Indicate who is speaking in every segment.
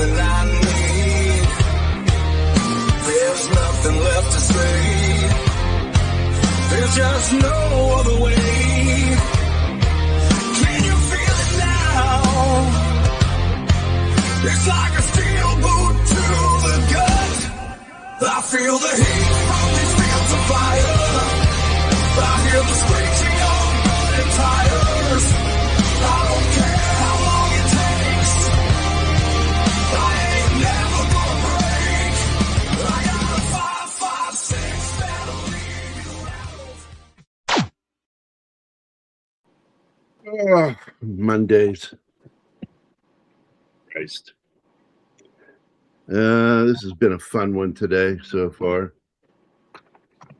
Speaker 1: something I need. There's nothing left to say. There's just no other way. Can you feel it now? It's like a steel boot to the gut. I feel the heat from these fields of fire. I hear the screeching of burning tires. I don't care how long it takes. I ain't never gonna break. I got a 5.56 that'll leave you out.
Speaker 2: Mondays. Christ. This has been a fun one today so far.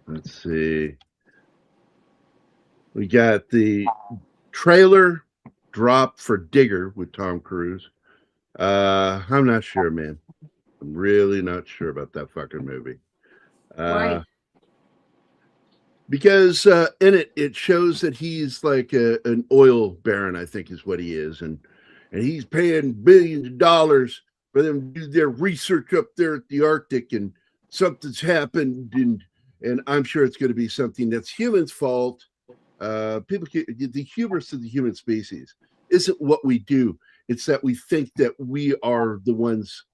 Speaker 2: Let's see. We got the trailer drop for Digger with Tom Cruise. I'm not sure, man. I'm really not sure about that fucking movie.
Speaker 3: Why?
Speaker 2: Because in it shows that he's like an oil baron, I think is what he is. And he's paying billions of dollars for them to do their research up there at the Arctic, and something's happened, and I'm sure it's going to be something that's humans' fault. The hubris of the human species isn't what we do. It's that we think that we are the ones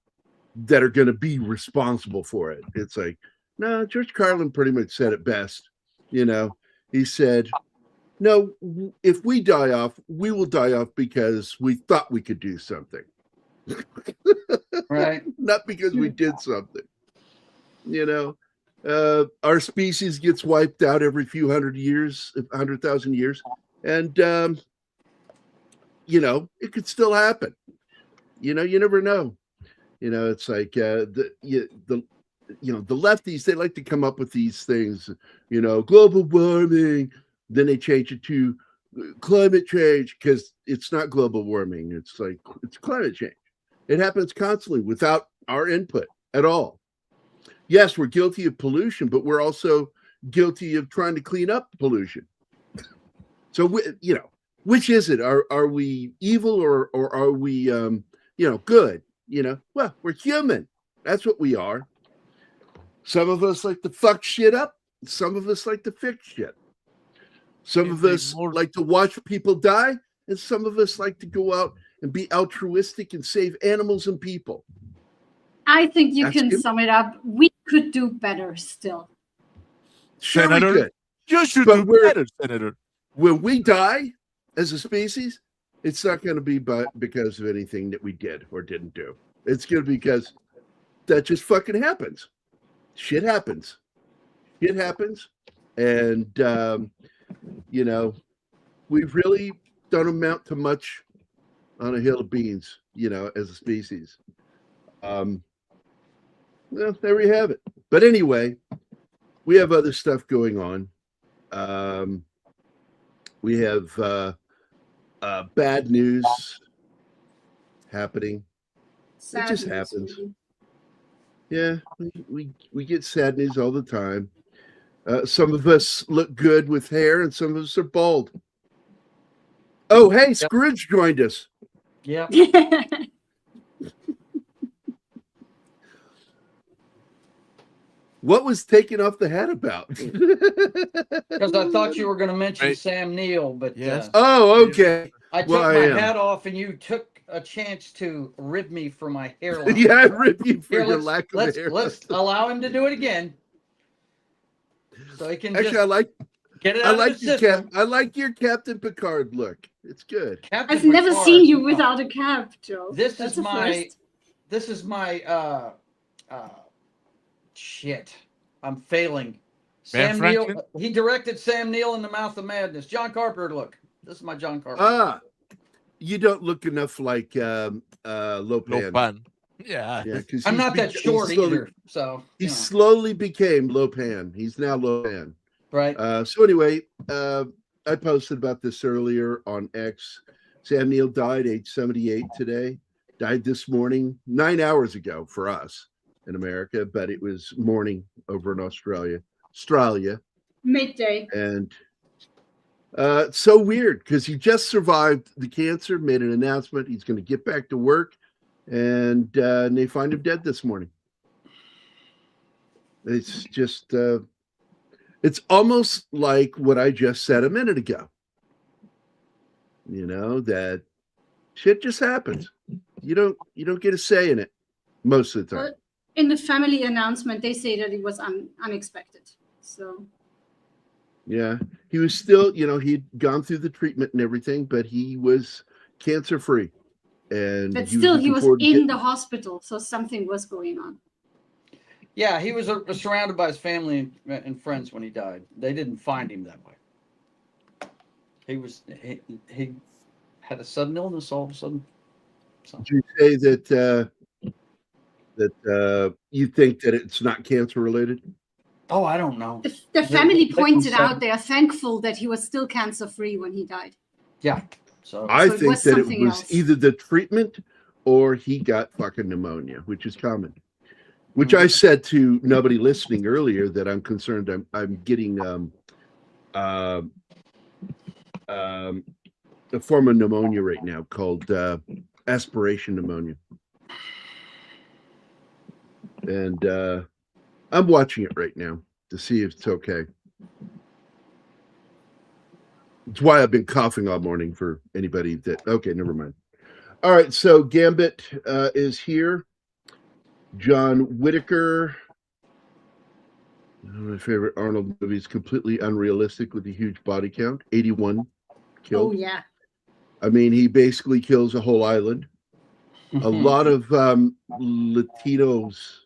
Speaker 2: that are going to be responsible for it. It's like, no, George Carlin pretty much said it best. You know, he said, no, if we die off, we will die off because we thought we could do something.
Speaker 4: Right.
Speaker 2: Not because we did something. You know, our species gets wiped out every few 100,000 years. And, you know, it could still happen. You know, you never know. You know, it's like the lefties, they like to come up with these things, you know, global warming. Then they change it to climate change, because it's not global warming. It's like, it's climate change. It happens constantly without our input at all. Yes, we're guilty of pollution, but we're also guilty of trying to clean up pollution. So, you know, which is it? Are we evil or are we, you know, good? You know, well, we're human. That's what we are. Some of us like to fuck shit up. Some of us like to fix shit. Some of us like to watch people die, and some of us like to go out and be altruistic and save animals and people.
Speaker 3: I think you can sum it up. We could do better still.
Speaker 2: Sure,
Speaker 5: Senator,
Speaker 2: we could.
Speaker 5: You should
Speaker 2: But
Speaker 5: do
Speaker 2: we're-
Speaker 5: better, Senator.
Speaker 2: When we die as a species, it's not going to be because of anything that we did or didn't do. It's going to be because that just fucking happens. Shit happens. It happens. And, you know, we really don't amount to much on a hill of beans, you know, as a species. Well, there we have it. But anyway, we have other stuff going on. We have bad news happening. It just happens. Yeah, we get sad news all the time. Some of us look good with hair, and some of us are bald. Oh, hey, Scrooge joined us.
Speaker 4: Yeah.
Speaker 2: What was taking off the hat about?
Speaker 4: Because I thought you were going to mention
Speaker 5: Right.
Speaker 4: Sam Neill, but
Speaker 5: Yes.
Speaker 2: Oh, okay.
Speaker 4: I took
Speaker 2: Well, I
Speaker 4: my
Speaker 2: am.
Speaker 4: hat off, and you took a chance to rib me for my hairline.
Speaker 2: Yeah, I rip you for
Speaker 4: Here,
Speaker 2: your lack of hair.
Speaker 4: let's allow him to do it again, so he can
Speaker 2: Actually,
Speaker 4: just get it
Speaker 2: I
Speaker 4: out of
Speaker 2: like
Speaker 4: his
Speaker 2: your
Speaker 4: system.
Speaker 2: I like your Captain Picard look. It's good.
Speaker 4: Captain
Speaker 3: I've never
Speaker 4: Picard.
Speaker 3: seen you without a cap, Joe.
Speaker 4: This
Speaker 3: That's
Speaker 4: is
Speaker 3: a
Speaker 4: my
Speaker 3: first.
Speaker 4: this is my shit. I'm failing.
Speaker 5: Ben
Speaker 4: Sam Neill.
Speaker 5: Franklin?
Speaker 4: He directed Sam Neill in The Mouth of Madness. John Carpenter look. This is my John Carpenter.
Speaker 2: Ah, you don't look enough like Lopan.
Speaker 5: Lopan. Yeah.
Speaker 2: Yeah, 'cause
Speaker 4: I'm
Speaker 2: he's
Speaker 4: not that
Speaker 2: he
Speaker 4: short
Speaker 2: slowly,
Speaker 4: either. So
Speaker 2: He
Speaker 4: you know,
Speaker 2: slowly became Lopan. He's now Lopan.
Speaker 4: right.
Speaker 2: So anyway, I posted about this earlier on X. Sam Neill died age 78 today. Died this morning, 9 hours ago for us in America, but it was morning over in Australia.
Speaker 3: Midday.
Speaker 2: And it's so weird because he just survived the cancer, made an announcement. He's going to get back to work. and they find him dead this morning. It's just, it's almost like what I just said a minute ago. You know, that shit just happens. You don't get a say in it most of the time.
Speaker 3: Well, in the family announcement, they say that it was unexpected. So.
Speaker 2: Yeah, he was still, he'd gone through the treatment and everything, but he was cancer free.
Speaker 3: But still, he was in the hospital, so something was going on.
Speaker 4: Yeah, he was surrounded by his family and friends when he died. They didn't find him that way. He had a sudden illness all of a sudden. So.
Speaker 2: Did you say that you think that it's not cancer related?
Speaker 4: Oh, I don't know.
Speaker 3: The family pointed out they are thankful that he was still cancer free when he died.
Speaker 4: Yeah.
Speaker 2: I think that it was either the treatment or he got fucking pneumonia, which is common. Which I said to nobody listening earlier that I'm concerned I'm getting a form of pneumonia right now called aspiration pneumonia. And I'm watching it right now to see if it's okay. It's why I've been coughing all morning for anybody that... Okay, never mind. All right, so Gambit is here. John Whitaker. One of my favorite Arnold movies, completely unrealistic with a huge body count. 81 killed.
Speaker 3: Oh, yeah.
Speaker 2: I mean, he basically kills a whole island. A lot of Latinos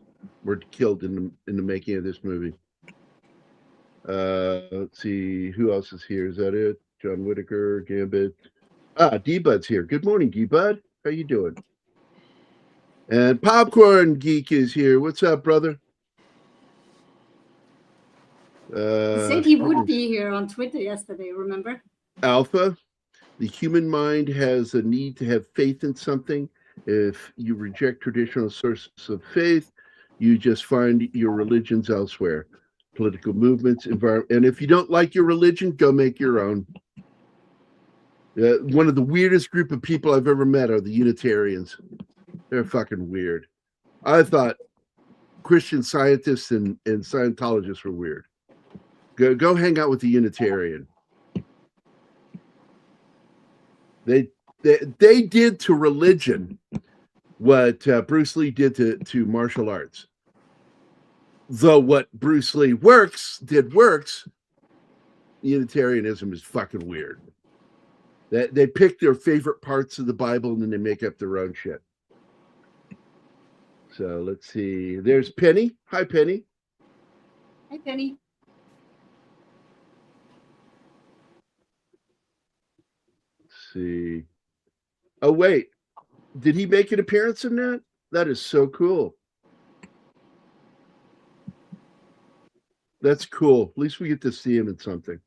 Speaker 2: were killed in the making of this movie. Let's see, who else is here? Is that it? John Whitaker, Gambit. D-Bud's here. Good morning, D-Bud. How you doing? And Popcorn Geek is here. What's up, brother?
Speaker 3: He said he would be here on Twitter yesterday, remember?
Speaker 2: Alpha, the human mind has a need to have faith in something. If you reject traditional sources of faith, you just find your religions elsewhere. Political movements, environment, and if you don't like your religion, go make your own. One of the weirdest group of people I've ever met are the Unitarians. They're fucking weird. I thought Christian scientists and Scientologists were weird. Go hang out with the Unitarian. They did to religion what Bruce Lee did to martial arts. Though what Bruce Lee works, Unitarianism is fucking weird. They pick their favorite parts of the Bible and then they make up their own shit. So let's see. There's Penny. Hi, Penny.
Speaker 3: Hi, Penny.
Speaker 2: Let's see. Oh, wait. Did he make an appearance in that? That is so cool. That's cool. At least we get to see him in something.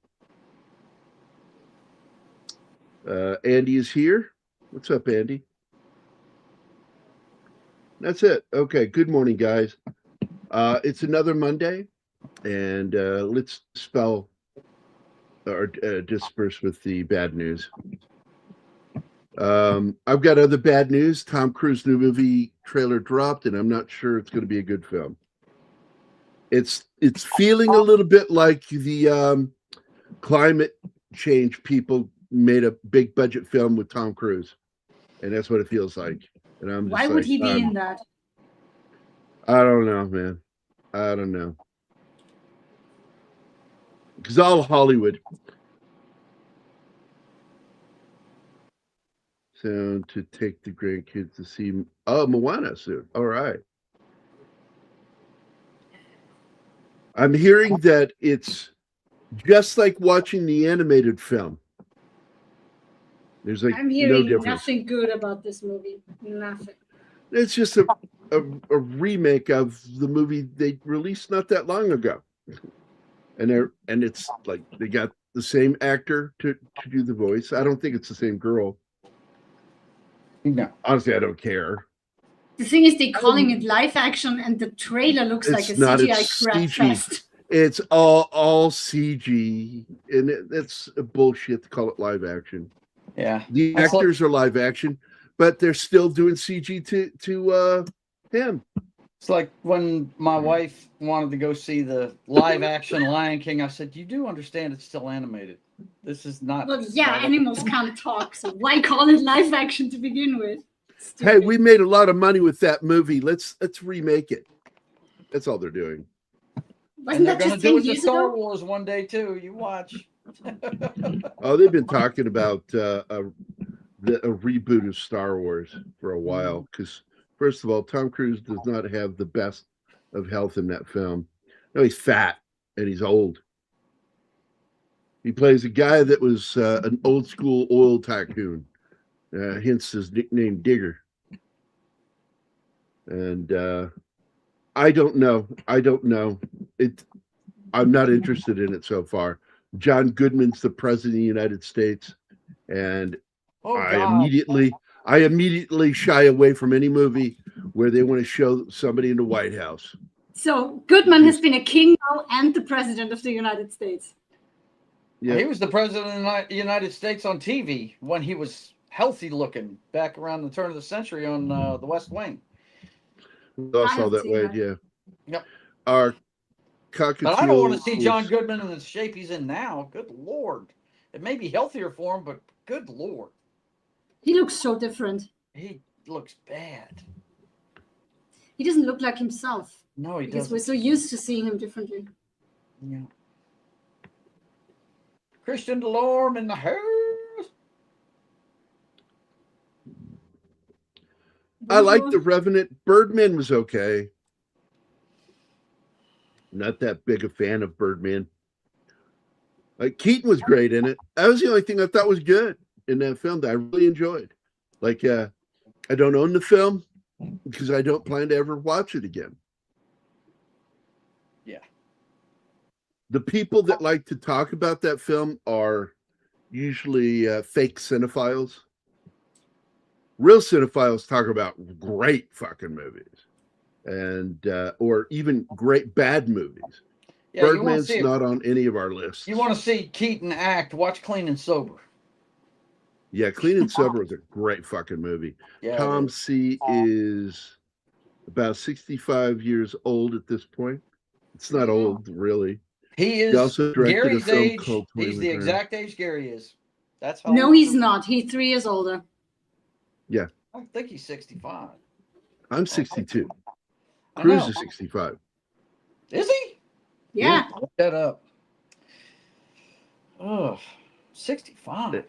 Speaker 2: Andy is here. What's up, Andy? That's it. Okay. Good morning, guys. It's another Monday, and let's spell or disperse with the bad news. I've got other bad news. Tom Cruise new movie trailer dropped, and I'm not sure it's going to be a good film. It's feeling a little bit like the climate change people made a big budget film with Tom Cruise, and that's what it feels like. And I'm just
Speaker 3: why would he be in that?
Speaker 2: I don't know, man. I don't know. Because all Hollywood. So to take the grandkids to see Moana soon. All right. I'm hearing that it's just like watching the animated film. There's like
Speaker 3: I'm hearing
Speaker 2: no difference.
Speaker 3: Nothing good about this movie. Nothing.
Speaker 2: It's just a remake of the movie they released not that long ago. And it's like they got the same actor to do the voice. I don't think it's the same girl.
Speaker 4: No.
Speaker 2: Honestly, I don't care.
Speaker 3: The thing is, they're calling it live action, and the trailer looks like a CGI crap fest.
Speaker 2: It's all CG, and it's bullshit to call it live action.
Speaker 4: Yeah.
Speaker 2: The actors are live action, but they're still doing CG to him.
Speaker 4: It's like when my wife wanted to go see the live action Lion King. I said, "You do understand it's still animated. This is not."
Speaker 3: Well, yeah, animals can't talk, so why call it live action to begin with? Stupid.
Speaker 2: Hey, we made a lot of money with that movie. Let's remake it. That's all they're doing.
Speaker 3: Wasn't
Speaker 4: And they're
Speaker 3: that
Speaker 4: going to
Speaker 3: just
Speaker 4: do
Speaker 3: 10
Speaker 4: it to
Speaker 3: years
Speaker 4: Star
Speaker 3: ago?
Speaker 4: Wars one day too. You watch.
Speaker 2: Oh, they've been talking about a reboot of Star Wars for a while because, first of all, Tom Cruise does not have the best of health in that film. No, he's fat and he's old. He plays a guy that was an old school oil tycoon, hence his nickname Digger. And I don't know. I'm not interested in it so far. John Goodman's the president of the United States, and I immediately shy away from any movie where they want to show somebody in the White House.
Speaker 3: So Goodman has been a king now and the president of the United States.
Speaker 4: Yeah. He was the president of the United States on TV when he was healthy looking back around the turn of the century on the West Wing.
Speaker 2: I saw that way, yeah.
Speaker 4: Yep.
Speaker 2: Our
Speaker 4: But I don't want to see John Goodman in the shape he's in now. Good Lord. It may be healthier for him, but good Lord.
Speaker 3: He looks so different.
Speaker 4: He looks bad.
Speaker 3: He doesn't look like himself.
Speaker 4: No, he
Speaker 3: because
Speaker 4: doesn't.
Speaker 3: We're so used to seeing him differently.
Speaker 4: Yeah. Christian Delorme in the house.
Speaker 2: I like The Revenant. Birdman was okay. Not that big a fan of Birdman. Like Keaton was great in it. That was the only thing I thought was good in that film that I really enjoyed. Like, I don't own the film because I don't plan to ever watch it again.
Speaker 4: Yeah.
Speaker 2: The people that like to talk about that film are usually fake cinephiles. Real cinephiles talk about great fucking movies and or even great bad movies. Yeah, Birdman's not on any of our lists.
Speaker 4: You want to see Keaton act, watch Clean and Sober.
Speaker 2: Yeah, Clean and Sober is a great fucking movie. Yeah, Tom C. is about 65 years old at this point. It's not old, really.
Speaker 4: He is
Speaker 2: also directed
Speaker 4: Gary's
Speaker 2: a film
Speaker 4: age.
Speaker 2: called
Speaker 4: He's the exact age Gary is. That's how
Speaker 3: No, he's not. He's 3 years older.
Speaker 2: Yeah.
Speaker 4: I think he's 65.
Speaker 2: I'm 62. Cruz is 65.
Speaker 4: Is he?
Speaker 3: Yeah.
Speaker 4: Look that up. Oh, 65.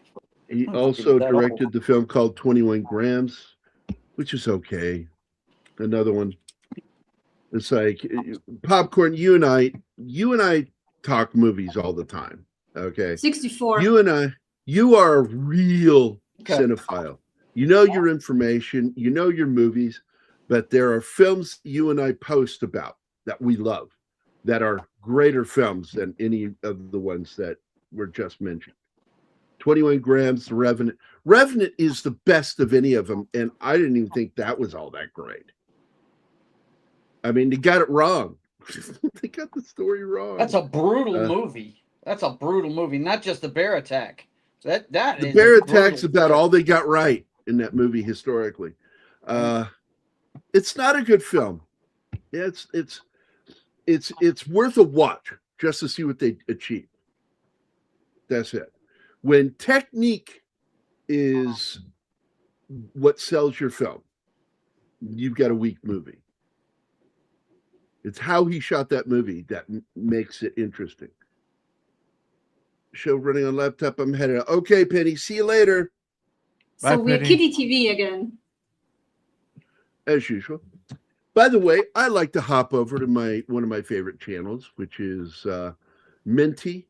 Speaker 2: He also directed the film called 21 Grams, which is okay. Another one. It's like Popcorn. You and I talk movies all the time. Okay.
Speaker 3: 64.
Speaker 2: You are a real cinephile. You know your information, you know your movies, but there are films you and I post about that we love that are greater films than any of the ones that were just mentioned. 21 Grams, The Revenant. Revenant is the best of any of them, and I didn't even think that was all that great. I mean, they got it wrong. They got the story wrong.
Speaker 4: That's a brutal movie. That's a brutal movie, not just the bear attack. The
Speaker 2: bear attack's about all they got right in that movie historically. It's not a good film. It's worth a watch just to see what they achieve. That's it. When technique is what sells your film, you've got a weak movie. It's how he shot that movie that makes it interesting. Show running on laptop. I'm headed out. Okay, Penny. See you later.
Speaker 3: So bye, we're Kitty TV again.
Speaker 2: As usual. By the way, I like to hop over to one of my favorite channels, which is Minty.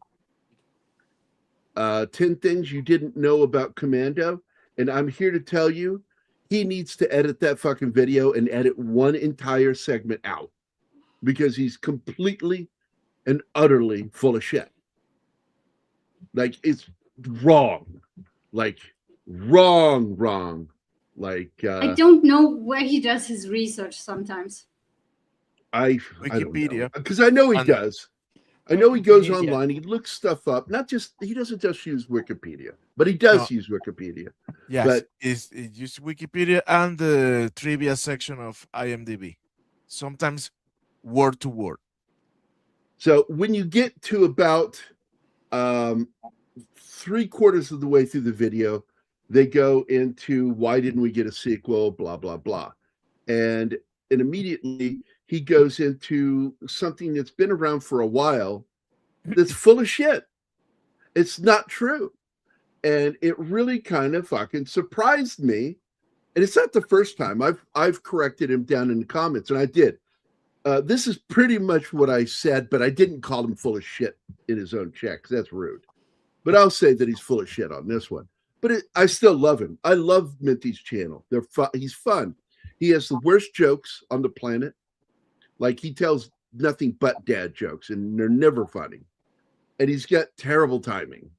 Speaker 2: 10 Things You Didn't Know About Commando. And I'm here to tell you, he needs to edit that fucking video and edit one entire segment out because he's completely and utterly full of shit. Like, it's wrong. Like, wrong. Like,
Speaker 3: I don't know where he does his research sometimes.
Speaker 2: Wikipedia. Because I know he does. I know he goes online, he looks stuff up. He doesn't just use Wikipedia, but he does use Wikipedia.
Speaker 5: Yes,
Speaker 2: but
Speaker 5: it uses Wikipedia and the trivia section of IMDb. Sometimes word to word.
Speaker 2: So when you get to about 3/4 of the way through the video, they go into why didn't we get a sequel, blah, blah, blah. And immediately he goes into something that's been around for a while that's full of shit. It's not true. And it really kind of fucking surprised me. And it's not the first time. I've corrected him down in the comments, and I did. This is pretty much what I said, but I didn't call him full of shit in his own check, because that's rude. But I'll say that he's full of shit on this one. But I still love him. I love Minty's channel. He's fun. He has the worst jokes on the planet. Like, he tells nothing but dad jokes, and they're never funny. And he's got terrible timing.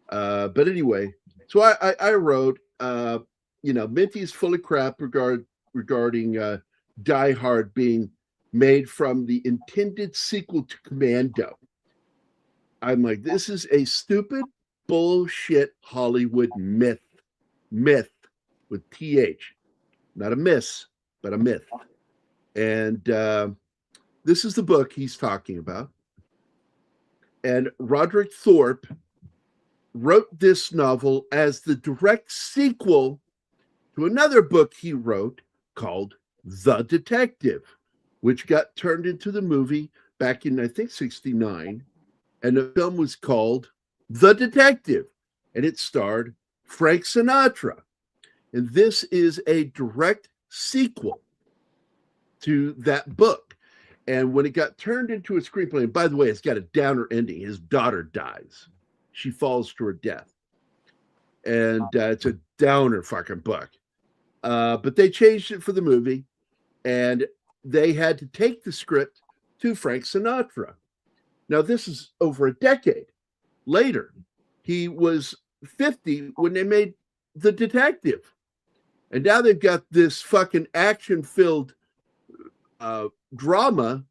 Speaker 2: But anyway, so I wrote, Minty is full of crap regarding Die Hard being made from the intended sequel to Commando. I'm like, this is a stupid bullshit Hollywood myth with TH, not a miss, but a myth. And this is the book he's talking about. And Roderick Thorpe wrote this novel as the direct sequel to another book he wrote called The Detective, which got turned into the movie back in, I think, 1969. And the film was called The Detective, and it starred Frank Sinatra. And this is a direct sequel to that book. And when it got turned into a screenplay, and by the way, it's got a downer ending. His daughter dies. She falls to her death. And it's a downer fucking book. But they changed it for the movie, and they had to take the script to Frank Sinatra. Now, this is over a decade later. He was 50 when they made The Detective. And now they've got this fucking action-filled drama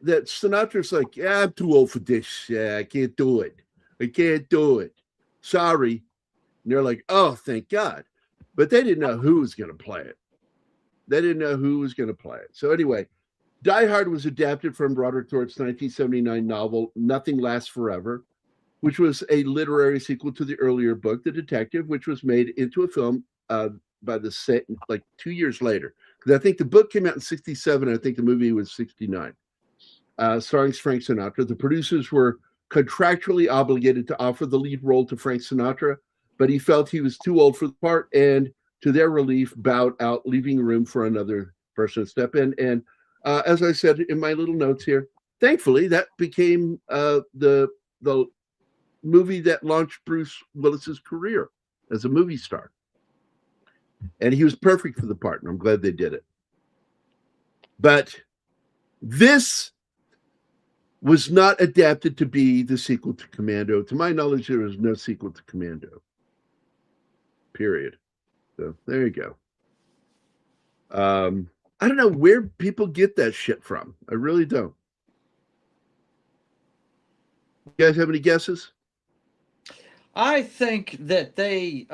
Speaker 2: that Sinatra's like, yeah, I'm too old for this. Yeah, I can't do it. I can't do it. Sorry. And they're like, oh, thank God. But they didn't know who was going to play it. So anyway, Die Hard was adapted from Roderick Thorpe's 1979 novel, Nothing Lasts Forever, which was a literary sequel to the earlier book, The Detective, which was made into a film by the set like 2 years later. Because I think the book came out in 1967, and I think the movie was 1969. Starring Frank Sinatra. The producers were contractually obligated to offer the lead role to Frank Sinatra, but he felt he was too old for the part, and to their relief, bowed out, leaving room for another person to step in. And as I said in my little notes here, thankfully, that became the movie that launched Bruce Willis's career as a movie star. And he was perfect for the part, and I'm glad they did it. But this was not adapted to be the sequel to Commando. To my knowledge, there was no sequel to Commando. Period. So there you go. I don't know where people get that shit from. I really don't. You guys have any guesses?
Speaker 4: I think that they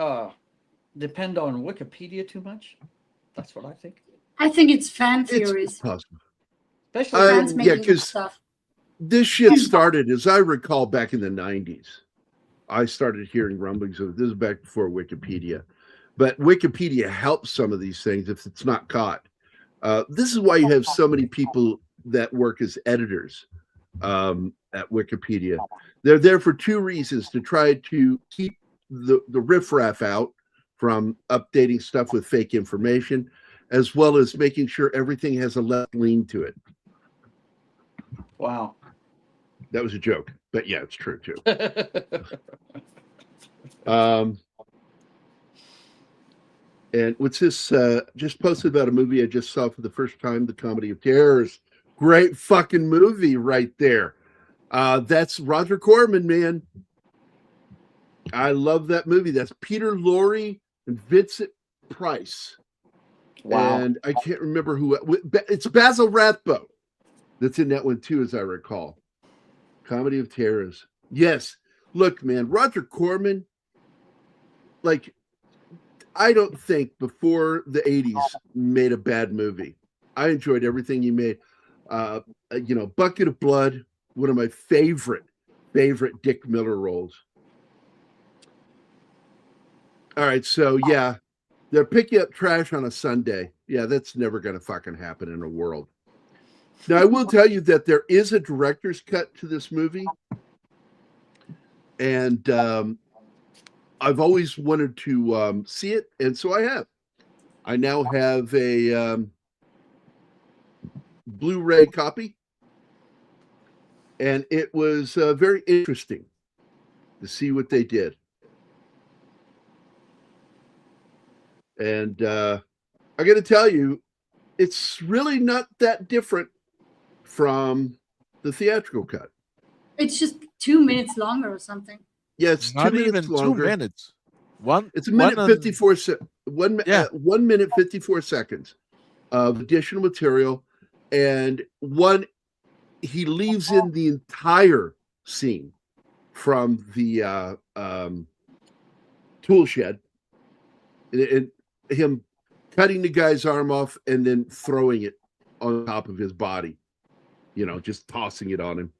Speaker 4: depend on Wikipedia too much. That's what I think.
Speaker 3: I think it's fan theories.
Speaker 2: It's possible.
Speaker 3: Especially fans making stuff.
Speaker 2: This shit started, as I recall, back in the 90s. I started hearing rumblings of this is back before Wikipedia. But Wikipedia helps some of these things if it's not caught. This is why you have so many people that work as editors at Wikipedia. They're there for two reasons: to try to keep the riffraff out from updating stuff with fake information, as well as making sure everything has a left lean to it.
Speaker 4: Wow.
Speaker 2: That was a joke, but yeah, it's true too. And what's this? Just posted about a movie I just saw for the first time, The Comedy of Terrors. Great fucking movie right there. That's Roger Corman, man. I love that movie. That's Peter Lorre and Vincent Price. Wow. And I can't remember who. It's Basil Rathbone that's in that one too, as I recall. Comedy of Terrors. Yes. Look, man, Roger Corman, like, I don't think before the 80s made a bad movie. I enjoyed everything he made. Bucket of Blood, one of my favorite Dick Miller roles. All right, so yeah, they're picking up trash on a Sunday. Yeah, that's never going to fucking happen in the world. Now, I will tell you that there is a director's cut to this movie. And I've always wanted to see it, and so I have. I now have a Blu-ray copy, and it was very interesting to see what they did. And I got to tell you, it's really not that different from the theatrical cut.
Speaker 3: It's just 2 minutes longer or something.
Speaker 2: Yeah, it's
Speaker 5: not
Speaker 2: 2 minutes
Speaker 5: even
Speaker 2: longer.
Speaker 5: 2 minutes. It's
Speaker 2: a minute 54 1 minute 54 seconds of additional material, and he leaves in the entire scene from the tool shed, and him cutting the guy's arm off and then throwing it on top of his body, just tossing it on him.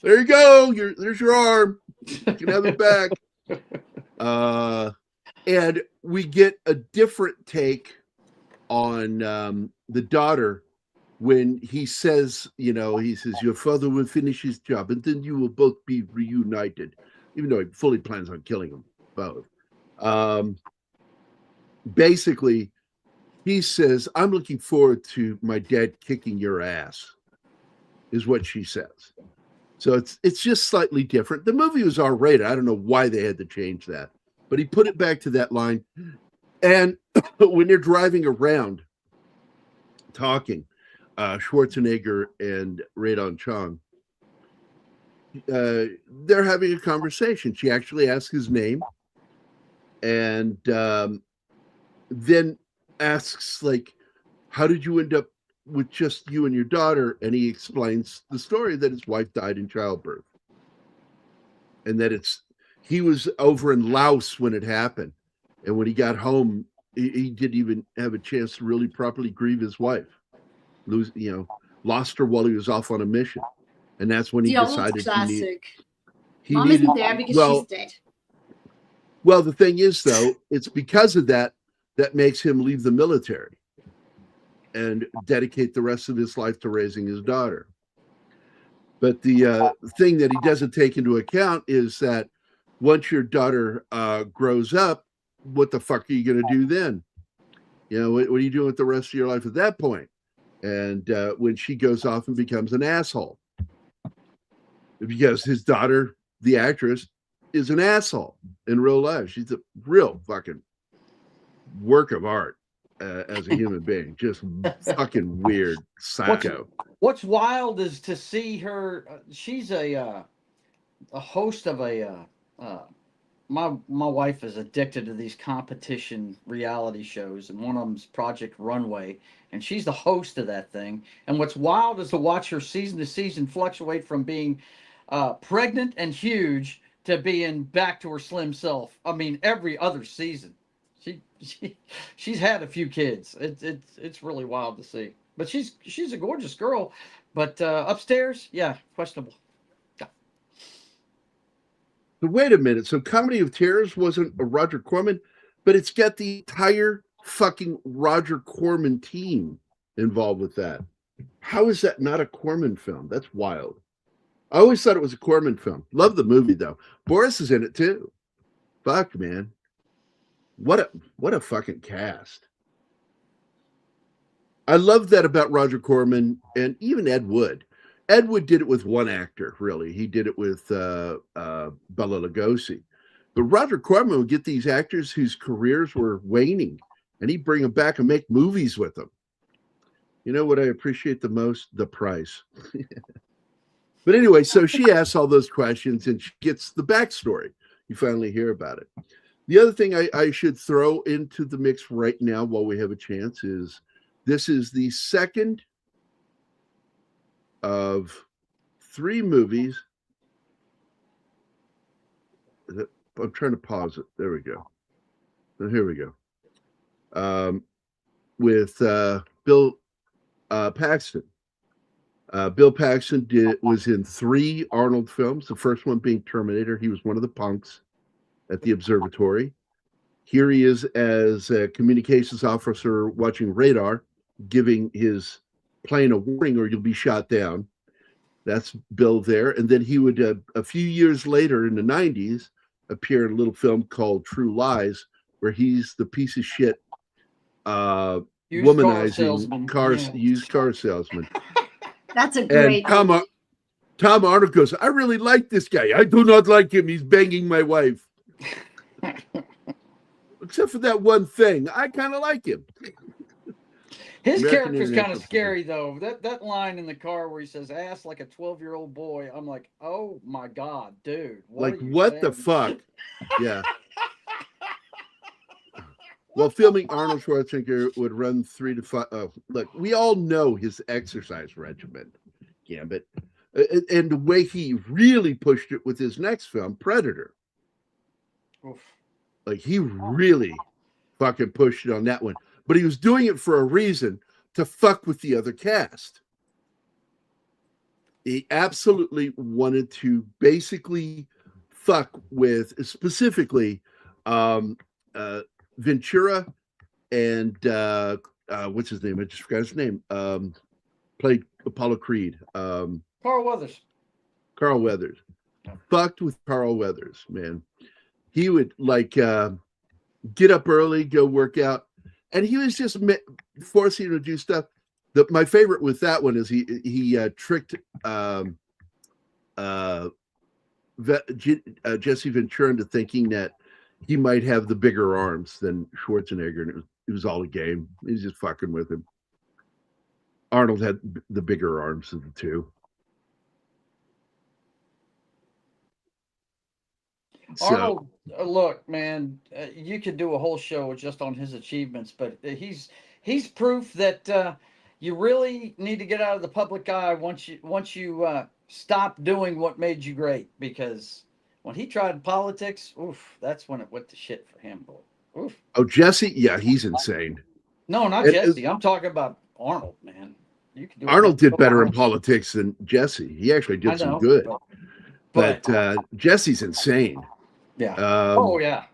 Speaker 2: There you go. There's your arm. You can have it back. And we get a different take on the daughter when he says, your father will finish his job and then you will both be reunited, even though he fully plans on killing them both. Basically, he says, I'm looking forward to my dad kicking your ass, is what she says. So it's just slightly different. The movie was R-rated. I don't know why they had to change that, but he put it back to that line. And when they're driving around talking, Schwarzenegger and Chong, they're having a conversation. She actually asks his name, and then asks, like, how did you end up with just you and your daughter? And he explains the story that his wife died in childbirth, and that he was over in Laos when it happened, and when he got home, he didn't even have a chance to really properly grieve his wife. Lost her while he was off on a mission, and that's when he decided
Speaker 3: classic.
Speaker 2: he
Speaker 3: Mom
Speaker 2: needed,
Speaker 3: isn't there because she's dead.
Speaker 2: Well, the thing is, though, it's because of that makes him leave the military and dedicate the rest of his life to raising his daughter. But the thing that he doesn't take into account is that once your daughter grows up, what the fuck are you going to do then? What are you doing with the rest of your life at that point? And when she goes off and becomes an asshole, because his daughter, the actress, is an asshole in real life. She's a real fucking work of art as a human being. Just fucking weird psycho.
Speaker 4: What's wild is to see her. She's a host of my wife is addicted to these competition reality shows, and one of them's Project Runway, and she's the host of that thing. And what's wild is to watch her season to season fluctuate from being pregnant and huge to being back to her slim self. I mean, every other season, she's had a few kids. It's really wild to see. But she's a gorgeous girl. But upstairs, yeah, questionable.
Speaker 2: But wait a minute. So Comedy of Terrors wasn't a Roger Corman, but it's got the entire fucking Roger Corman team involved with that. How is that not a Corman film? That's wild. I always thought it was a Corman film. Love the movie, though. Boris is in it, too. Fuck, man. What a fucking cast. I love that about Roger Corman and even Ed Wood. Ed Wood did it with one actor, really. He did it with Bela Lugosi. But Roger Corman would get these actors whose careers were waning, and he'd bring them back and make movies with them. You know what I appreciate the most? The price. But anyway, so she asks all those questions, and she gets the backstory. You finally hear about it. The other thing I should throw into the mix right now while we have a chance is this is the second of 3 movies I'm trying to pause it. There we go. Here we go. With Bill Paxton. Bill Paxton was in 3 Arnold films. The first one being Terminator. He was one of the punks at the observatory. Here he is as a communications officer watching radar, giving his plane a warning, or you'll be shot down. That's Bill there. And then he would, a few years later in the 90s, appear in a little film called True Lies, where he's the piece of shit womanizing used car salesman.
Speaker 3: That's a great.
Speaker 2: And Tom Arnold goes, I really like this guy. I do not like him. He's banging my wife. Except for that one thing. I kind of like him.
Speaker 4: His character's kind of scary, though. That line in the car where he says, ass like a 12-year-old boy. I'm like, oh, my God, dude.
Speaker 2: What the fuck? Yeah. Well, filming Arnold Schwarzenegger would run 3 to 5. Look, we all know his exercise regimen, Gambit. And the way he really pushed it with his next film, Predator.
Speaker 4: Oof.
Speaker 2: Like, he really fucking pushed it on that one. But he was doing it for a reason, to fuck with the other cast. He absolutely wanted to basically fuck with, specifically, Ventura and what's his name? I just forgot his name. Played Apollo Creed.
Speaker 4: Carl Weathers.
Speaker 2: Carl Weathers. Fucked with Carl Weathers, man. He would get up early, go work out, and he was just forcing him to do stuff. My favorite with that one is he tricked Jesse Ventura into thinking that he might have the bigger arms than Schwarzenegger, and it was all a game. He was just fucking with him. Arnold had the bigger arms of the two.
Speaker 4: Arnold, look, man, you could do a whole show just on his achievements, but he's proof that you really need to get out of the public eye once you stop doing what made you great. Because when he tried politics, oof, that's when it went to shit for him, boy. Oof.
Speaker 2: Oh, Jesse, yeah, he's insane.
Speaker 4: No, not Jesse. I'm talking about Arnold, man.
Speaker 2: Arnold did better in politics than Jesse. He actually did some good, but Jesse's insane.
Speaker 4: Yeah. Oh yeah.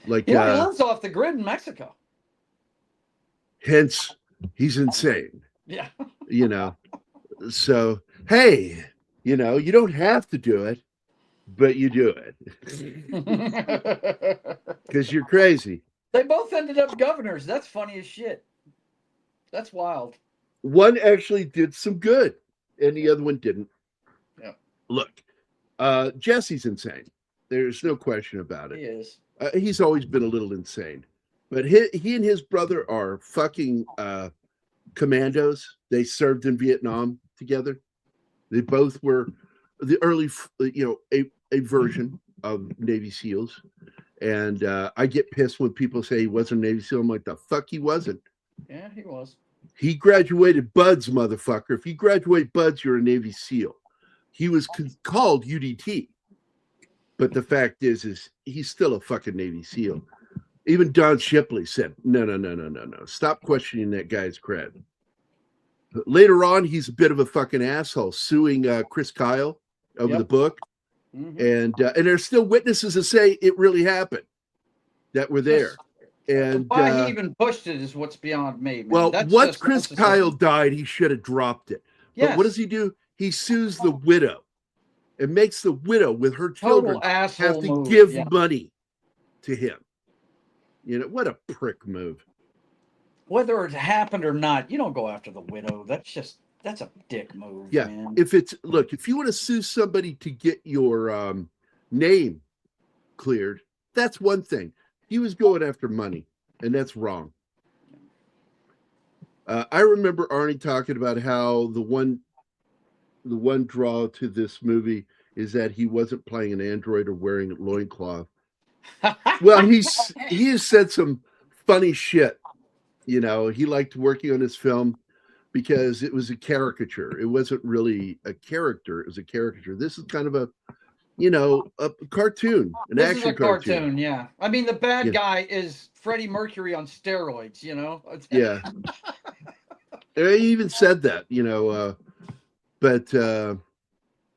Speaker 2: Like
Speaker 4: he lives off the grid in Mexico.
Speaker 2: Hence, he's insane.
Speaker 4: Yeah.
Speaker 2: So hey, you don't have to do it, but you do it because you're crazy.
Speaker 4: They both ended up governors. That's funny as shit. That's wild.
Speaker 2: One actually did some good, and the other one didn't.
Speaker 4: Yeah.
Speaker 2: Look, Jesse's insane. There's no question about it.
Speaker 4: He is.
Speaker 2: He's always been a little insane. But he and his brother are fucking commandos. They served in Vietnam together. They both were the early, a version of Navy SEALs. And I get pissed when people say he wasn't a Navy SEAL. I'm like, the fuck he wasn't.
Speaker 4: Yeah, he was.
Speaker 2: He graduated BUDS, motherfucker. If you graduate BUDS, you're a Navy SEAL. He was called UDT. But the fact is he's still a fucking Navy SEAL. Even Don Shipley said, no. Stop questioning that guy's cred. But later on, he's a bit of a fucking asshole, suing Chris Kyle over the book. Mm-hmm. And there's still witnesses that say it really happened, that were there. And
Speaker 4: why he even pushed it is what's beyond me, man.
Speaker 2: Well, once Chris Kyle died, he should have dropped it.
Speaker 4: Yes.
Speaker 2: But what does he do? He sues the widow. It makes the widow with her children have to give money to him. What a prick move.
Speaker 4: Whether it happened or not, you don't go after the widow. That's a dick move.
Speaker 2: Yeah.
Speaker 4: Man.
Speaker 2: If you want to sue somebody to get your name cleared, that's one thing. He was going after money, and that's wrong. I remember Arnie talking about how the one draw to this movie is that he wasn't playing an android or wearing a loincloth. Well, he has said some funny shit. He liked working on his film because it was a caricature. It wasn't really a character. It was a caricature. This is kind of a cartoon, an
Speaker 4: This is
Speaker 2: action
Speaker 4: a cartoon, yeah. I mean, the bad guy is Freddie Mercury on steroids,
Speaker 2: Yeah. I even said that, but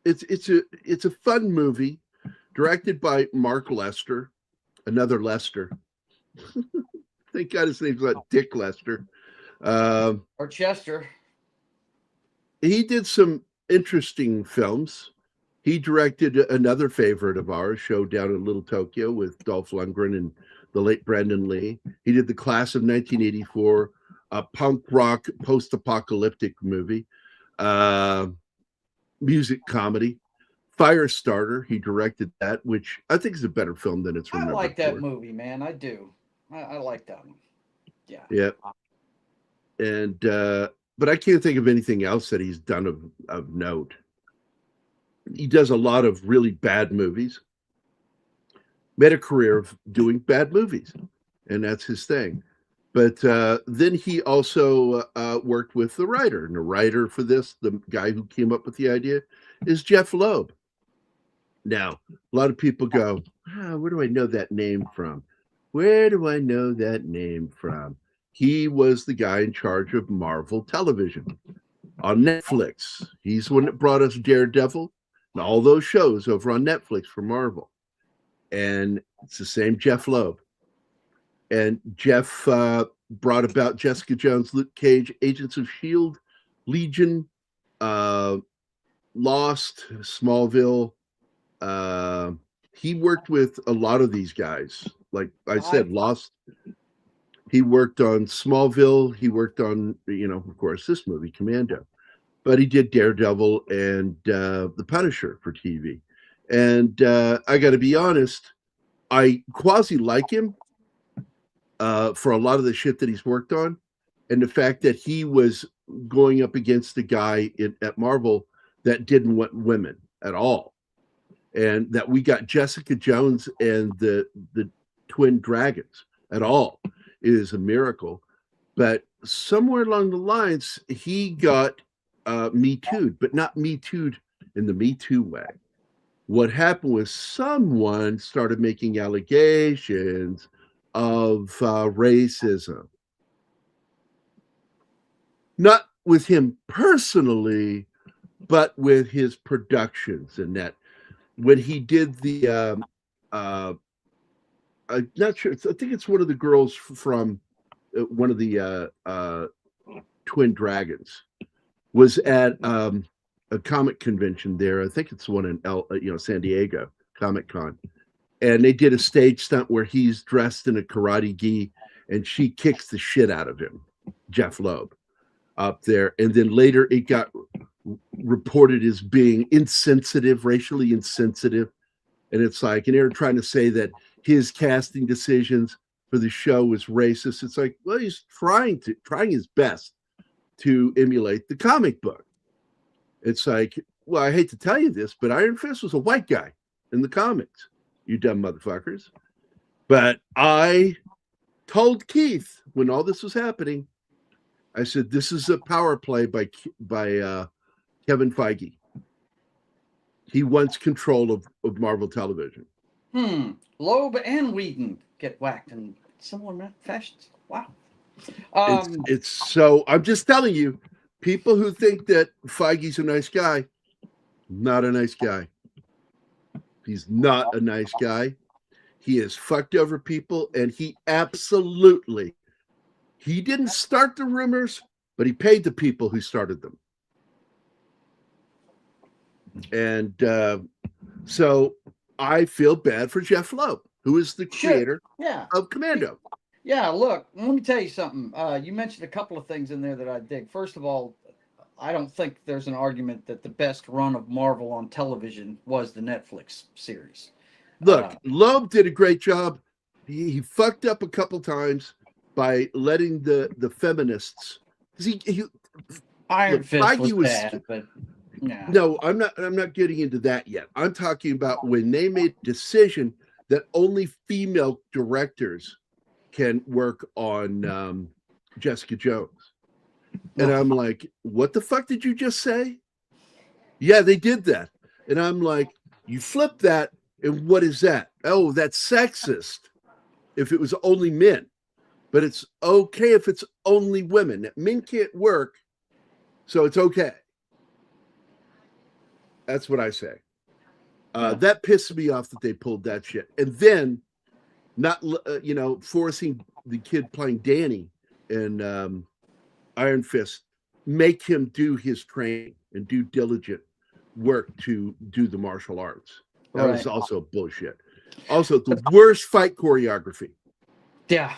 Speaker 2: it's a fun movie, directed by Mark Lester, another Lester. Thank God his name's not Dick Lester.
Speaker 4: Or Chester.
Speaker 2: He did some interesting films. He directed another favorite of ours, Showdown in Little Tokyo, with Dolph Lundgren and the late Brandon Lee. He did The Class of 1984, a punk rock post-apocalyptic movie, music comedy. Firestarter, he directed that, which I think is a better film than it's remembered.
Speaker 4: I like that
Speaker 2: for.
Speaker 4: movie, man. I do. I like that one. Yeah.
Speaker 2: Yeah. And but I can't think of anything else that he's done of note. He does a lot of really bad movies. Made a career of doing bad movies, and that's his thing. But then he also worked with the writer. And the writer for this, the guy who came up with the idea, is Jeff Loeb. Now, a lot of people go, where do I know that name from? Where do I know that name from? He was the guy in charge of Marvel Television on Netflix. He's the one that brought us Daredevil and all those shows over on Netflix for Marvel. And it's the same Jeff Loeb. And Jeff brought about Jessica Jones, Luke Cage, Agents of S.H.I.E.L.D., Legion, Lost, Smallville. He worked with a lot of these guys. Like I said, Lost. He worked on Smallville. He worked on, of course, this movie, Commando. But he did Daredevil and The Punisher for TV. And I got to be honest, I quasi like him for a lot of the shit that he's worked on. And the fact that he was going up against a guy at Marvel that didn't want women at all. And that we got Jessica Jones and the Twin Dragons at all is a miracle. But somewhere along the lines, he got Me Too'd, but not Me Too'd in the Me Too way. What happened was someone started making allegations of racism. Not with him personally, but with his productions, and that when he did the I'm not sure. I think it's one of the girls from one of the Twin Dragons was at a comic convention there. I think it's one in San Diego, Comic Con, and they did a stage stunt where he's dressed in a karate gi and she kicks the shit out of him, Jeff Loeb, up there. And then later it got reported as being insensitive, racially insensitive. And it's like, and they're trying to say that his casting decisions for the show was racist. It's like, well, he's trying his best to emulate the comic book. It's like, well, I hate to tell you this, but Iron Fist was a white guy in the comics, you dumb motherfuckers. But I told Keith when all this was happening, I said, this is a power play by Kevin Feige. He wants control of Marvel Television.
Speaker 4: Loeb and Whedon get whacked in similar fashions. Wow.
Speaker 2: It's so, I'm just telling you, people who think that Feige's a nice guy, not a nice guy. He's not a nice guy. He has fucked over people, and he didn't start the rumors, but he paid the people who started them. And so I feel bad for Jeff Loeb, who is the creator of Commando.
Speaker 4: Yeah, look, let me tell you something. You mentioned a couple of things in there that I dig. First of all, I don't think there's an argument that the best run of Marvel on television was the Netflix series.
Speaker 2: Look, Loeb did a great job. He fucked up a couple times by letting the feminists.
Speaker 4: Iron Fist was bad, but yeah.
Speaker 2: No, I'm not getting into that yet. I'm talking about when they made a decision that only female directors can work on Jessica Jones. And I'm like, what the fuck did you just say? Yeah, they did that. And I'm like, You flip that, and what is that? Oh, that's sexist if it was only men. But it's okay if it's only women. Men can't work, so it's okay. That's what I say. That pissed me off that they pulled that shit. And then not, forcing the kid playing Danny in Iron Fist, make him do his training and do diligent work to do the martial arts. That was also bullshit. Also, the worst fight choreography.
Speaker 4: Yeah.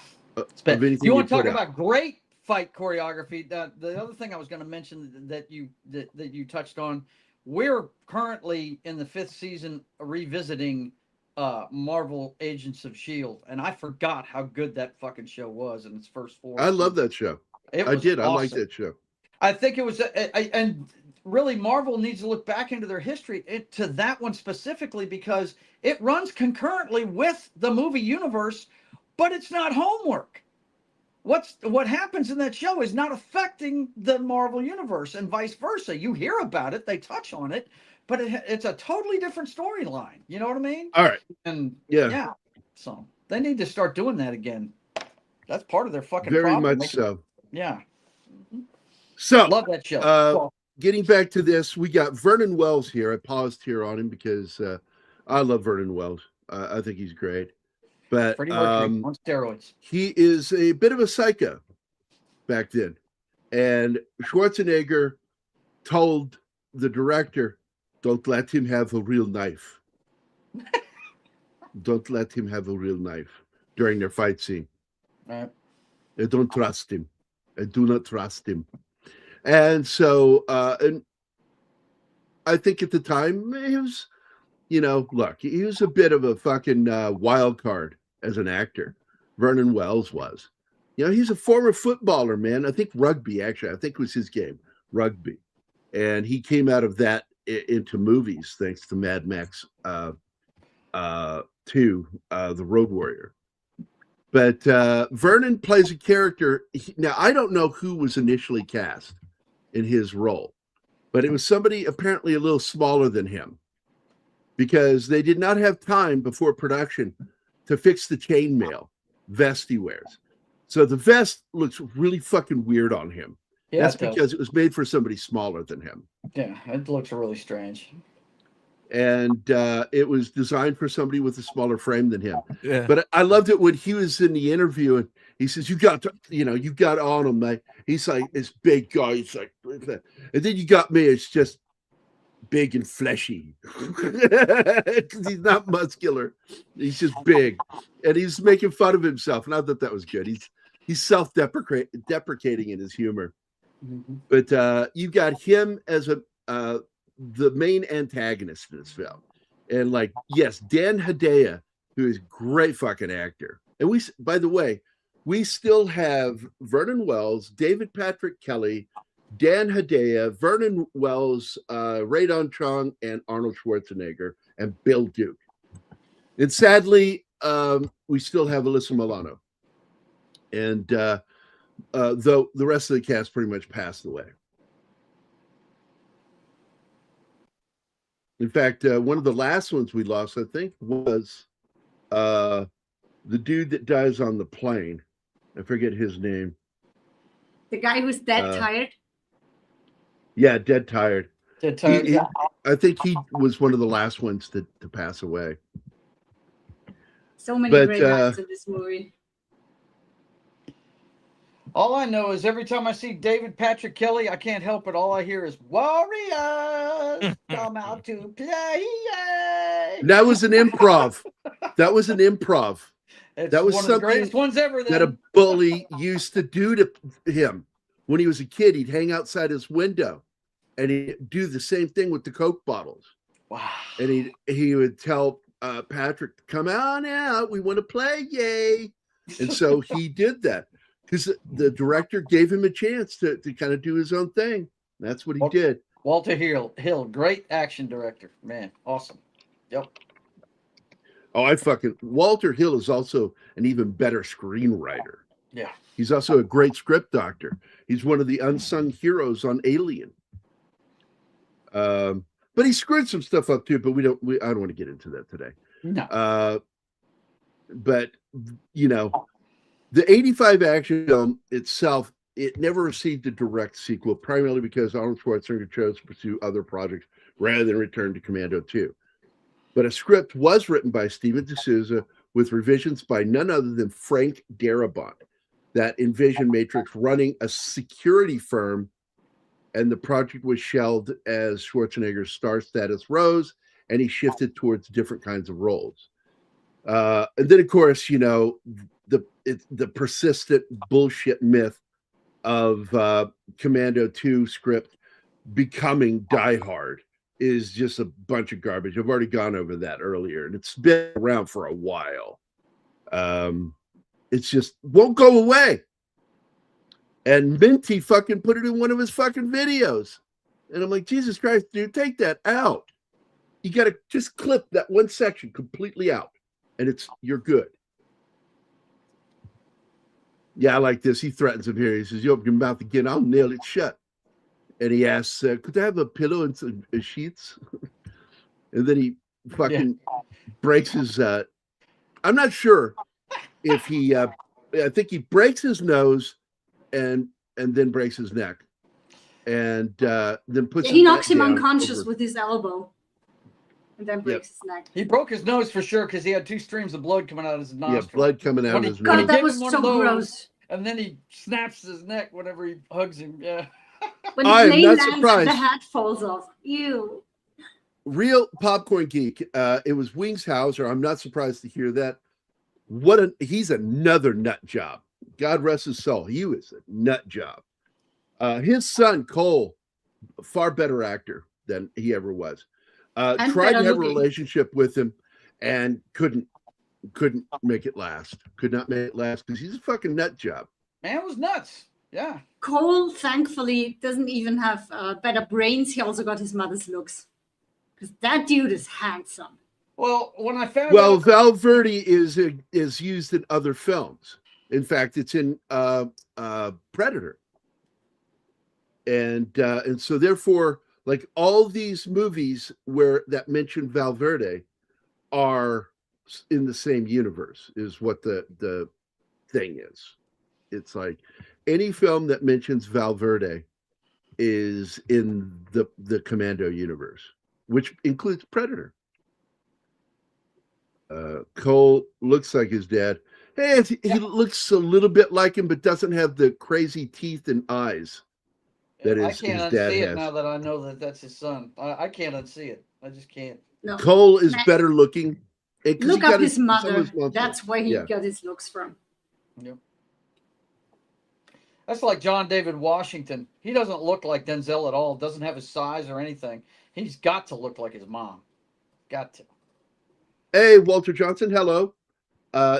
Speaker 2: You
Speaker 4: want to talk about great fight choreography? The other thing I was going to mention that you touched on, we're currently in the 5th season revisiting Marvel Agents of S.H.I.E.L.D. and I forgot how good that fucking show was in its first 4
Speaker 2: I love that show. I did. Awesome. I liked that show.
Speaker 4: I think it was, and really Marvel needs to look back into their history to that one specifically because it runs concurrently with the movie universe, but it's not homework. What happens in that show is not affecting the Marvel universe and vice versa. You hear about it, they touch on it, but it's a totally different storyline. You know what I mean?
Speaker 2: All right.
Speaker 4: And yeah. So they need to start doing that again. That's part of their fucking
Speaker 2: very
Speaker 4: problem.
Speaker 2: much so.
Speaker 4: Yeah.
Speaker 2: So
Speaker 4: love that show.
Speaker 2: Getting back to this, we got Vernon Wells here. I paused here on him because I love Vernon Wells. I think he's great. But
Speaker 4: Freddie Mercury on steroids.
Speaker 2: He is a bit of a psycho back then. And Schwarzenegger told the director, don't let him have a real knife. Don't let him have a real knife during their fight scene.
Speaker 4: Right.
Speaker 2: I don't trust him. I do not trust him. And so, and I think at the time, he was, look, he was a bit of a fucking wild card as an actor. Vernon Wells was. He's a former footballer, man. I think rugby, actually. I think was his game, rugby. And he came out of that into movies, thanks to Mad Max 2, The Road Warrior. But Vernon plays a character. Now, I don't know who was initially cast in his role, but it was somebody apparently a little smaller than him because they did not have time before production to fix the chainmail vest he wears. So the vest looks really fucking weird on him. Yeah, that's because it was made for somebody smaller than him.
Speaker 4: Yeah, it looks really strange.
Speaker 2: And it was designed for somebody with a smaller frame than him.
Speaker 5: Yeah.
Speaker 2: But I loved it when he was in the interview and he says, you got on him, mate. He's like this big guy. He's like, and then you got me. It's just big and fleshy. Because he's not muscular. He's just big. And he's making fun of himself. And I thought that was good. He's self-deprecating in his humor. Mm-hmm. But you got him as the main antagonist in this film. And yes, Dan Hedaya, who is a great fucking actor. And by the way, we still have Vernon Wells, David Patrick Kelly, Dan Hedaya, Vernon Wells, Radon Chong, and Arnold Schwarzenegger, and Bill Duke. And sadly, we still have Alyssa Milano. And though the rest of the cast pretty much passed away. In fact, one of the last ones we lost, I think, was the dude that dies on the plane. I forget his name.
Speaker 3: The guy who's dead tired?
Speaker 2: Yeah, dead tired.
Speaker 4: Dead tired.
Speaker 2: I think he was one of the last ones to pass away.
Speaker 3: So many great lines in this movie.
Speaker 4: All I know is every time I see David Patrick Kelly, I can't help it. All I hear is "Warriors come out to play."
Speaker 2: That was an improv. That was
Speaker 4: It's
Speaker 2: that was
Speaker 4: one
Speaker 2: something
Speaker 4: of the greatest ones ever.
Speaker 2: That a bully used to do to him when he was a kid. He'd hang outside his window, and he'd do the same thing with the Coke bottles.
Speaker 4: Wow!
Speaker 2: And he would tell Patrick, "Come on out, we want to play, yay!" And so he did that. Because the director gave him a chance to kind of do his own thing. That's what he did.
Speaker 4: Walter Hill, great action director. Man, awesome. Yep.
Speaker 2: Oh, Walter Hill is also an even better screenwriter.
Speaker 4: Yeah.
Speaker 2: He's also a great script doctor. He's one of the unsung heroes on Alien. But but he screwed some stuff up too. But I don't want to get into that today.
Speaker 4: No.
Speaker 2: But the 85 action film itself, it never received a direct sequel, primarily because Arnold Schwarzenegger chose to pursue other projects rather than return to Commando 2. But a script was written by Steven D'Souza with revisions by none other than Frank Darabont that envisioned Matrix running a security firm, and the project was shelved as Schwarzenegger's star status rose and he shifted towards different kinds of roles. And then, of course, the persistent bullshit myth of Commando 2 script becoming Die Hard is just a bunch of garbage. I've already gone over that earlier, and it's been around for a while. It's just won't go away. And Minty fucking put it in one of his fucking videos. And I'm like, Jesus Christ, dude, take that out. You got to just clip that one section completely out, and you're good. Yeah, I like this. He threatens him here. He says, you open your mouth again, I'll nail it shut. And he asks, could I have a pillow and some sheets? And then he fucking breaks his, I'm not sure if he, I think he breaks his nose and then breaks his neck. And then puts
Speaker 3: he knocks him unconscious with his elbow. And then breaks his neck.
Speaker 4: He broke his nose for sure because he had 2 streams of blood coming out of his nostril.
Speaker 2: Yeah, blood coming out of his
Speaker 3: God,
Speaker 2: nose.
Speaker 3: that was so gross.
Speaker 4: And then he snaps his neck whenever he hugs him. Yeah.
Speaker 3: When the plane lands, the hat falls off. Ew.
Speaker 2: Real popcorn geek. It was Wings Hauser. I'm not surprised to hear that. He's another nut job. God rest his soul. He was a nut job. His son Cole, a far better actor than he ever was. Tried to have a relationship with him and couldn't make it last. Could not make it last because he's a fucking nut job.
Speaker 4: Man was nuts. Yeah.
Speaker 3: Cole, thankfully, doesn't even have better brains. He also got his mother's looks. Because that dude is handsome.
Speaker 4: Well, when I found out...
Speaker 2: Valverde is used in other films. In fact, it's in Predator. And so therefore, like all these movies that mention Valverde are in the same universe is what the thing is. It's like any film that mentions Valverde is in the Commando universe, which includes Predator. Cole looks like his dad. Hey, he looks a little bit like him, but doesn't have the crazy teeth and eyes that his dad has. I can't unsee it
Speaker 4: now that I know that that's his son. I can't unsee it. I just can't.
Speaker 3: No.
Speaker 2: Cole is better looking.
Speaker 3: Look up his mother. That's where he got his looks from.
Speaker 4: Yep. That's like John David Washington. He doesn't look like Denzel at all. Doesn't have his size or anything. He's got to look like his mom. Got to.
Speaker 2: Hey, Walter Johnson. Hello.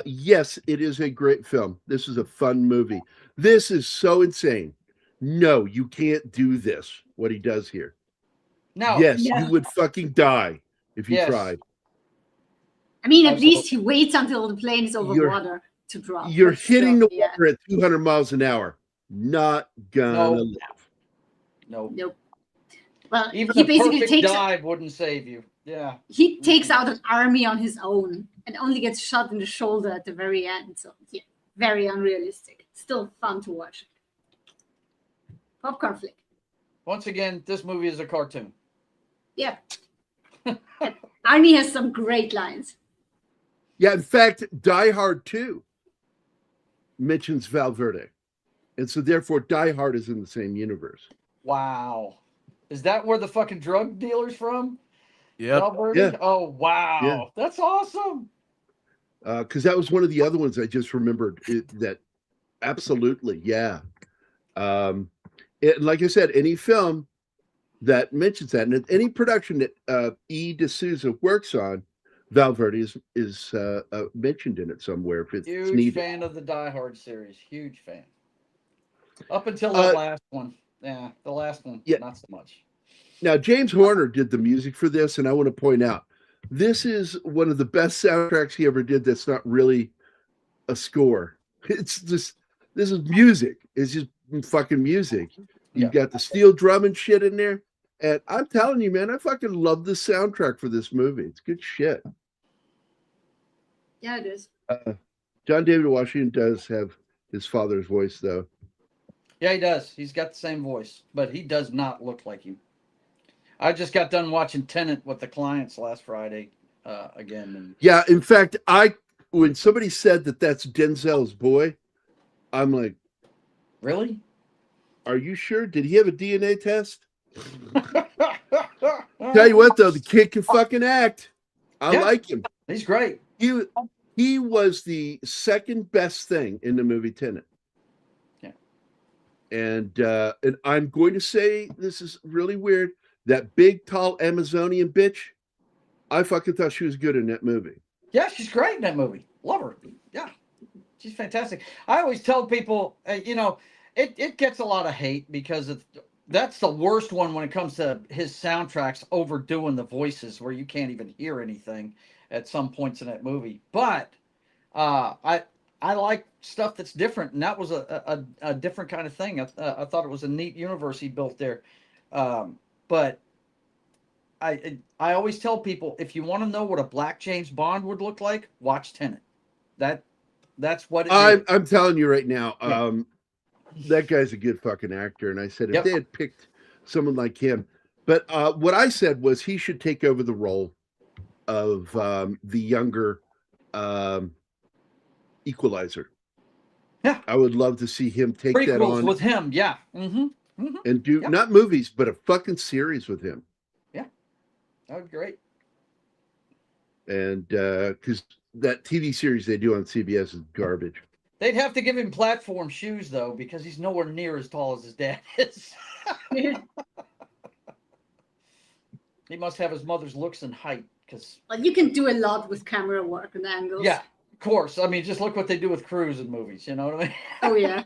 Speaker 2: Yes, it is a great film. This is a fun movie. This is so insane. No, you can't do this. What he does here.
Speaker 4: No.
Speaker 2: Yes, you would fucking die if you tried.
Speaker 3: I mean, at least he waits until the plane is over water to drop.
Speaker 2: You're hitting the water at 200 miles an hour. Not gonna live.
Speaker 4: Nope.
Speaker 3: Well,
Speaker 4: even
Speaker 3: he
Speaker 4: a
Speaker 3: basically
Speaker 4: perfect dive wouldn't save you. Yeah.
Speaker 3: He takes out an army on his own and only gets shot in the shoulder at the very end. So yeah, very unrealistic. Still fun to watch. Popcorn flick.
Speaker 4: Once again, this movie is a cartoon.
Speaker 3: Yeah. Arnie has some great lines.
Speaker 2: Yeah, in fact, Die Hard 2 mentions Valverde. And so therefore Die Hard is in the same universe.
Speaker 4: Wow. Is that where the fucking drug dealer's from?
Speaker 5: Yeah.
Speaker 2: Yeah.
Speaker 4: Oh, wow.
Speaker 2: Yeah.
Speaker 4: That's awesome.
Speaker 2: Because that was one of the other ones I just remembered. That absolutely, yeah. Like I said, any film that mentions that, and any production that E. D'Souza works on, Valverde is mentioned in it somewhere if it's
Speaker 4: Huge
Speaker 2: needed.
Speaker 4: fan of the Die Hard series. Huge fan. Up until the last one. Yeah, the last one, not so much.
Speaker 2: Now, James Horner did the music for this, and I want to point out, this is one of the best soundtracks he ever did that's not really a score. It's just, this is music. It's just fucking music. You've got the steel drum and shit in there. And I'm telling you, man, I fucking love the soundtrack for this movie. It's good shit.
Speaker 3: Yeah, it is.
Speaker 2: John David Washington does have his father's voice, though.
Speaker 4: Yeah, he does. He's got the same voice, but he does not look like him. I just got done watching Tenet with the clients last Friday again. And
Speaker 2: Yeah, in fact, when somebody said that that's Denzel's boy, I'm like,
Speaker 4: really?
Speaker 2: are you sure? Did he have a DNA test? Tell you what, though, the kid can fucking act. I like him.
Speaker 4: He's great.
Speaker 2: He was the second best thing in the movie Tenet.
Speaker 4: Yeah.
Speaker 2: And I'm going to say this is really weird. That big, tall Amazonian bitch, I fucking thought she was good in that movie.
Speaker 4: Yeah, she's great in that movie. Love her. Yeah, she's fantastic. I always tell people, it gets a lot of hate because that's the worst one when it comes to his soundtracks overdoing the voices where you can't even hear anything at some points in that movie. But I like stuff that's different, and that was a different kind of thing. I thought it was a neat universe he built there. But I always tell people, if you want to know what a black James Bond would look like, watch Tenet. That's what it is.
Speaker 2: I'm telling you right now, that guy's a good fucking actor. And I said, if they had picked someone like him, but what I said was he should take over the role of the younger Equalizer.
Speaker 4: Yeah.
Speaker 2: I would love to see him take that on.
Speaker 4: with him, yeah. Mm-hmm. Mm-hmm.
Speaker 2: And do not movies, but a fucking series with him.
Speaker 4: Yeah. That would be great.
Speaker 2: And because that TV series they do on CBS is garbage.
Speaker 4: They'd have to give him platform shoes, though, because he's nowhere near as tall as his dad is. He must have his mother's looks and height.
Speaker 3: Well, you can do a lot with camera work and angles.
Speaker 4: Yeah, of course. I mean, just look what they do with Cruise in movies. You know what I mean?
Speaker 3: Oh, yeah.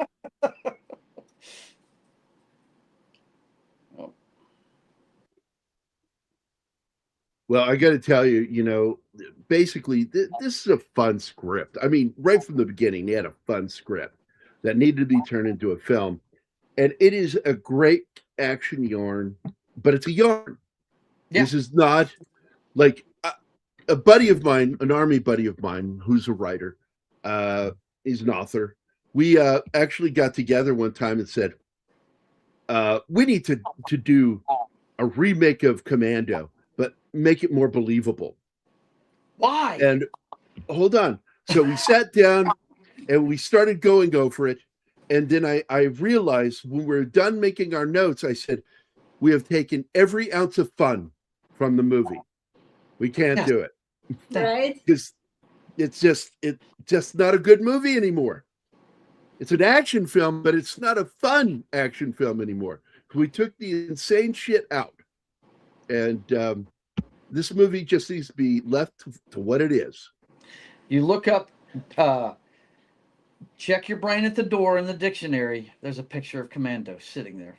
Speaker 2: Well, I got to tell you, basically, this is a fun script. I mean, right from the beginning, they had a fun script that needed to be turned into a film. And it is a great action yarn, but it's a yarn. Yeah. This is not like a buddy of mine, an army buddy of mine, who's a writer, is an author. We actually got together one time and said, we need to do a remake of Commando, but make it more believable.
Speaker 4: Why?
Speaker 2: And hold on. So we sat down and we started going over it. And then I realized when we're done making our notes, I said, we have taken every ounce of fun from the movie. We can't do it.
Speaker 3: Right?
Speaker 2: Because it's just not a good movie anymore. It's an action film, but it's not a fun action film anymore. We took the insane shit out. And this movie just needs to be left to what it is.
Speaker 4: You look up, check your brain at the door in the dictionary. There's a picture of Commando sitting there,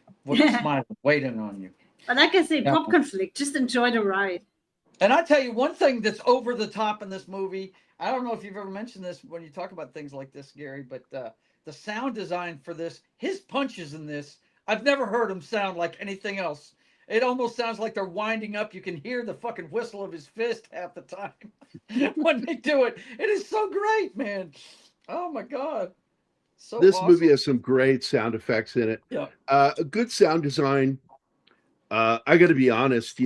Speaker 4: smiling, waiting on you.
Speaker 3: But like I say, Pop Conflict, just enjoy the ride.
Speaker 4: And I tell you one thing that's over the top in this movie. I don't know if you've ever mentioned this when you talk about things like this, Gary, but the sound design for this, his punches in this, I've never heard him sound like anything else. It almost sounds like they're winding up. You can hear the fucking whistle of his fist half the time when they do it. It is so great, man. Oh my God. So
Speaker 2: this
Speaker 4: awesome.
Speaker 2: Movie has some great sound effects in it.
Speaker 4: Yeah.
Speaker 2: A good sound design. I got to be honest,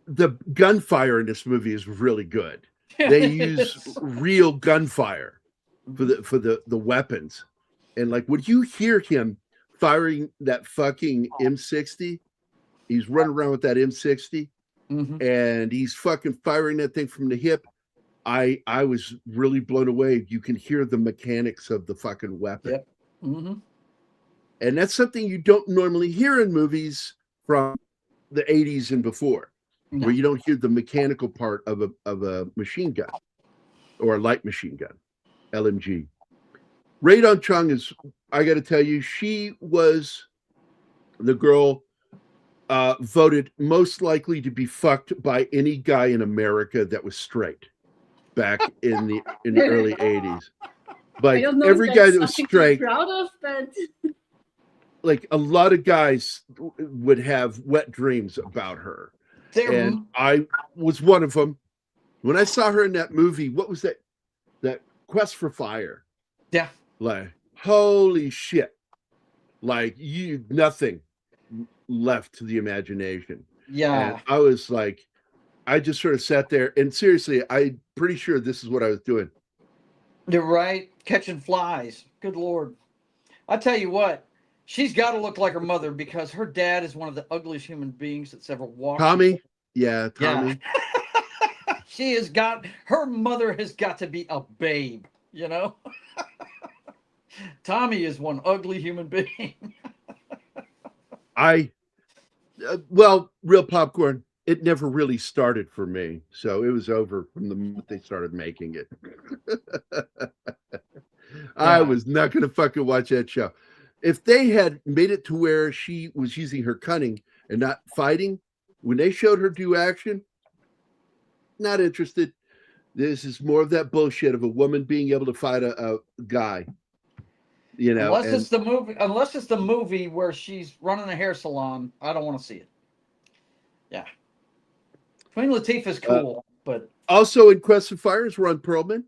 Speaker 2: the gunfire in this movie is really good. They use real gunfire for the weapons. And like when you hear him firing that fucking M60, he's running around with that M60 and he's fucking firing that thing from the hip. I was really blown away. You can hear the mechanics of the fucking weapon.
Speaker 4: Yep. Mm-hmm.
Speaker 2: And that's something you don't normally hear in movies from the 80s and before, where you don't hear the mechanical part of a machine gun or a light machine gun, LMG. Radon Chong is, I got to tell you, she was the girl voted most likely to be fucked by any guy in America that was straight back in the early 80s. Like every guy that was straight.
Speaker 3: Proud of, but
Speaker 2: like a lot of guys would have wet dreams about her, and I was one of them. When I saw her in that movie, what was that? That Quest for Fire.
Speaker 4: Yeah.
Speaker 2: Like, holy shit. Like, nothing left to the imagination.
Speaker 4: Yeah.
Speaker 2: And I was like, I just sort of sat there, and seriously, I'm pretty sure this is what I was doing.
Speaker 4: You're right. Catching flies. Good Lord. I tell you what, she's got to look like her mother because her dad is one of the ugliest human beings that's ever walked.
Speaker 2: Tommy? Yeah, Tommy.
Speaker 4: Yeah. Her mother has got to be a babe, you know? Tommy is one ugly human being.
Speaker 2: Well, Real Popcorn, it never really started for me. So it was over from the moment they started making it. I was not going to fucking watch that show. If they had made it to where she was using her cunning and not fighting, when they showed her do action, not interested. This is more of that bullshit of a woman being able to fight a guy. You know,
Speaker 4: unless it's the movie where she's running a hair salon, I don't want to see it. Yeah. Queen Latifah's cool, but
Speaker 2: also in Quest of Fire is Ron Perlman.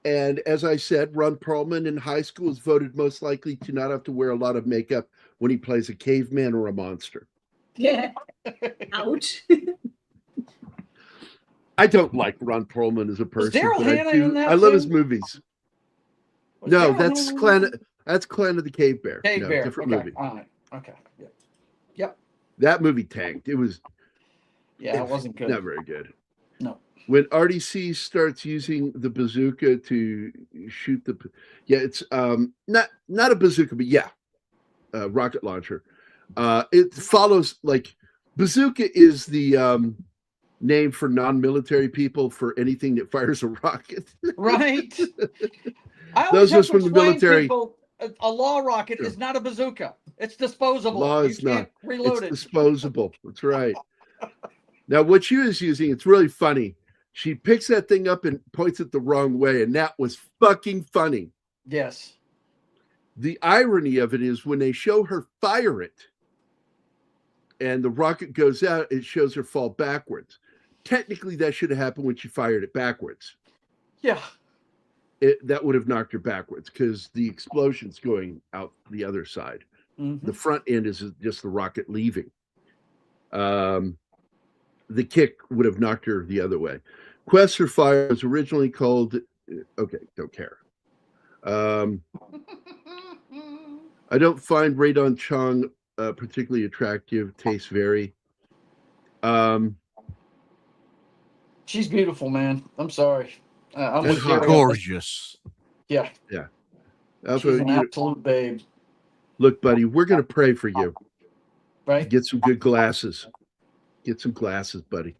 Speaker 2: And as I said, Ron Perlman in high school is voted most likely to not have to wear a lot of makeup when he plays a caveman or a monster.
Speaker 3: Yeah. Ouch.
Speaker 2: I don't like Ron Perlman as a person, but I love his movies. No, that's Clan of the Cave Bear.
Speaker 4: Cave Bear.
Speaker 2: Different movie.
Speaker 4: All right. Okay. Yep.
Speaker 2: That movie tanked. It wasn't good. Not very good.
Speaker 4: No.
Speaker 2: When RDC starts using the bazooka to shoot it's not a bazooka, but rocket launcher. It follows like bazooka is the name for non-military people for anything that fires a rocket.
Speaker 4: Right.
Speaker 2: Those of us from the military.
Speaker 4: People, a law rocket is not a bazooka. It's disposable.
Speaker 2: Law is not.
Speaker 4: Reload
Speaker 2: it's disposable. That's right. Now, what she was using, it's really funny. She picks that thing up and points it the wrong way, and that was fucking funny.
Speaker 4: Yes.
Speaker 2: The irony of it is when they show her fire it, and the rocket goes out, it shows her fall backwards. Technically, that should have happened when she fired it backwards.
Speaker 4: Yeah.
Speaker 2: That would have knocked her backwards because the explosion's going out the other side.
Speaker 4: Mm-hmm.
Speaker 2: The front end is just the rocket leaving. The kick would have knocked her the other way. Quest for Fire was originally called... Okay, don't care. I don't find Radon Chong particularly attractive. Tastes vary.
Speaker 4: She's beautiful, man. I'm sorry. I'm
Speaker 5: gorgeous.
Speaker 4: Yeah.
Speaker 2: Yeah.
Speaker 4: She's an absolute babe.
Speaker 2: Look, buddy, we're going to pray for you.
Speaker 4: Right?
Speaker 2: Get some good glasses. Get some glasses, buddy.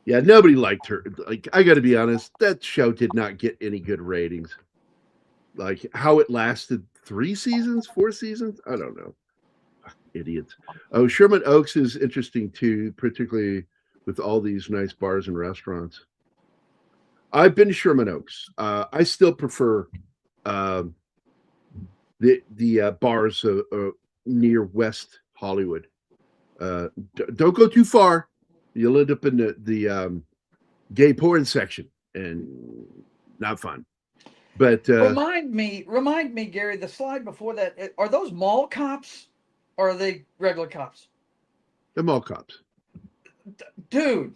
Speaker 2: Yeah, nobody liked her. Like, I got to be honest, that show did not get any good ratings. Like, how it lasted 3 seasons, 4 seasons? I don't know. Idiots. Oh, Sherman Oaks is interesting too, particularly with all these nice bars and restaurants. I've been to Sherman Oaks. I still prefer the bars near West Hollywood. Don't go too far. You'll end up in the gay porn section and not fun. But
Speaker 4: remind me, Gary, the slide before that, are those mall cops or are they regular cops?
Speaker 2: They're mall cops.
Speaker 4: Dude,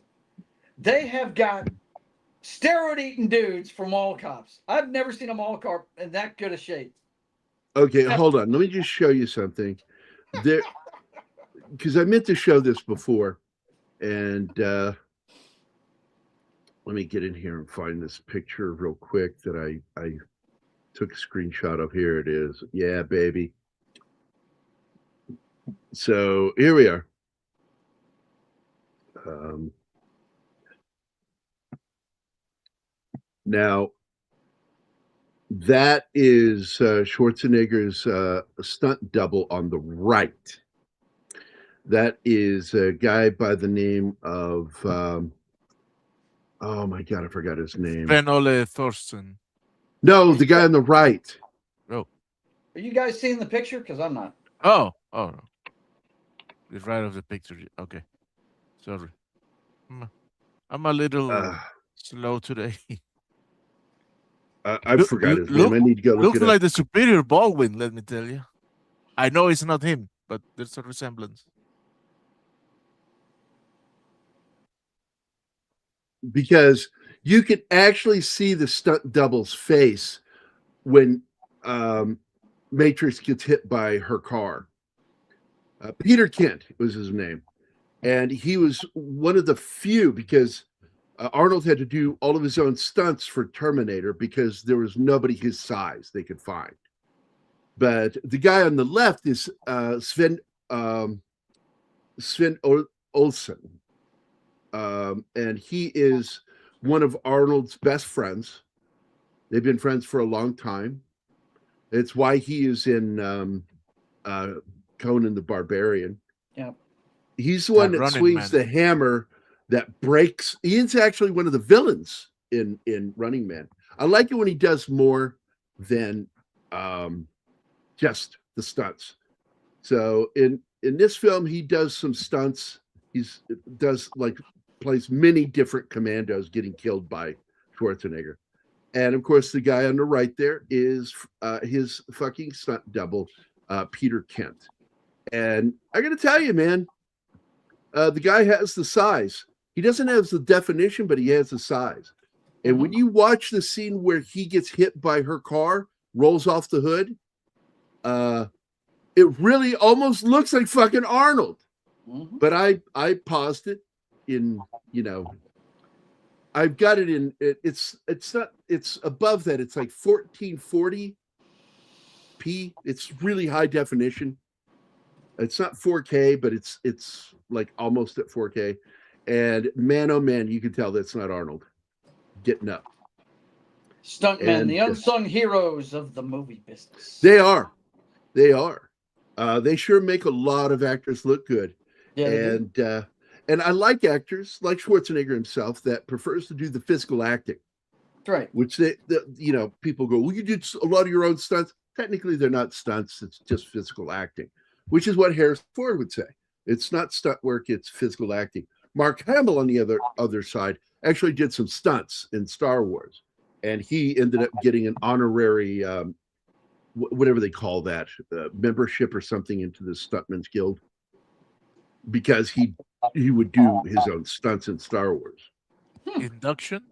Speaker 4: they have got steroid-eating dudes for mall cops. I've never seen a mall cop in that good a shape.
Speaker 2: Okay, hold on. Let me just show you something. There, because I meant to show this before, and let me get in here and find this picture real quick that I took a screenshot of. Here it is. Yeah, baby. So here we are. Now, that is Schwarzenegger's stunt double on the right. That is a guy by the name of, oh my God, I forgot his name.
Speaker 5: Vernon Thorsten.
Speaker 2: No, the guy on the right.
Speaker 5: Oh.
Speaker 4: Are you guys seeing the picture? Because I'm not.
Speaker 5: Oh, no. It's right off the picture. Okay, sorry. I'm a little slow today.
Speaker 2: I forgot his name. I need to go look
Speaker 5: looks
Speaker 2: it up.
Speaker 5: like the superior Baldwin. Let me tell you. I know it's not him, but there's a resemblance.
Speaker 2: Because you can actually see the stunt double's face when Matrix gets hit by her car. Peter Kent was his name. And he was one of the few, because Arnold had to do all of his own stunts for Terminator because there was nobody his size they could find. But the guy on the left is Sven Olsen. And he is one of Arnold's best friends. They've been friends for a long time. It's why he is in Conan the Barbarian.
Speaker 4: Yeah.
Speaker 2: He's the one that swings the hammer that breaks. He's actually one of the villains in Running Man. I like it when he does more than just the stunts. So in this film, he does some stunts. Plays many different commandos getting killed by Schwarzenegger. And of course, the guy on the right there is his fucking stunt double, Peter Kent. And I got to tell you, man, the guy has the size. He doesn't have the definition, but he has the size. And when you watch the scene where he gets hit by her car, rolls off the hood, it really almost looks like fucking Arnold. But I paused it in, I've got it in, it's above that. It's like 1440p. It's really high definition. It's not 4K, but it's like almost at 4K. And man, oh man, you can tell that's not Arnold getting up.
Speaker 4: Stuntmen, the unsung heroes of the movie business.
Speaker 2: They are. They sure make a lot of actors look good. Yeah, and I like actors like Schwarzenegger himself that prefers to do the physical acting.
Speaker 4: Right.
Speaker 2: Which people go, well, you did a lot of your own stunts. Technically, they're not stunts. It's just physical acting, which is what Harrison Ford would say. It's not stunt work. It's physical acting. Mark Hamill, on the other side, actually did some stunts in Star Wars. And he ended up getting an honorary, whatever they call that, membership or something into the Stuntmen's Guild, because he would do his own stunts in Star Wars.
Speaker 5: Induction?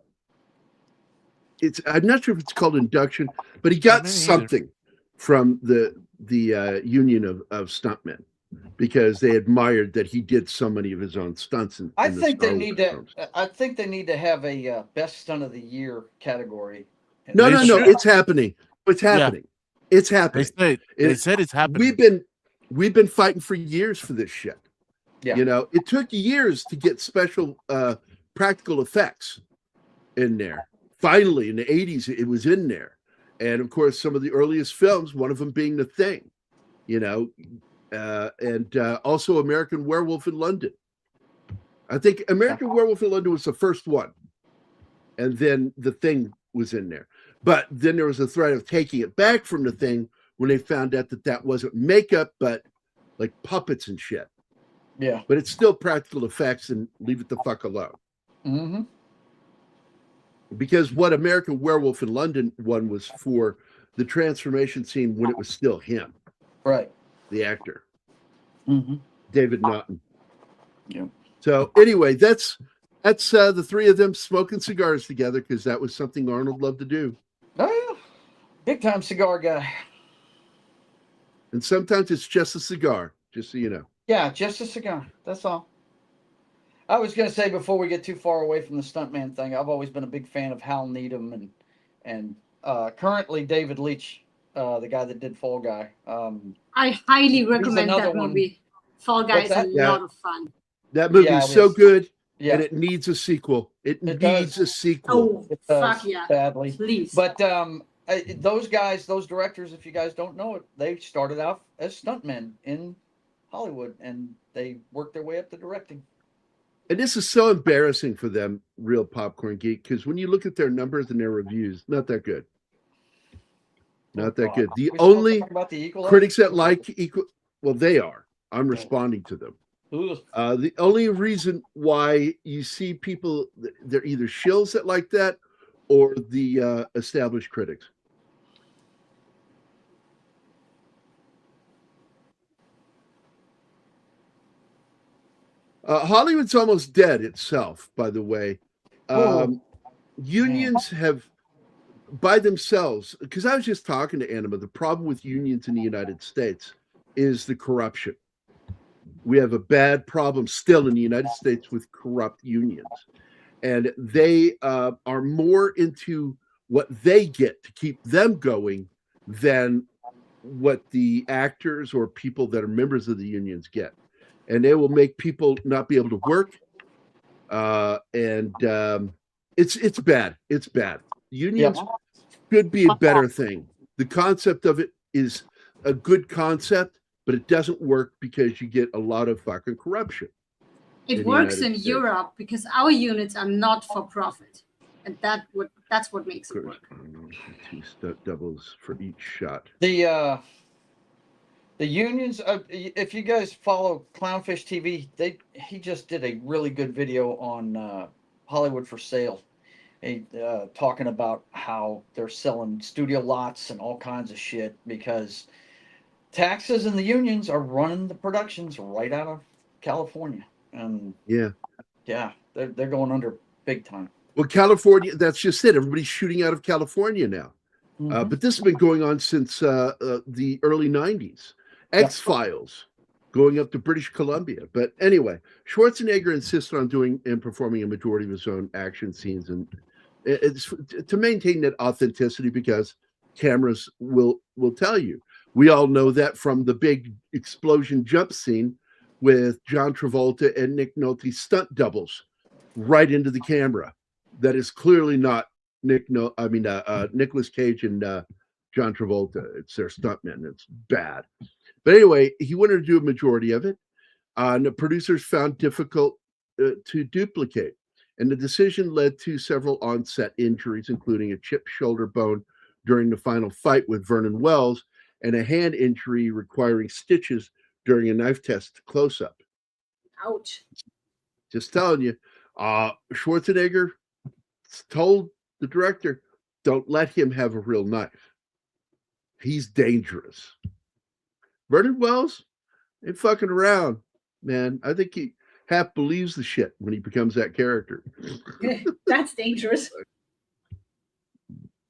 Speaker 2: I'm not sure if it's called induction, but he got something from the union of stuntmen because they admired that he did so many of his own stunts.
Speaker 4: I think they need to have a best stunt of the year category.
Speaker 2: No, it's happening. It's happening. Yeah. It's happening.
Speaker 5: They said it's happening.
Speaker 2: We've been fighting for years for this shit.
Speaker 4: Yeah.
Speaker 2: It took years to get special practical effects in there. Finally, in the 80s, it was in there. And of course, some of the earliest films, one of them being The Thing, and also American Werewolf in London. I think American Werewolf in London was the first one. And then The Thing was in there. But then there was a threat of taking it back from The Thing when they found out that wasn't makeup, but like puppets and shit.
Speaker 4: Yeah.
Speaker 2: But it's still practical effects, and leave it the fuck alone.
Speaker 4: Mm-hmm.
Speaker 2: Because what American Werewolf in London one was for the transformation scene when it was still him.
Speaker 4: Right.
Speaker 2: The actor.
Speaker 4: Mm-hmm.
Speaker 2: David Naughton.
Speaker 4: Yeah.
Speaker 2: So anyway, that's the three of them smoking cigars together because that was something Arnold loved to do.
Speaker 4: Oh, yeah. Big time cigar guy.
Speaker 2: And sometimes it's just a cigar, just so you know.
Speaker 4: Yeah, just a cigar. That's all. I was going to say before we get too far away from the stuntman thing, I've always been a big fan of Hal Needham and currently David Leitch, the guy that did Fall Guy.
Speaker 3: I highly recommend that movie. Fall Guy is a lot of fun.
Speaker 2: That movie is so good,
Speaker 4: and
Speaker 2: it needs a sequel. It needs a sequel.
Speaker 3: Oh, fuck yeah.
Speaker 4: Badly.
Speaker 3: Please.
Speaker 4: But those guys, those directors, if you guys don't know it, they started out as stuntmen in Hollywood, and they worked their way up to directing.
Speaker 2: And this is so embarrassing for them, Real Popcorn Geek, because when you look at their numbers and their reviews, not that good. Not that good. The
Speaker 4: We still
Speaker 2: only
Speaker 4: talking about the Equalizer?
Speaker 2: critics that like equal, well, they are. I'm responding to them.
Speaker 4: Ooh.
Speaker 2: The only reason why you see people, they're either shills that like that or the established critics. Hollywood's almost dead itself, by the way. Unions have, by themselves, because I was just talking to Anima, the problem with unions in the United States is the corruption. We have a bad problem still in the United States with corrupt unions. And they are more into what they get to keep them going than what the actors or people that are members of the unions get. And they will make people not be able to work. It's bad. It's bad. Unions could be a better thing. The concept of it is a good concept, but it doesn't work because you get a lot of fucking corruption.
Speaker 3: It works in Europe because our units are not for profit, and that's what makes it work.
Speaker 2: Two doubles for each shot.
Speaker 4: The unions. If you guys follow Clownfish TV, he just did a really good video on Hollywood for Sale, talking about how they're selling studio lots and all kinds of shit because taxes and the unions are running the productions right out of California. And they're going under big time.
Speaker 2: Well, California, that's just it. Everybody's shooting out of California now. But this has been going on since the early 90s. X-Files going up to British Columbia. But anyway, Schwarzenegger insisted on doing and performing a majority of his own action scenes. And it's to maintain that authenticity because cameras will tell you. We all know that from the big explosion jump scene with John Travolta and Nick Nolte's stunt doubles right into the camera. That is clearly not Nicolas Cage and John Travolta. It's their stuntmen. It's bad. But anyway, he wanted to do a majority of it. And the producers found difficult to duplicate. And the decision led to several on-set injuries, including a chipped shoulder bone during the final fight with Vernon Wells and a hand injury requiring stitches during a knife test close-up.
Speaker 3: Ouch.
Speaker 2: Just telling you, Schwarzenegger told the director, don't let him have a real knife. He's dangerous. Vernon Wells ain't fucking around, man. I think he half believes the shit when he becomes that character.
Speaker 3: That's dangerous.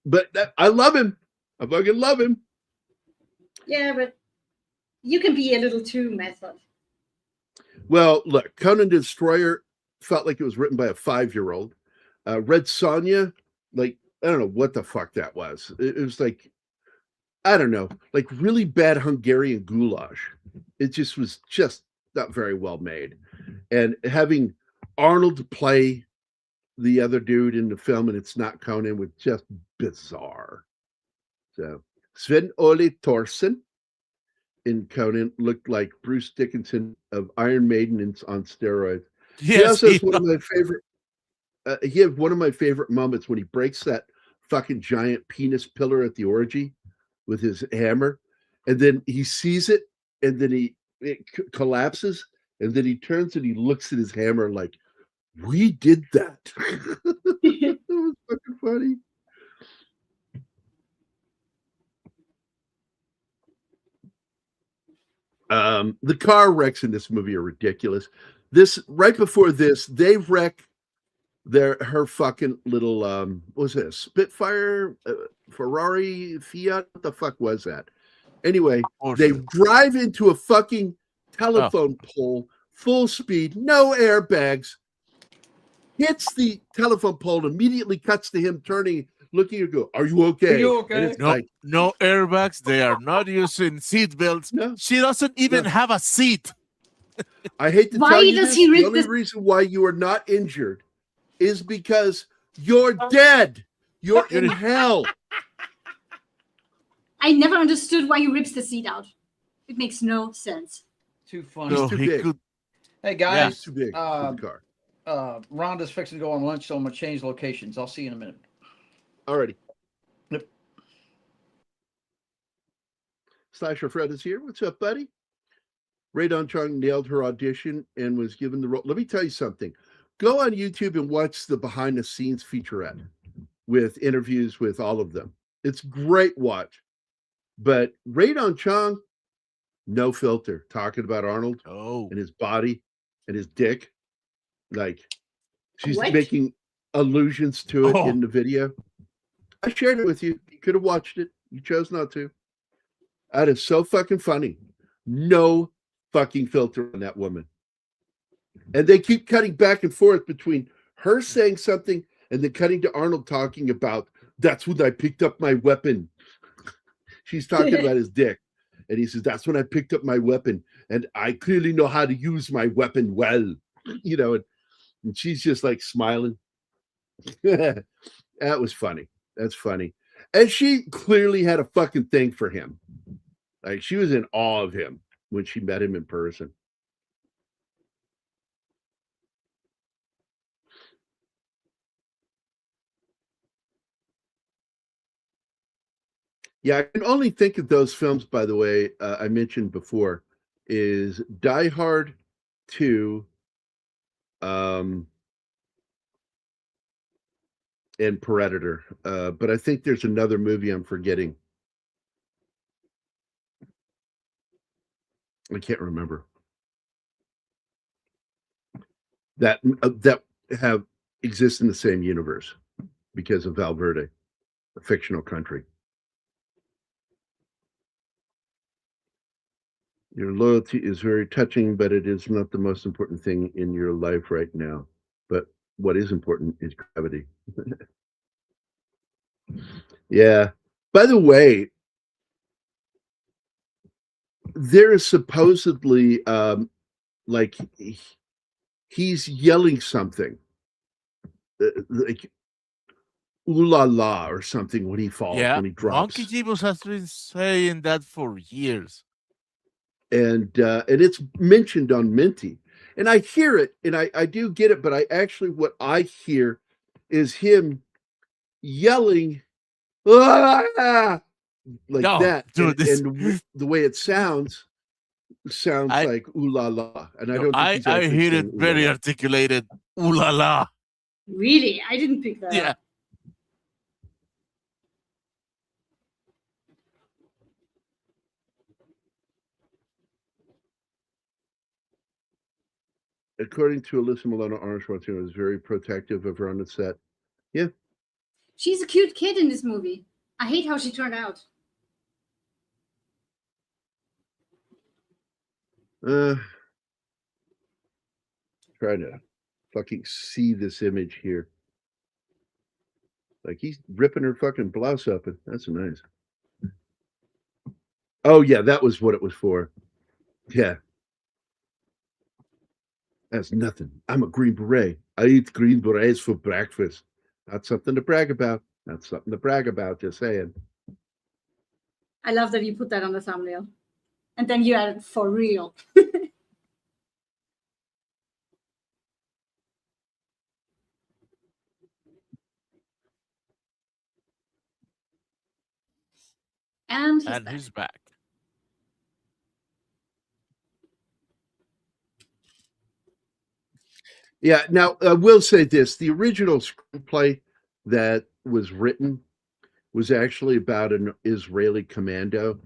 Speaker 2: But I love him. I fucking love him.
Speaker 3: Yeah, but you can be a little too method.
Speaker 2: Well, look, Conan the Destroyer felt like it was written by a 5-year-old. Red Sonja, like, I don't know what the fuck that was. It was like, I don't know, like really bad Hungarian goulash. It just was just not very well made. And having Arnold play the other dude in the film and it's not Conan was just bizarre. So Sven Ole Thorsen in Conan looked like Bruce Dickinson of Iron Maiden on steroids.
Speaker 5: Yes,
Speaker 2: he also has one of my favorite. He had one of my favorite moments when he breaks that fucking giant penis pillar at the orgy with his hammer, and then he sees it, and then it collapses, and then he turns and he looks at his hammer like, "We did that." That was fucking funny. The car wrecks in this movie are ridiculous. This right before this, they wreck her fucking little what was it, a Spitfire, Ferrari, Fiat? What the fuck was that? Anyway, they drive into a fucking telephone pole, full speed, no airbags, hits the telephone pole, immediately cuts to him turning, looking and go, "Are you okay?"
Speaker 4: Are you okay?
Speaker 2: It's
Speaker 5: No,
Speaker 2: like,
Speaker 5: no airbags. They are not using seat belts.
Speaker 2: No.
Speaker 5: She doesn't even have a seat.
Speaker 2: I hate to
Speaker 3: Why
Speaker 2: tell you
Speaker 3: does
Speaker 2: this,
Speaker 3: he
Speaker 2: the
Speaker 3: rip
Speaker 2: only
Speaker 3: this-
Speaker 2: reason why you are not injured is because you're dead. You're in hell.
Speaker 3: I never understood why he rips the seat out. It makes no sense.
Speaker 4: Too funny.
Speaker 5: No,
Speaker 2: too
Speaker 5: he
Speaker 2: big.
Speaker 5: could.
Speaker 4: Hey guys,
Speaker 2: Too big for the car.
Speaker 4: Rhonda's fixing to go on lunch, so I'm gonna change locations. I'll see you in a minute.
Speaker 2: Alrighty. Slasher Fred is here. What's up, buddy? Radon Chong nailed her audition and was given the role. Let me tell you something. Go on YouTube and watch the behind the scenes featurette with interviews with all of them. It's great watch. But Radon Chong, no filter, talking about Arnold and his body and his dick. Like, she's making allusions to it in the video. I shared it with you. You could have watched it. You chose not to. That is so fucking funny. No fucking filter on that woman. And they keep cutting back and forth between her saying something and then cutting to Arnold talking about, that's when I picked up my weapon. She's talking about his dick. And he says, that's when I picked up my weapon. And I clearly know how to use my weapon well. You know, and she's just like smiling. That was funny. That's funny. And she clearly had a fucking thing for him. Like, she was in awe of him when she met him in person. Yeah, I can only think of those films, by the way, I mentioned before, is Die Hard 2, and Predator. But I think there's another movie I'm forgetting. I can't remember. That have exist in the same universe because of Valverde, a fictional country. Your loyalty is very touching, but it is not the most important thing in your life right now. But what is important is gravity. Yeah. By the way, there is supposedly like he's yelling something like ooh la la or something when he falls, when he drops.
Speaker 5: Monkey Gibbons has been saying that for years.
Speaker 2: And it's mentioned on Minty. And I hear it, and I do get it, but I actually, what I hear is him yelling, ah! Like that.
Speaker 5: Dude,
Speaker 2: and the way it sounds like ooh la la. And I don't think he's
Speaker 5: I hear it very articulated, ooh la la.
Speaker 3: Really? I didn't pick that up.
Speaker 2: According to Alyssa Milano, Arnold Schwarzenegger was very protective of her on the set. Yeah.
Speaker 3: She's a cute kid in this movie. I hate how she turned out.
Speaker 2: Trying to fucking see this image here. Like, he's ripping her fucking blouse open. That's nice. Oh, yeah, that was what it was for. Yeah. That's nothing. I'm a Green Beret. I eat Green Berets for breakfast. Not something to brag about. Not something to brag about, just saying.
Speaker 3: I love that you put that on the thumbnail. And then you added for real. And
Speaker 5: he's back.
Speaker 2: Yeah, now I will say this. The original screenplay that was written was actually about an Israeli commando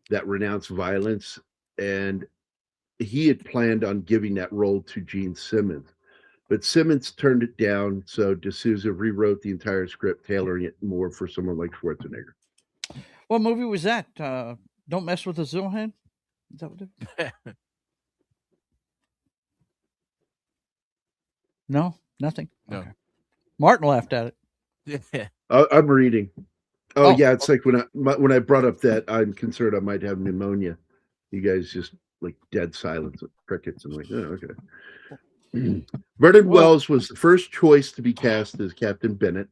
Speaker 2: that renounced violence, and he had planned on giving that role to Gene Simmons. But Simmons turned it down, so D'Souza rewrote the entire script, tailoring it more for someone like Schwarzenegger.
Speaker 4: What movie was that? Don't Mess with the Zohan? Is that what it is? No, nothing.
Speaker 5: No.
Speaker 4: Okay. Martin laughed at
Speaker 5: it.
Speaker 2: Yeah. I'm reading. Oh, yeah, it's like when I brought up that I'm concerned I might have pneumonia. You guys just like dead silence, crickets, and like, oh, okay. Vernon Wells was the first choice to be cast as Captain Bennett,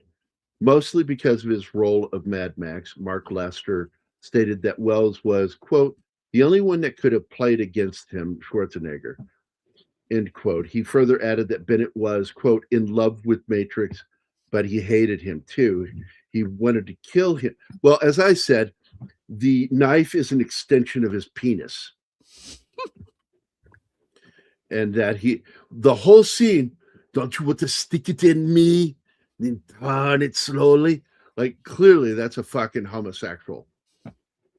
Speaker 2: mostly because of his role of Mad Max. Mark Lester stated that Wells was, quote, the only one that could have played against him, Schwarzenegger, end quote. He further added that Bennett was, quote, in love with Matrix, but he hated him too. He wanted to kill him. Well, as I said, the knife is an extension of his penis. And that the whole scene, don't you want to stick it in me? Then turn it slowly. Like, clearly, that's a fucking homosexual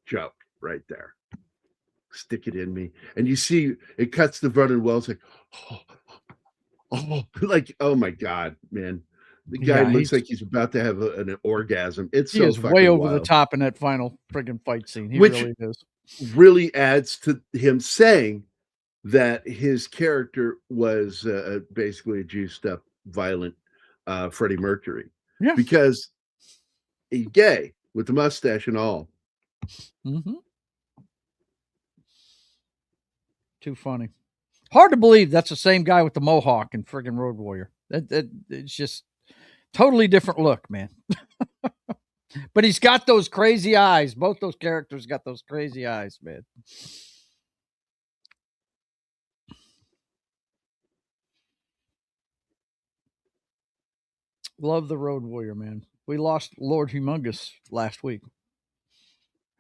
Speaker 2: joke right there. Stick it in me. And you see, it cuts to Vernon Wells like, like, oh my God, man. The guy looks like he's about to have an orgasm. It's
Speaker 6: he
Speaker 2: so
Speaker 6: is
Speaker 2: fucking
Speaker 6: way over
Speaker 2: wild.
Speaker 6: the top in that final friggin' fight scene. He
Speaker 2: Which
Speaker 6: really is.
Speaker 2: really adds to him saying that his character was basically a juiced up, violent Freddie Mercury.
Speaker 6: Yeah.
Speaker 2: Because he's gay with the mustache and all.
Speaker 6: Mm-hmm. Too funny. Hard to believe that's the same guy with the mohawk and friggin' Road Warrior. It's just totally different look, man. But he's got those crazy eyes. Both those characters got those crazy eyes, man. Love the Road Warrior, man. We lost Lord Humongous last week.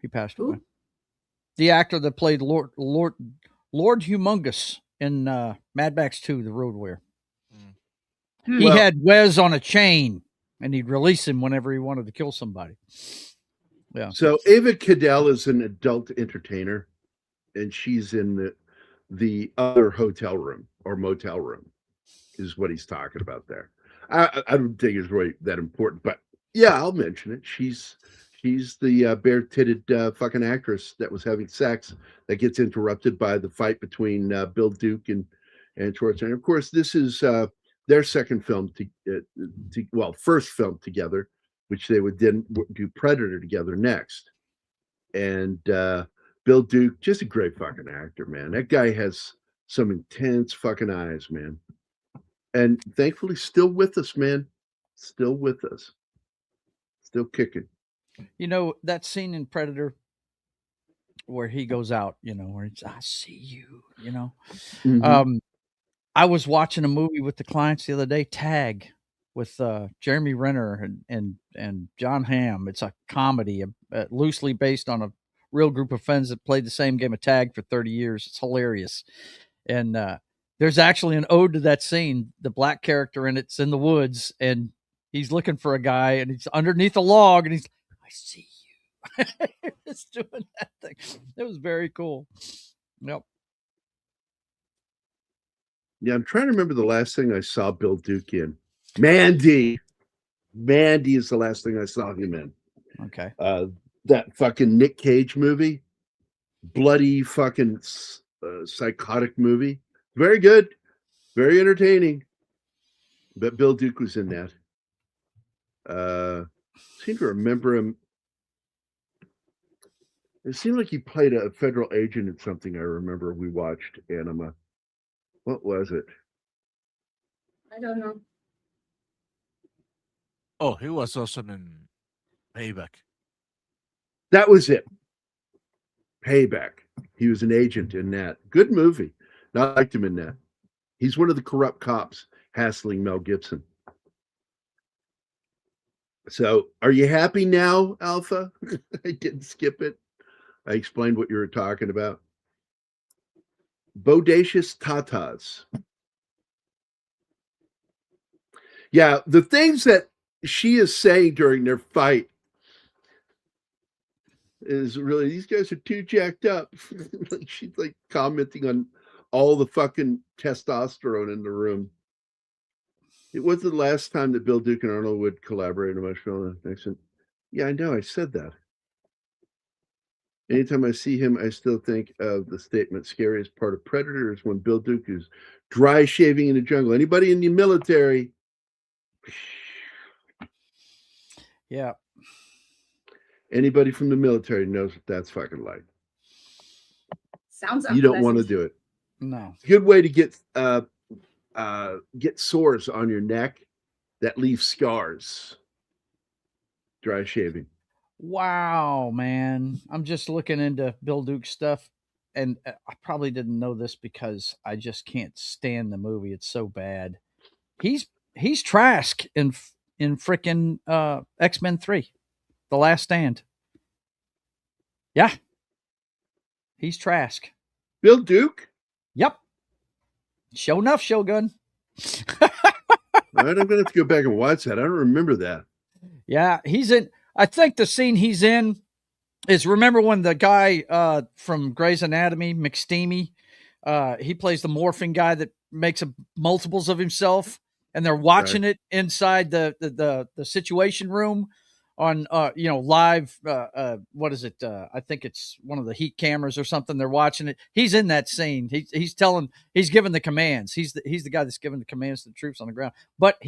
Speaker 6: He passed away. The actor that played Lord Humongous in Mad Max 2, The Road Warrior. He had Wes on a chain, and he'd release him whenever he wanted to kill somebody. Yeah.
Speaker 2: So Ava Cadell is an adult entertainer, and she's in the other hotel room or motel room, is what he's talking about there. I don't think it's really that important, but yeah, I'll mention it. She's the bare-titted fucking actress that was having sex that gets interrupted by the fight between Bill Duke and Schwarzenegger. Of course, this is their second film first film together, which they would then do Predator together next. And Bill Duke, just a great fucking actor, man. That guy has some intense fucking eyes, man. And thankfully, still with us, man. Still with us. Still kicking.
Speaker 6: You know, that scene in Predator where he goes out, where it's, I see you,
Speaker 2: Mm-hmm.
Speaker 6: I was watching a movie with the clients the other day, Tag, with Jeremy Renner and John Hamm. It's a comedy, loosely based on a real group of friends that played the same game of tag for 30 years. It's hilarious. And there's actually an ode to that scene. The black character in it's in the woods, and he's looking for a guy, and he's underneath a log, and he's, I see you. It's doing that thing. It was very cool. Yep.
Speaker 2: Yeah, I'm trying to remember the last thing I saw Bill Duke in. Mandy. Mandy is the last thing I saw him in.
Speaker 6: Okay.
Speaker 2: That fucking Nick Cage movie. Bloody fucking psychotic movie. Very good. Very entertaining. But Bill Duke was in that. Seem to remember him. It seemed like he played a federal agent in something I remember we watched, Anima. What was it?
Speaker 3: I don't know.
Speaker 5: Oh, he was also in Payback.
Speaker 2: That was it. Payback. He was an agent in that. Good movie. I liked him in that. He's one of the corrupt cops hassling Mel Gibson. So, are you happy now, Alpha? I didn't skip it. I explained what you were talking about. Bodacious tatas. Yeah, the things that she is saying during their fight is really, these guys are too jacked up. Like, she's like commenting on all the fucking testosterone in the room. It wasn't the last time that Bill Duke and Arnold would collaborate on my film. Excellent. Yeah, I know. I said that. Anytime I see him, I still think of the statement, scariest part of Predator is when Bill Duke is dry shaving in the jungle. Anybody in the military?
Speaker 6: Yeah.
Speaker 2: Anybody from the military knows what that's fucking like.
Speaker 3: Sounds
Speaker 2: You don't want to do it.
Speaker 6: No.
Speaker 2: It's a good way to get sores on your neck that leave scars. Dry shaving.
Speaker 6: Wow, man. I'm just looking into Bill Duke's stuff, and I probably didn't know this because I just can't stand the movie. It's so bad. He's Trask in frickin' X-Men 3, The Last Stand. Yeah. He's Trask.
Speaker 2: Bill Duke?
Speaker 6: Yep. Show enough, Shogun.
Speaker 2: All right, I'm going to have to go back and watch that. I don't remember that.
Speaker 6: Yeah, he's in. I think the scene he's in is, remember when the guy from Grey's Anatomy, McSteamy, he plays the morphing guy that makes multiples of himself, and they're watching it inside the situation room on live. What is it? I think it's one of the heat cameras or something. They're watching it. He's in that scene. He's giving the commands. He's the guy that's giving the commands to the troops on the ground. But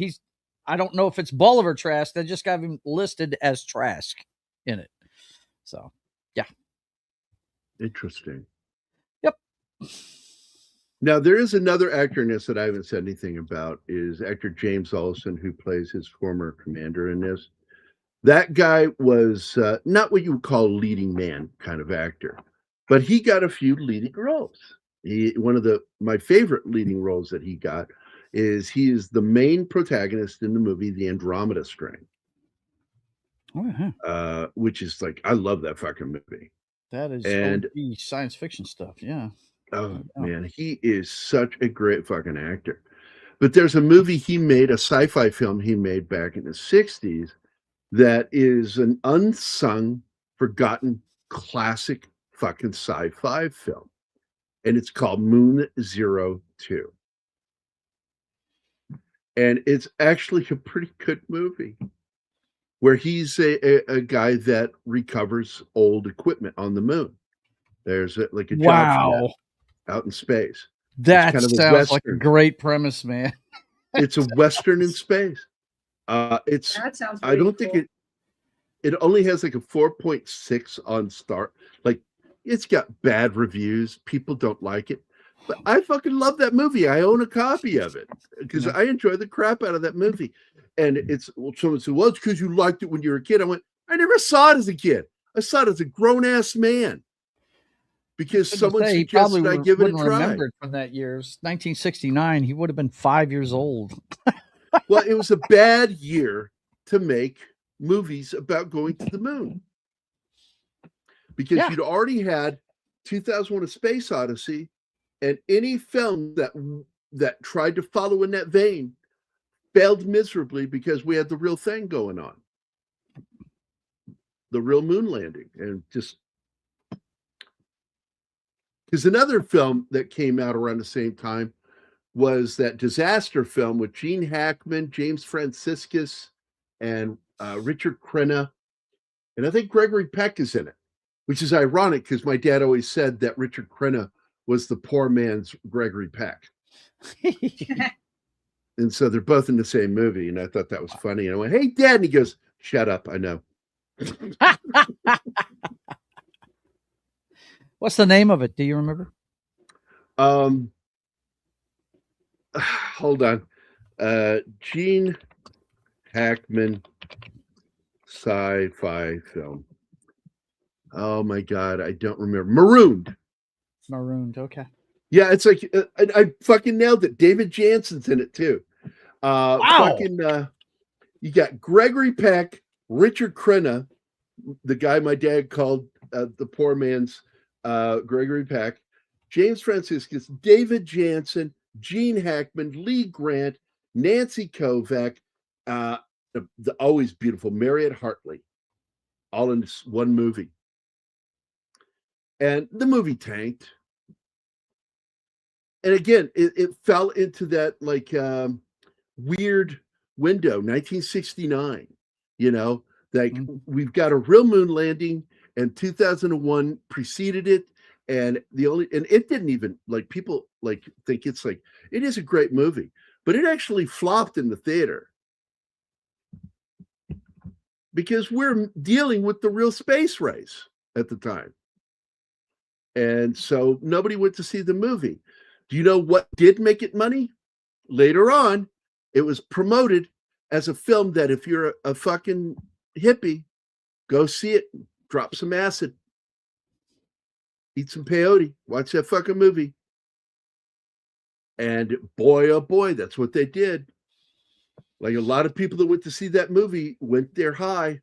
Speaker 6: I don't know if it's Bolivar Trask. They just got him listed as Trask in it. So, yeah.
Speaker 2: Interesting.
Speaker 6: Yep.
Speaker 2: Now, there is another actor in this that I haven't said anything about, is actor James Olsen, who plays his former commander in this. That guy was not what you would call a leading man kind of actor, but he got a few leading roles. One of my favorite leading roles that he got is he is the main protagonist in the movie The Andromeda Strain. Which is like, I love that fucking movie.
Speaker 6: That is OG science fiction stuff. Yeah.
Speaker 2: Oh man, he is such a great fucking actor. But there's a movie he made, a sci-fi film he made back in the 60s, that is an unsung, forgotten, classic fucking sci-fi film. And it's called Moon 02. And it's actually a pretty good movie, where he's a guy that recovers old equipment on the moon. There's a job for that out in space.
Speaker 6: That kind of sounds like a great premise, man.
Speaker 2: It's a Western in space.
Speaker 3: That sounds
Speaker 2: I don't
Speaker 3: cool.
Speaker 2: think it only has like a 4.6 on Star. Like, it's got bad reviews. People don't like it. But I fucking love that movie. I own a copy of it because I enjoy the crap out of that movie. And someone said, well, it's because you liked it when you were a kid. I went, I never saw it as a kid. I saw it as a grown-ass man. Because someone suggested I give it a try.
Speaker 6: Remembered from that year. It was 1969. He would have been 5 years old.
Speaker 2: Well, it was a bad year to make movies about going to the moon. Because you'd already had 2001: A Space Odyssey, and any film that tried to follow in that vein failed miserably because we had the real thing going on. The real moon landing. And just because another film that came out around the same time was that disaster film with Gene Hackman, James Franciscus, and Richard Crenna. And I think Gregory Peck is in it, which is ironic because my dad always said that Richard Crenna was the poor man's Gregory Peck. And so they're both in the same movie. And I thought that was funny. And I went, hey, Dad. And he goes, shut up. I know.
Speaker 6: What's the name of it? Do you remember?
Speaker 2: Hold on. Gene Hackman sci-fi film. Oh my God, I don't remember. Marooned.
Speaker 6: Okay.
Speaker 2: Yeah, it's like I fucking nailed it. David Jansen's in it too.
Speaker 6: Wow.
Speaker 2: You got Gregory Peck, Richard Crenna, the guy my dad called the poor man's Gregory Peck, James Franciscus, David Jansen, Gene Hackman, Lee Grant, Nancy Kovac, the always beautiful Mariette Hartley, all in this one movie. And the movie tanked. And again, it fell into that like weird window, 1969, like we've got a real moon landing, and 2001 preceded it. And it didn't even, like, people like think it's like, it is a great movie, but it actually flopped in the theater because we're dealing with the real space race at the time. And so nobody went to see the movie. Do you know what did make it money? Later on, it was promoted as a film that if you're a fucking hippie, go see it, drop some acid, eat some peyote, watch that fucking movie. And boy, oh boy, that's what they did. Like a lot of people that went to see that movie went there high.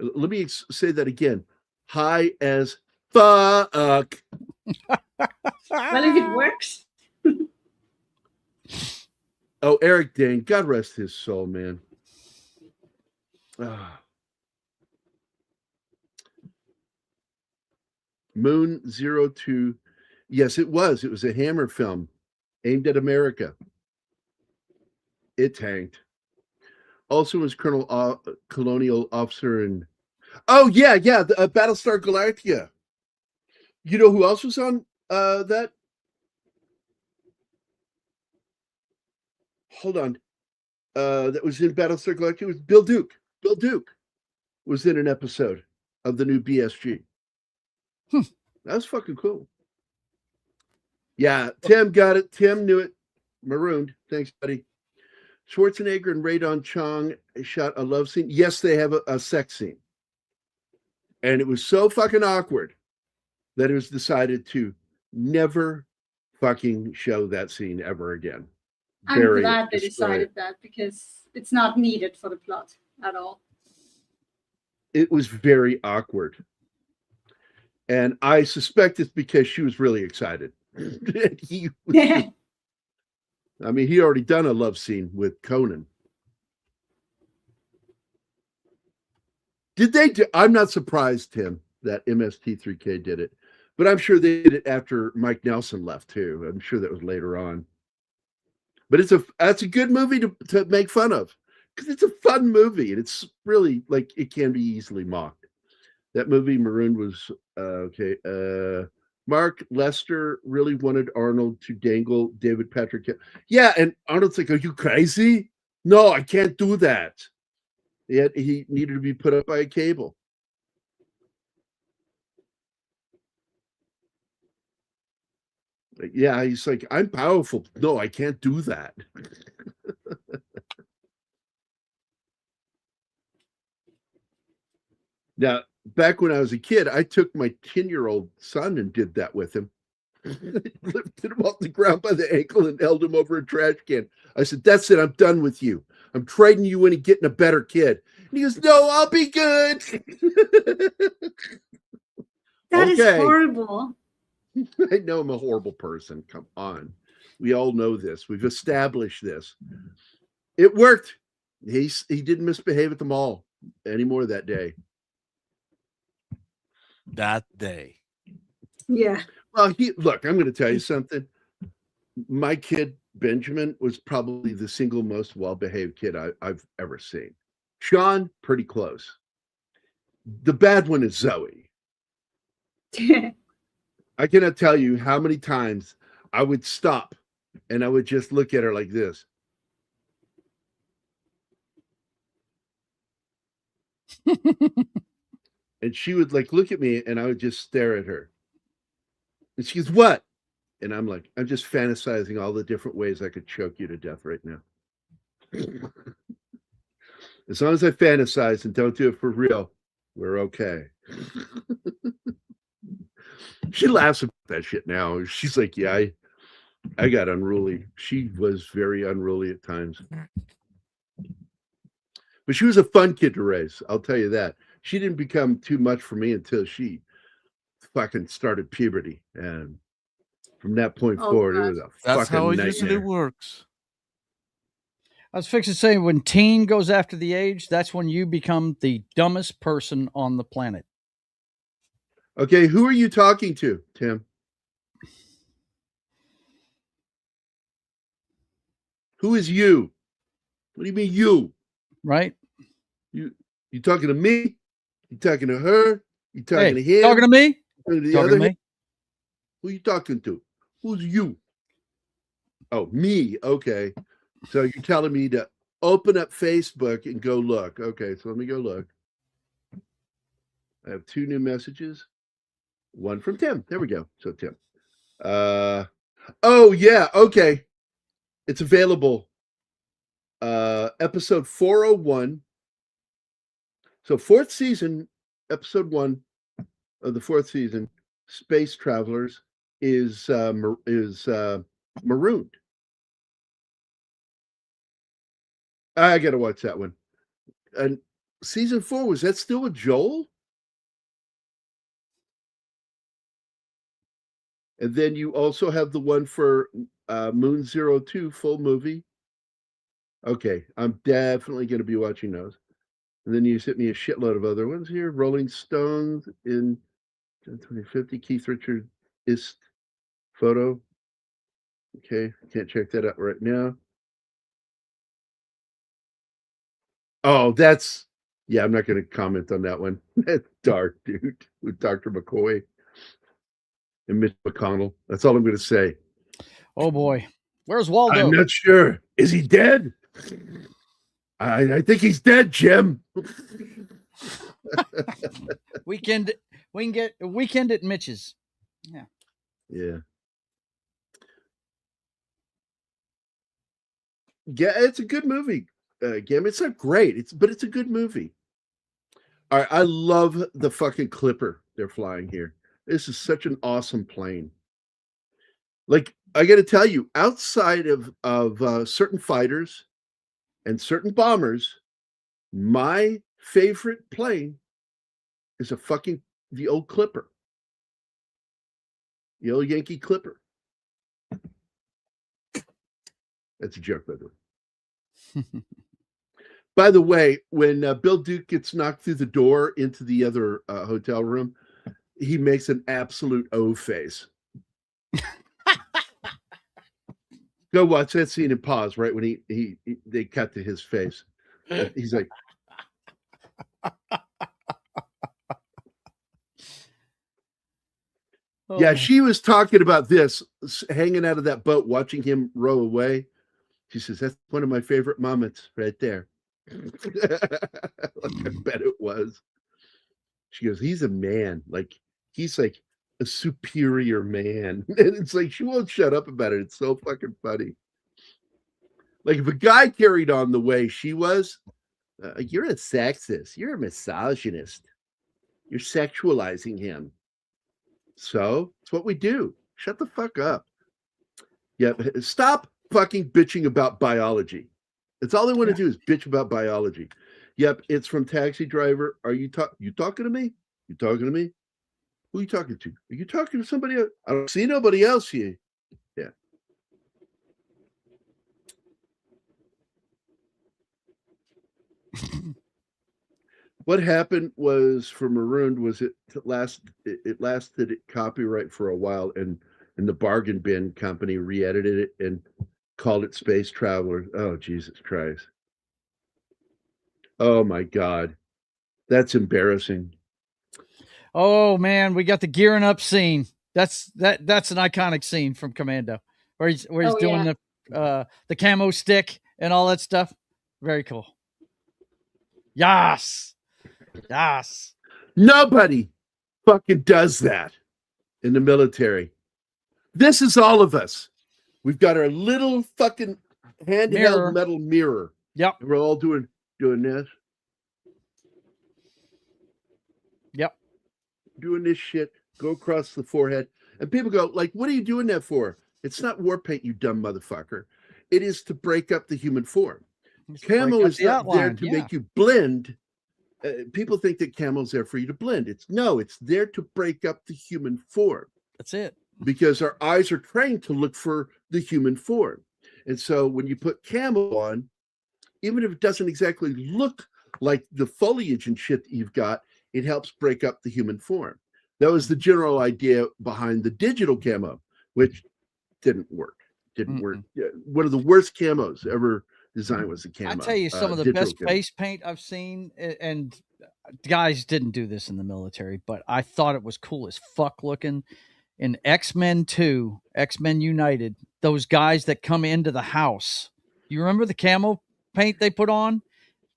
Speaker 2: Let me say that again. High as fuck.
Speaker 3: Well, if it works.
Speaker 2: Oh, Eric Dane, God rest his soul, man. Moon 02. Yes, it was. It was a Hammer film aimed at America. It tanked. Also was colonial officer in. Oh yeah, Battlestar Galactica. You know who else was on that? Hold on. That was in Battlestar Galactica. It was Bill Duke. Bill Duke was in an episode of the new BSG. That was fucking cool. Yeah, Tim got it. Tim knew it. Marooned. Thanks, buddy. Schwarzenegger and Radon Chong shot a love scene. Yes, they have a sex scene. And it was so fucking awkward that it was decided to never fucking show that scene ever again.
Speaker 3: I'm glad they decided that because it's not needed for the plot at all.
Speaker 2: It was very awkward. And I suspect it's because she was really excited. He already done a love scene with Conan. Did they do? I'm not surprised, Tim, that MST3K did it. But I'm sure they did it after Mike Nelson left, too. I'm sure that was later on. But that's a good movie to make fun of. Because it's a fun movie. And it's really, like, it can be easily mocked. That movie, Maroon, was, okay. Mark Lester really wanted Arnold to dangle David Patrick. Yeah, and Arnold's like, are you crazy? No, I can't do that. Yet he needed to be put up by a cable. Yeah, he's like, I'm powerful. No, I can't do that. Now, back when I was a kid, I took my 10-year-old son and did that with him. Lifted him off the ground by the ankle and held him over a trash can. I said, that's it. I'm done with you. I'm trading you in and getting a better kid. And he goes, no, I'll be good.
Speaker 3: That is horrible.
Speaker 2: I know I'm a horrible person. Come on. We all know this. We've established this. It worked. He didn't misbehave at the mall anymore that day.
Speaker 5: That day.
Speaker 3: Yeah.
Speaker 2: Well, look, I'm going to tell you something. My kid, Benjamin, was probably the single most well-behaved kid I've ever seen. Sean, pretty close. The bad one is Zoe. I cannot tell you how many times I would stop and I would just look at her like this. And she would like look at me and I would just stare at her. And she goes, what? And I'm like, I'm just fantasizing all the different ways I could choke you to death right now. As long as I fantasize and don't do it for real, we're okay. She laughs about that shit now. She's like, yeah, I got unruly. She was very unruly at times. But she was a fun kid to raise. I'll tell you that. She didn't become too much for me until she fucking started puberty. And from that point forward, it was a
Speaker 5: That's
Speaker 2: fucking
Speaker 5: how it
Speaker 2: nightmare.
Speaker 5: usually works.
Speaker 6: I was fixing to say, when teen goes after the age, that's when you become the dumbest person on the planet.
Speaker 2: Okay, who are you talking to, Tim? Who is you? What do you mean you?
Speaker 6: Right?
Speaker 2: You talking to me? You talking to her? You talking to him?
Speaker 6: Talking to me?
Speaker 2: Talking to the other? Who are you talking to? Who's you? Oh, me. Okay. So you're telling me to open up Facebook and go look. Okay, so let me go look. I have 2 new messages. One from Tim. There we go. So Tim. Oh yeah, okay. It's available. Episode 401. So 4th season, episode 1 of the 4th season, Space Travelers is marooned. I gotta watch that one. And season 4, was that still with Joel? And then you also have the one for Moon 02 full movie. Okay, I'm definitely going to be watching those. And then you sent me a shitload of other ones here. Rolling Stones in 2050, Keith Richards ist photo. Okay, can't check that out right now. Oh, that's, yeah, I'm not going to comment on that one. That's dark, dude, with Dr. McCoy and Mitch McConnell. That's all I'm going to say.
Speaker 6: Oh boy, where's Waldo?
Speaker 2: I'm not sure. Is he dead? I think he's dead, Jim.
Speaker 6: Weekend at Mitch's. Yeah.
Speaker 2: Yeah. Yeah, it's a good movie. Gam. It's not great, but it's a good movie. All right, I love the fucking Clipper they're flying here. This is such an awesome plane. Like, I got to tell you, outside of certain fighters and certain bombers, my favorite plane is the old Clipper, the old Yankee Clipper. That's a joke, by the way. By the way, when Bill Duke gets knocked through the door into the other hotel room, he makes an absolute O face. Go watch that scene and pause right when they cut to his face. He's like, yeah, she was talking about this, hanging out of that boat, watching him row away. She says, that's one of my favorite moments right there. Like, I bet it was. She goes, he's a man. Like, he's like a superior man. And it's like, she won't shut up about it. It's so fucking funny. Like, if a guy carried on the way she was, you're a sexist. You're a misogynist. You're sexualizing him. So it's what we do. Shut the fuck up. Yeah, stop fucking bitching about biology. That's all they want to do is bitch about biology. Yep, it's from Taxi Driver. Are you talking to me? You talking to me? Who are you talking to? Are you talking to somebody else? I don't see nobody else here. Yeah. What happened was for Marooned was it lasted copyright for a while, and the Bargain Bin company re-edited it and called it Space Traveler. Oh, Jesus Christ. Oh my God. That's embarrassing.
Speaker 6: Oh man, we got the gearing up scene. That's an iconic scene from Commando where he's doing the camo stick and all that stuff. Very cool. Yes.
Speaker 2: Nobody fucking does that in the military. This is all of us. We've got our little fucking handheld metal mirror.
Speaker 6: Yep.
Speaker 2: And we're all doing this.
Speaker 6: Yep.
Speaker 2: Doing this shit. Go across the forehead. And people go, like, what are you doing that for? It's not war paint, you dumb motherfucker. It is to break up the human form. Camo is not there to make you blend. People think that camo's there for you to blend. It's there to break up the human form.
Speaker 6: That's it.
Speaker 2: Because our eyes are trained to look for the human form. And so when you put camo on, even if it doesn't exactly look like the foliage and shit that you've got, it helps break up the human form. That was the general idea behind the digital camo, which didn't work. One of the worst camos ever designed was the camo.
Speaker 6: I tell you, some of the best face paint I've seen, and guys didn't do this in the military, but I thought it was cool as fuck looking. In X-Men 2, X-Men United, those guys that come into the house, you remember the camo paint they put on?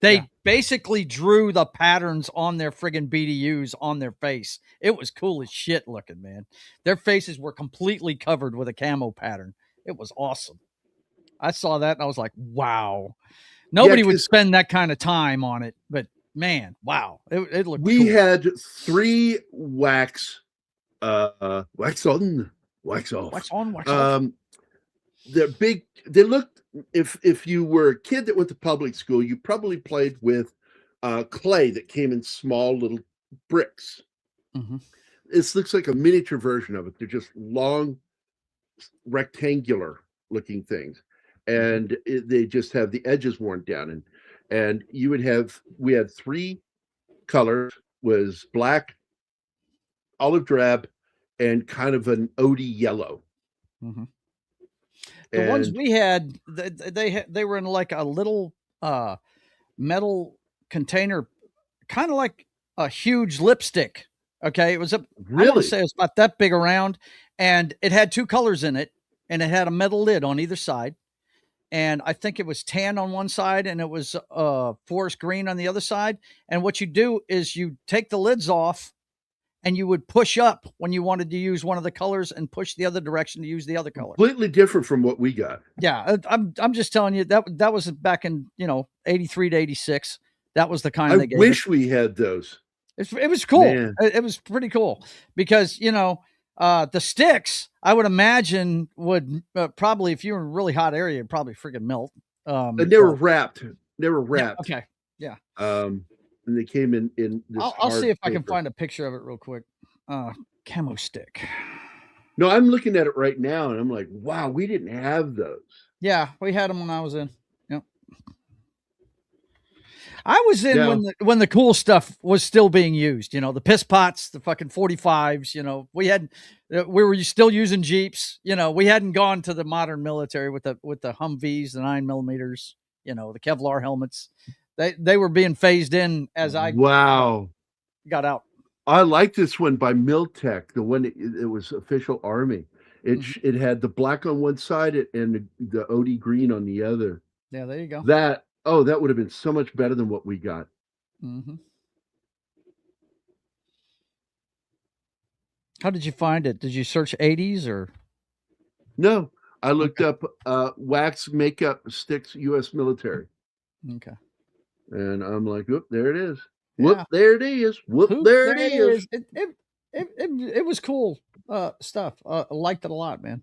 Speaker 6: They basically drew the patterns on their friggin' BDUs on their face. It was cool as shit looking, man. Their faces were completely covered with a camo pattern. It was awesome. I saw that and I was like, wow. Nobody would spend that kind of time on it, but man, wow. It looked
Speaker 2: We
Speaker 6: cool.
Speaker 2: had 3 wax on, wax off.
Speaker 6: Wax on, wax off.
Speaker 2: They looked, if you were a kid that went to public school, you probably played with clay that came in small little bricks.
Speaker 6: Mhm.
Speaker 2: This looks like a miniature version of it. They're just long, rectangular looking things, and they just have the edges worn down. And we had 3 colors: was black, olive drab, and kind of an OD yellow.
Speaker 6: Mhm. The ones
Speaker 2: And
Speaker 6: we had, they were in like a little metal container, kind of like a huge lipstick. Okay, it was I want to
Speaker 2: really,
Speaker 6: say it was about that big around, and it had 2 colors in it, and it had a metal lid on either side. And I think it was tan on one side, and it was forest green on the other side. And what you do is you take the lids off, and you would push up when you wanted to use one of the colors, and push the other direction to use the other color.
Speaker 2: completely different from what we got.
Speaker 6: Yeah, I'm just telling you that was back in 83 to 86. That was the kind
Speaker 2: I
Speaker 6: they gave
Speaker 2: wish we had those.
Speaker 6: it was cool.
Speaker 2: Man.
Speaker 6: It was pretty cool because the sticks, I would imagine, would probably, if you were in a really hot area, it'd probably freaking melt.
Speaker 2: And they were wrapped. They were
Speaker 6: Yeah,
Speaker 2: wrapped.
Speaker 6: okay. Yeah.
Speaker 2: And they came in this.
Speaker 6: I'll see if I can
Speaker 2: paper.
Speaker 6: find a picture of it real quick. Camo stick.
Speaker 2: No, I'm looking at it right now, and I'm like, wow, we didn't have those.
Speaker 6: Yeah, we had them when I was in. Yep. I was in
Speaker 2: Yeah.
Speaker 6: when the cool stuff was still being used. The piss pots, the fucking 45s. We were still using Jeeps. We hadn't gone to the modern military with the Humvees, the 9mm. The Kevlar helmets. They were being phased in as I got out.
Speaker 2: I like this one by Miltech. The one it was official Army. It had the black on one side and the OD green on the other.
Speaker 6: Yeah, there you go.
Speaker 2: That would have been so much better than what we got.
Speaker 6: Mm-hmm. How did you find it? Did you search 80s or?
Speaker 2: No, I looked up wax makeup sticks U.S. military.
Speaker 6: Okay.
Speaker 2: And I'm like, whoop, there it is.
Speaker 6: Yeah.
Speaker 2: Whoop, there it is. Whoop, there it is.
Speaker 6: It was cool stuff. I liked it a lot, man.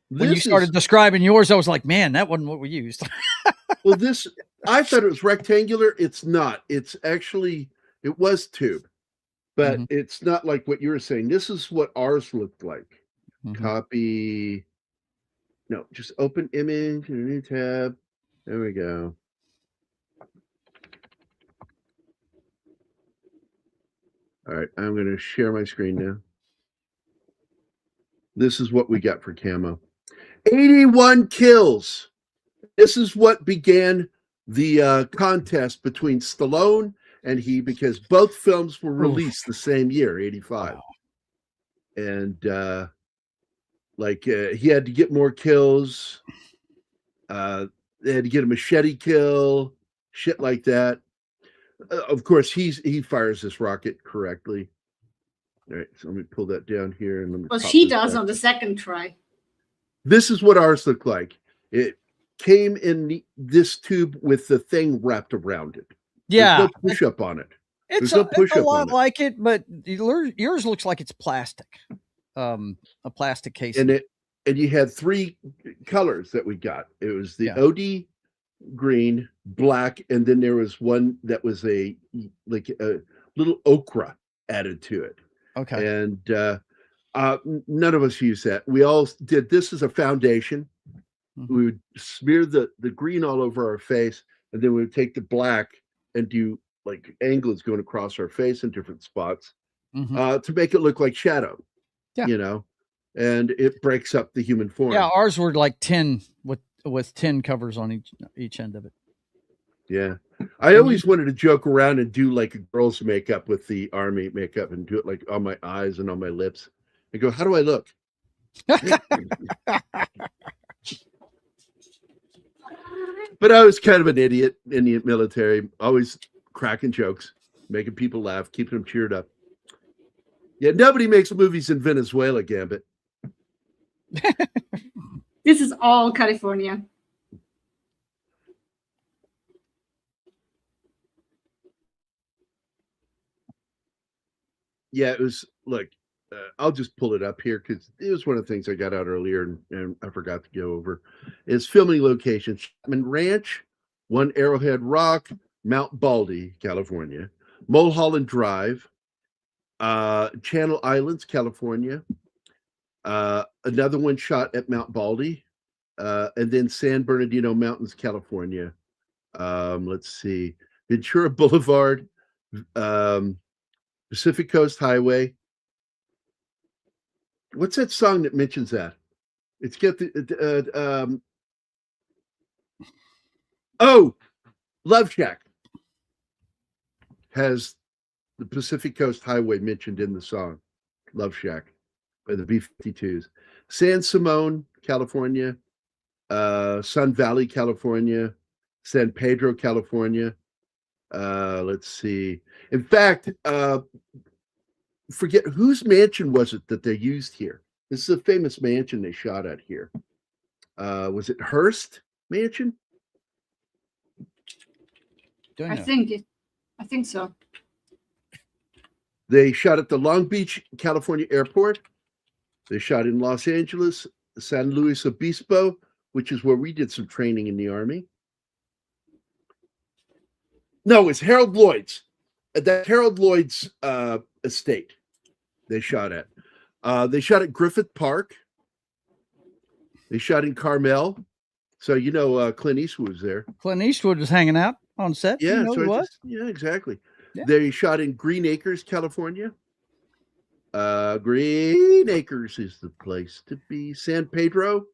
Speaker 6: When you
Speaker 2: This
Speaker 6: started describing yours, I was like, man, that wasn't what we used.
Speaker 2: Well, I thought it was rectangular. It's not. It's actually, it was tube, but it's not like what you were saying. This is what ours looked like. Copy. No, just open image in a new tab. There we go. All right, I'm going to share my screen now. This is what we got for camo. 81 kills. This is what began the contest between Stallone and he, because both films were released the same year, 85. Wow. And he had to get more kills. They had to get a machete kill, shit like that. Of course, he fires this rocket correctly. All right, so let me pull that down here. And
Speaker 3: well, she does on the second try.
Speaker 2: This is what ours looked like. It came in this tube with the thing wrapped around it.
Speaker 6: Yeah.
Speaker 2: There's no push up on it.
Speaker 6: It's a lot like it, but yours looks like it's plastic. A plastic case.
Speaker 2: And you had 3 colors that we got. It was the OD green, black, and then there was one that was a little ochre added to it.
Speaker 6: Okay.
Speaker 2: And none of us used that. We all did this as a foundation. We would smear the green all over our face, and then we would take the black and do like angles going across our face in different spots to make it look like shadow. Yeah. And it breaks up the human form.
Speaker 6: Yeah, ours were like 10 with 10 covers on each end of it.
Speaker 2: Yeah. I always wanted to joke around and do like a girl's makeup with the Army makeup and do it like on my eyes and on my lips. And go, how do I look? But I was kind of an idiot in the military, always cracking jokes, making people laugh, keeping them cheered up. Yeah, nobody makes movies in Venezuela, Gambit.
Speaker 3: This is all California.
Speaker 2: Yeah, it was, look, I'll just pull it up here because it was one of the things I got out earlier and I forgot to go over. Is filming locations: Chapman Ranch, One Arrowhead Rock, Mount Baldy, California, Mulholland Drive, Channel Islands, California, another one shot at Mount Baldy, and then San Bernardino Mountains, California. Let's see, Ventura Boulevard, Pacific Coast Highway. What's that song that mentions that? It's got the Love Shack has the Pacific Coast Highway mentioned in the song. Love Shack by the B-52s. San Simon, California, Sun Valley, California, San Pedro, California. Let's see. In fact, forget whose mansion was it that they used here. This is a famous mansion they shot at here. Was it Hearst Mansion?
Speaker 3: I think so.
Speaker 2: They shot at the Long Beach, California airport. They shot in Los Angeles, San Luis Obispo, which is where we did some training in the Army. No, it's Harold Lloyd's. That Harold Lloyd's estate they shot at. They shot at Griffith Park. They shot in Carmel. So, you know, Clint Eastwood was there.
Speaker 6: Clint Eastwood was hanging out on set.
Speaker 2: Yeah,
Speaker 6: You know
Speaker 2: so
Speaker 6: he was?
Speaker 2: yeah, exactly.
Speaker 6: Yeah.
Speaker 2: They shot in Green Acres, California. Green Acres is the place to be. San Pedro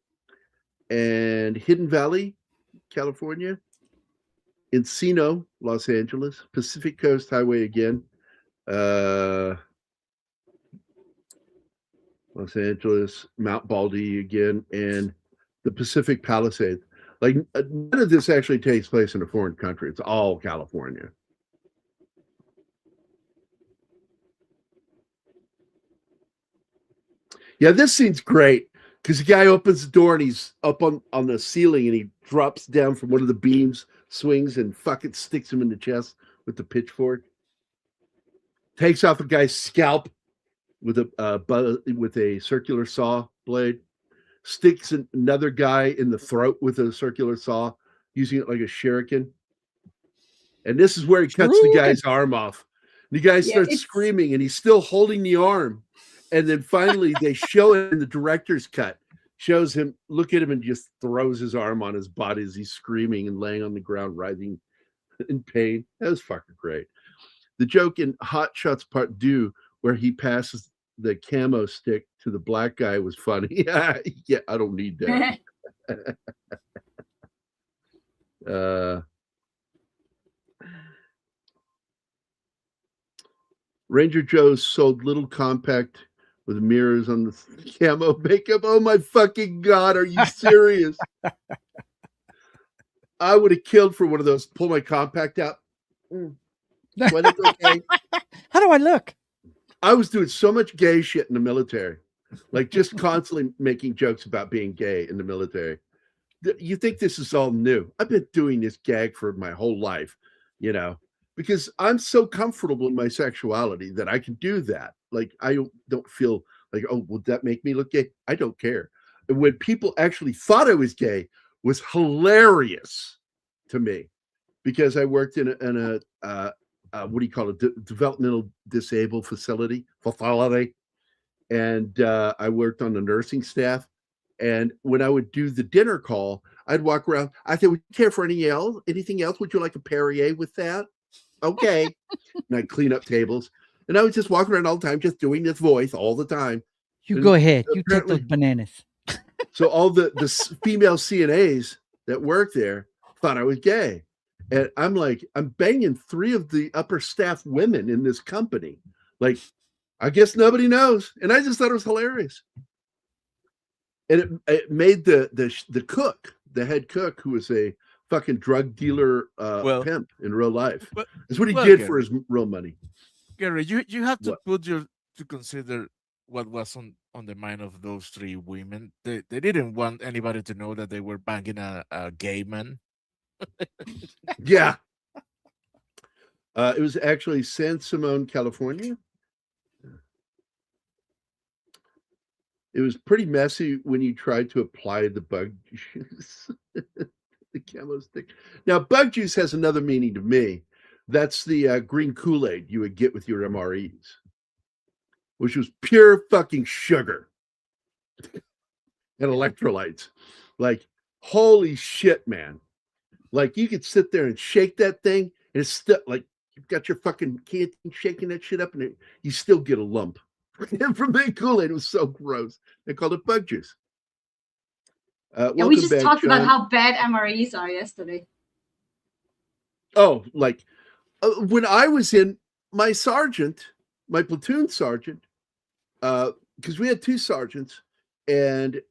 Speaker 2: and Hidden Valley, California. Encino, Los Angeles. Pacific Coast Highway again. Los Angeles, Mount Baldy again, and the Pacific Palisades. Like, none of this actually takes place in a foreign country. It's all California. Yeah, this scene's great because the guy opens the door and he's up on the ceiling and he drops down from one of the beams, swings, and fucking sticks him in the chest with the pitchfork. Takes off a guy's scalp with a circular saw blade. Sticks another guy in the throat with a circular saw, using it like a shuriken. And this is where he cuts the guy's arm off. And the guy starts screaming, and he's still holding the arm. And then finally, they show it in the director's cut. Shows him, look at him, and just throws his arm on his body as he's screaming and laying on the ground, writhing in pain. That was fucking great. The joke in Hot Shots Part 2, where he passes the camo stick to the black guy, was funny. Yeah, I don't need that. Ranger Joe's sold little compact with mirrors on the camo makeup. Oh my fucking God, are you serious? I would have killed for one of those. Pull my compact out. Do I look okay?
Speaker 6: How do I look?
Speaker 2: I was doing so much gay shit in the military, like just constantly making jokes about being gay in the military. You think this is all new? I've been doing this gag for my whole life, you know, because I'm so comfortable in my sexuality that I can do that. Like, I don't feel like, oh, would that make me look gay? I don't care. And when people actually thought I was gay, was hilarious to me, because I worked in a what do you call it? Developmental disabled facility, and I worked on the nursing staff. And when I would do the dinner call, I'd walk around. I said, "Would you care for anything else? Would you like a Perrier with that?" Okay. And I'd clean up tables, and I was just walking around all the time, just doing this voice all the time.
Speaker 6: You
Speaker 2: And
Speaker 6: go ahead. You take those bananas.
Speaker 2: So all the female CNAs that work there thought I was gay. And I'm like, I'm banging 3 of the upper staff women in this company. Like, I guess nobody knows. And I just thought it was hilarious. And it made the cook, the head cook, who was a fucking drug dealer pimp in real life. That's what he did for his real money.
Speaker 5: Gary, you have to to consider what was on the mind of those 3 women. They didn't want anybody to know that they were banging a gay man.
Speaker 2: Yeah. It was actually San Simon, California. It was pretty messy when you tried to apply the bug juice. the camo stick. Now, bug juice has another meaning to me. That's the green Kool-Aid you would get with your MREs, which was pure fucking sugar and electrolytes. Like, holy shit, man. Like, you could sit there and shake that thing, and it's still like you've got your fucking canteen shaking that shit up, and you still get a lump. And from that Kool-Aid, it was so gross. They called it bug juice.
Speaker 3: Yeah, we just
Speaker 2: back,
Speaker 3: talked about
Speaker 2: John.
Speaker 3: how bad MREs are yesterday.
Speaker 2: Oh, like when I was in my platoon sergeant, because we had two sergeants, and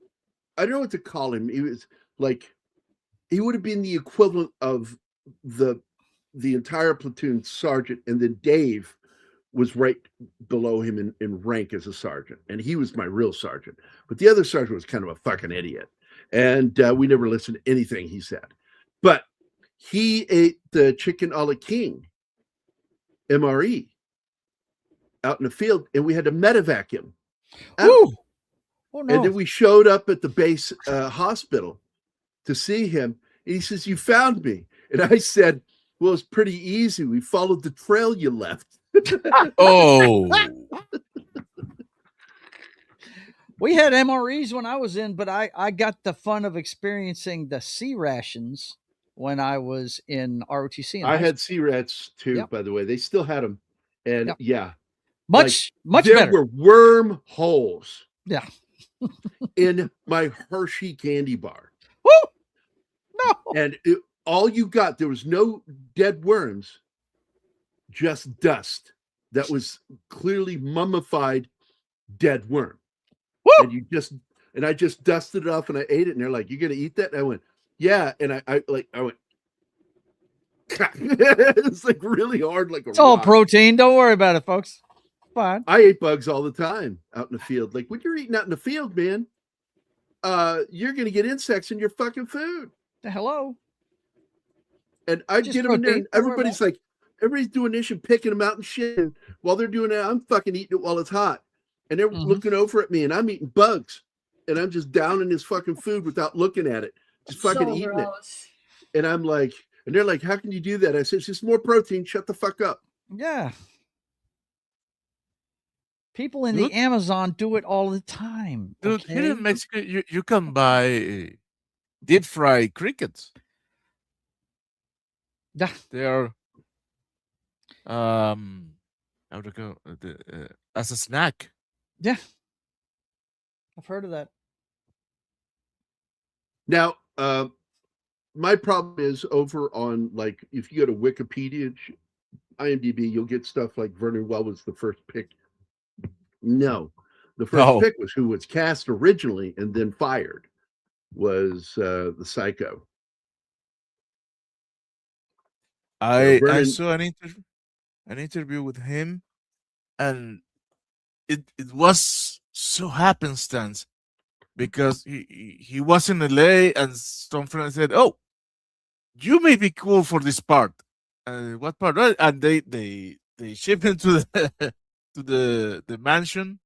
Speaker 2: I don't know what to call him. He was like, he would have been the equivalent of the entire platoon sergeant, and then Dave was right below him in rank as a sergeant, and he was my real sergeant. But the other sergeant was kind of a fucking idiot, and we never listened to anything he said. But he ate the chicken a la king MRE out in the field, and we had to medevac him out.
Speaker 6: Ooh. Oh, no.
Speaker 2: And then we showed up at the base hospital to see him, and he says, "You found me." And I said, "Well, it's pretty easy. We followed the trail you left."
Speaker 5: Oh,
Speaker 6: We had MREs when I was in, but I got the fun of experiencing the C rations when I was in ROTC.
Speaker 2: I had C-rats too,
Speaker 6: Yep.
Speaker 2: by the way. They still had them. And
Speaker 6: Yep.
Speaker 2: yeah,
Speaker 6: much
Speaker 2: there
Speaker 6: better.
Speaker 2: were worm holes
Speaker 6: Yeah.
Speaker 2: in my Hershey candy bar.
Speaker 6: Woo! No.
Speaker 2: And all you got, there was no dead worms, just dust that was clearly mummified dead worm.
Speaker 6: Woo!
Speaker 2: And I just dusted it off and I ate it, and they're like, "You gonna eat that?" And I went, "Yeah." And I went, it's like really hard, like
Speaker 6: It's all protein. Don't worry about it, folks. Fine.
Speaker 2: I ate bugs all the time out in the field. Like, when you're eating out in the field, man, you're gonna get insects in your fucking food.
Speaker 6: Hello.
Speaker 2: And I'd
Speaker 6: Just
Speaker 2: get them in there, and
Speaker 6: protein.
Speaker 2: everybody's doing this and picking them out and shit. And while they're doing that, I'm fucking eating it while it's hot. And they're looking over at me, and I'm eating bugs. And I'm just downing this fucking food without looking at it. Just fucking eating
Speaker 3: gross.
Speaker 2: it. And I'm like, and they're like, "How can you do that?" I said, "It's just more protein. Shut the fuck up."
Speaker 6: Yeah. People in the Amazon do it all the time.
Speaker 5: dude,
Speaker 6: Okay?
Speaker 5: here in Mexico, you can buy deep fried crickets.
Speaker 6: Yeah.
Speaker 5: They are how to go as a snack.
Speaker 6: Yeah. I've heard of that.
Speaker 2: Now, my problem is over on, like, if you go to Wikipedia, IMDb, you'll get stuff like Vernon was the first pick. No, the first pick was who was cast originally and then fired was the Psycho.
Speaker 5: I saw an interview with him, and it was so happenstance because he was in LA, and some friend said, "Oh, you may be cool for this part." What part? And they shipped him to the to the mansion,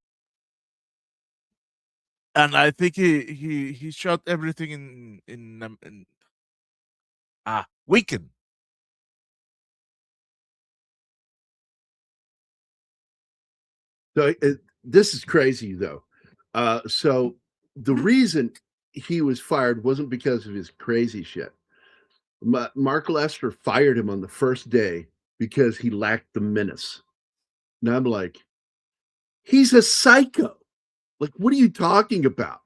Speaker 5: and I think he shot everything in weekend.
Speaker 2: So this is crazy, though. So the reason he was fired wasn't because of his crazy shit. Mark Lester fired him on the first day because he lacked the menace. And I'm like, he's a psycho. Like, what are you talking about?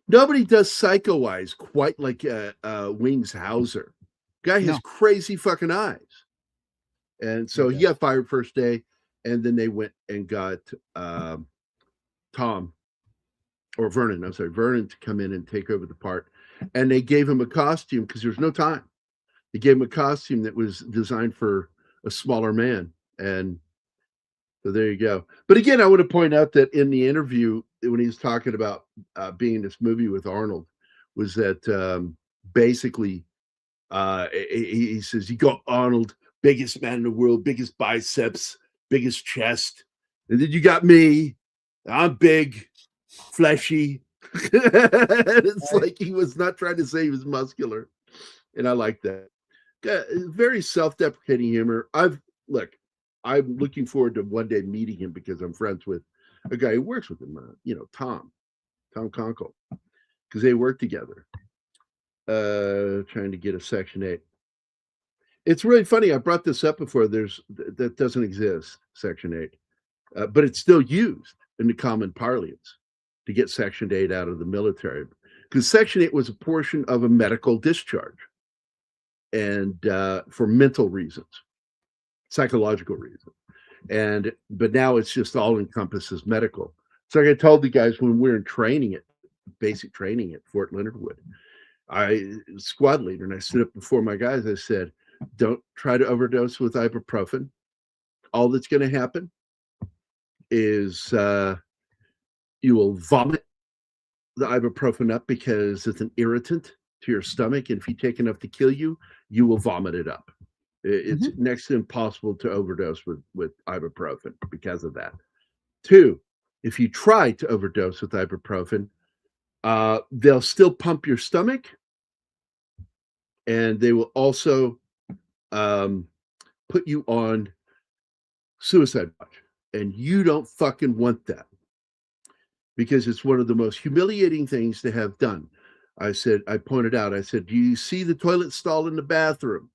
Speaker 2: Nobody does Psycho eyes quite like Wings Hauser. Guy has crazy fucking eyes. And so he got fired first day, and then they went and got Vernon to come in and take over the part. And they gave him a costume because there's no time. They gave him a costume that was designed for a smaller man. And so there you go. But again, I want to point out that in the interview, when he was talking about being in this movie with Arnold, was that basically he says, "You got Arnold, biggest man in the world, biggest biceps, biggest chest. And then you got me. I'm big, fleshy." It's like he was not trying to say he was muscular. and I like that. Very self-deprecating humor. I'm looking forward to one day meeting him because I'm friends with a guy who works with him. Tom Conkle, because they work together. Trying to get a Section 8. It's really funny. I brought this up before. That doesn't exist, Section 8, but it's still used in the common parlance to get Section 8 out of the military, because Section 8 was a portion of a medical discharge, and for mental reasons, psychological reasons, but now it's just all encompasses medical. So like I told the guys when we were in basic training at Fort Leonard Wood, I squad leader, and I stood up before my guys. I said, "Don't try to overdose with ibuprofen. All that's going to happen is you will vomit the ibuprofen up because it's an irritant to your stomach, and if you take enough to kill you, you will vomit it up. It's next to impossible to overdose with ibuprofen because of that. 2, if you try to overdose with ibuprofen, they'll still pump your stomach, and they will also put you on suicide watch, and you don't fucking want that, because it's one of the most humiliating things to have done." I pointed out, do you see the toilet stall in the bathroom,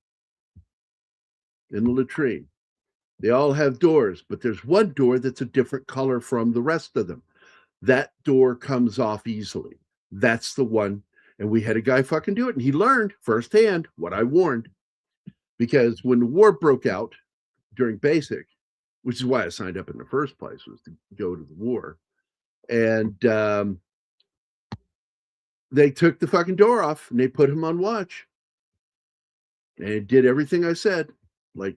Speaker 2: in the latrine? They all have doors, but there's one door that's a different color from the rest of them. That door comes off easily. That's the one. And we had a guy fucking do it, and he learned firsthand what I warned. Because when the war broke out during basic, which is why I signed up in the first place, was to go to the war, and they took the fucking door off and they put him on watch, and it did everything I said. Like,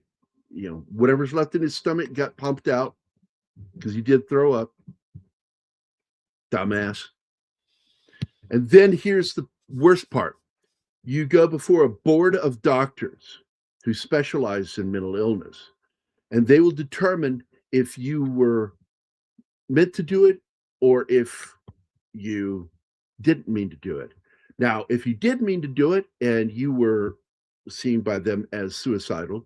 Speaker 2: whatever's left in his stomach got pumped out because he did throw up. Dumbass. And then here's the worst part. You go before a board of doctors who specialize in mental illness, and they will determine if you were meant to do it or if you didn't mean to do it. Now, if you did mean to do it and you were seen by them as suicidal,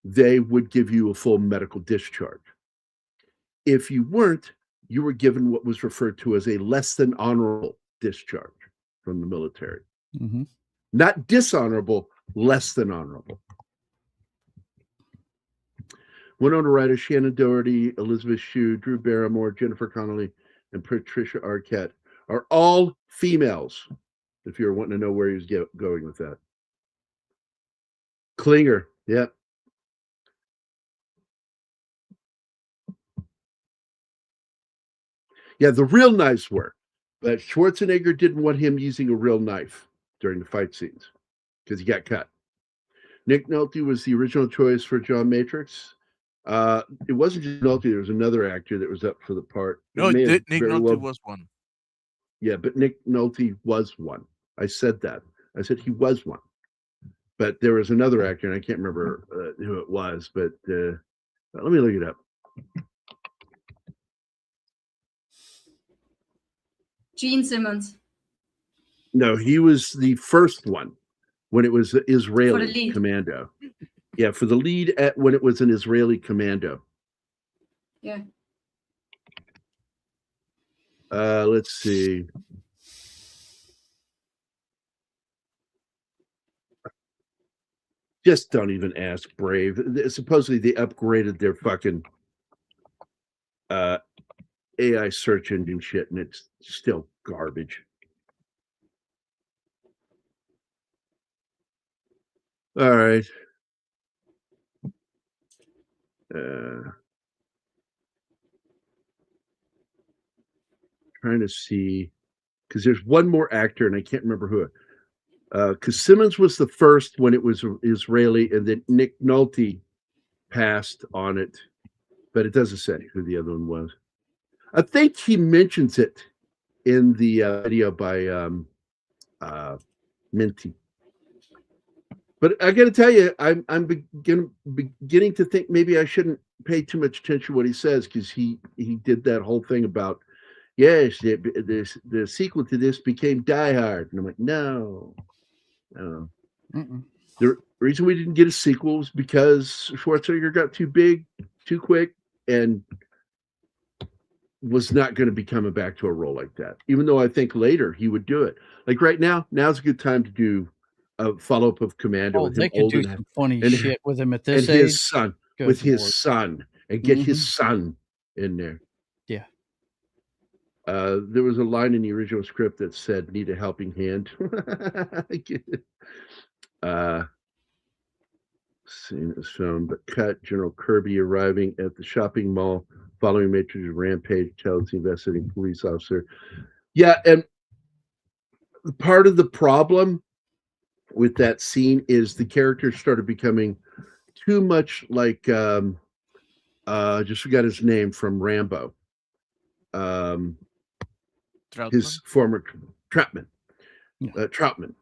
Speaker 2: they would give you a full medical discharge. If you weren't, you were given what was referred to as a less than honorable discharge from the military. Not dishonorable, less than honorable. Winona Ryder, Shannon Doherty, Elizabeth Shue, Drew Barrymore, Jennifer Connelly, and Patricia Arquette are all females, if you're wanting to know where he's going with that. Klinger, yeah. Yeah, the real knives were. But Schwarzenegger didn't want him using a real knife during the fight scenes because he got cut. Nick Nolte was the original choice for John Matrix. It wasn't just Nolte. There was another actor that was up for the part.
Speaker 5: No, Nick Nolte was one.
Speaker 2: Yeah, but Nick Nolte was one. I said that. I said he was one. But there was another actor, and I can't remember who it was, but let me look it up.
Speaker 3: Gene Simmons.
Speaker 2: No, he was the first one when it was the Israeli Commando. Yeah, for the lead when it was an Israeli Commando.
Speaker 3: Yeah.
Speaker 2: Let's see. Just don't even ask Brave. Supposedly they upgraded their fucking AI search engine shit, and it's still garbage. All right. Trying to see, because there's one more actor, and I can't remember who. Because Simmons was the first when it was Israeli, and then Nick Nolte passed on it, but it doesn't say who the other one was. I think he mentions it in the video by Minty. But I got to tell you, I'm beginning to think maybe I shouldn't pay too much attention to what he says, because he did that whole thing about, yes, the sequel to this became Die Hard. And I'm like, no. The reason we didn't get a sequel was because Schwarzenegger got too big, too quick, and was not going to be coming back to a role like that. Even though I think later he would do it. Like right now's a good time to do a follow-up of Commando with
Speaker 6: they
Speaker 2: him
Speaker 6: could
Speaker 2: old
Speaker 6: do
Speaker 2: and
Speaker 6: some funny
Speaker 2: and-
Speaker 6: shit with him at
Speaker 2: and
Speaker 6: this age.
Speaker 2: his son
Speaker 6: Good
Speaker 2: with his
Speaker 6: Lord.
Speaker 2: son and get his son in there.
Speaker 6: Yeah.
Speaker 2: There was a line in the original script that said, "Need a helping hand." Seen this film, but cut. General Kirby arriving at the shopping mall following Matrix's rampage tells the investigating police officer. Yeah, and part of the problem with that scene is the characters started becoming too much like just forgot his name from Rambo. His former Troutman. Troutman.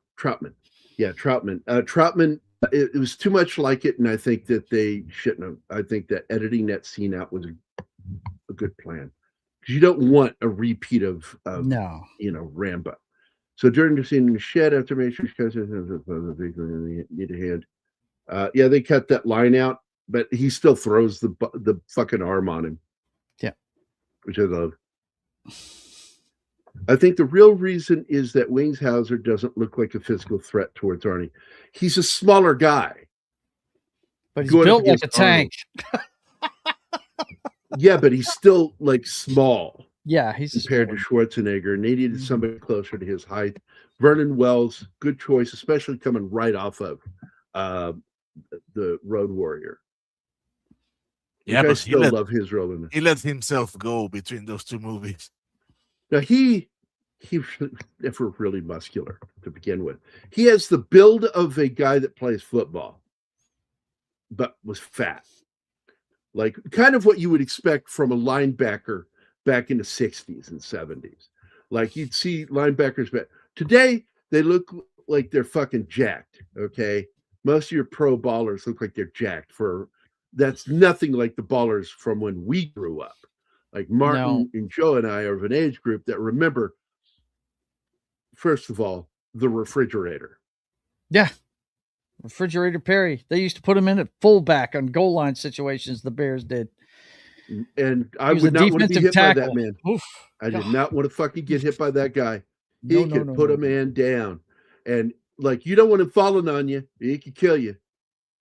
Speaker 2: Yeah, Troutman. Troutman. It was too much like it, and I think that they shouldn't have. I think that editing that scene out was a good plan, because you don't want a repeat of Rambo. So during the scene in the shed after Matrix need a hand. Yeah, they cut that line out, but he still throws the fucking arm on him.
Speaker 6: Yeah,
Speaker 2: which I love. I think the real reason is that Wings Hauser doesn't look like a physical threat towards Arnie. He's a smaller guy.
Speaker 6: But he's built like a tank.
Speaker 2: Yeah, but he's still like small.
Speaker 6: Yeah, he's
Speaker 2: compared to Schwarzenegger, and they needed somebody closer to his height. Vernon Wells, good choice, especially coming right off of the Road Warrior.
Speaker 5: Yeah, but
Speaker 2: I still love his role in it.
Speaker 5: He let himself go between those two movies.
Speaker 2: Now he was never really muscular to begin with. He has the build of a guy that plays football, but was fat. Like kind of what you would expect from a linebacker back in the 60s and 70s. Like you'd see linebackers, but today they look like they're fucking jacked. Okay. Most of your pro ballers look like they're jacked. That's nothing like the ballers from when we grew up. Like Martin and Joe and I are of an age group that remember, first of all, the refrigerator.
Speaker 6: Yeah. Refrigerator Perry. They used to put him in at fullback on goal line situations, the Bears did.
Speaker 2: And I would not want to be hit by that man. Oof, I did not want to fucking get hit by that guy. He could put a man down. And like, you don't want him falling on you. He could kill you.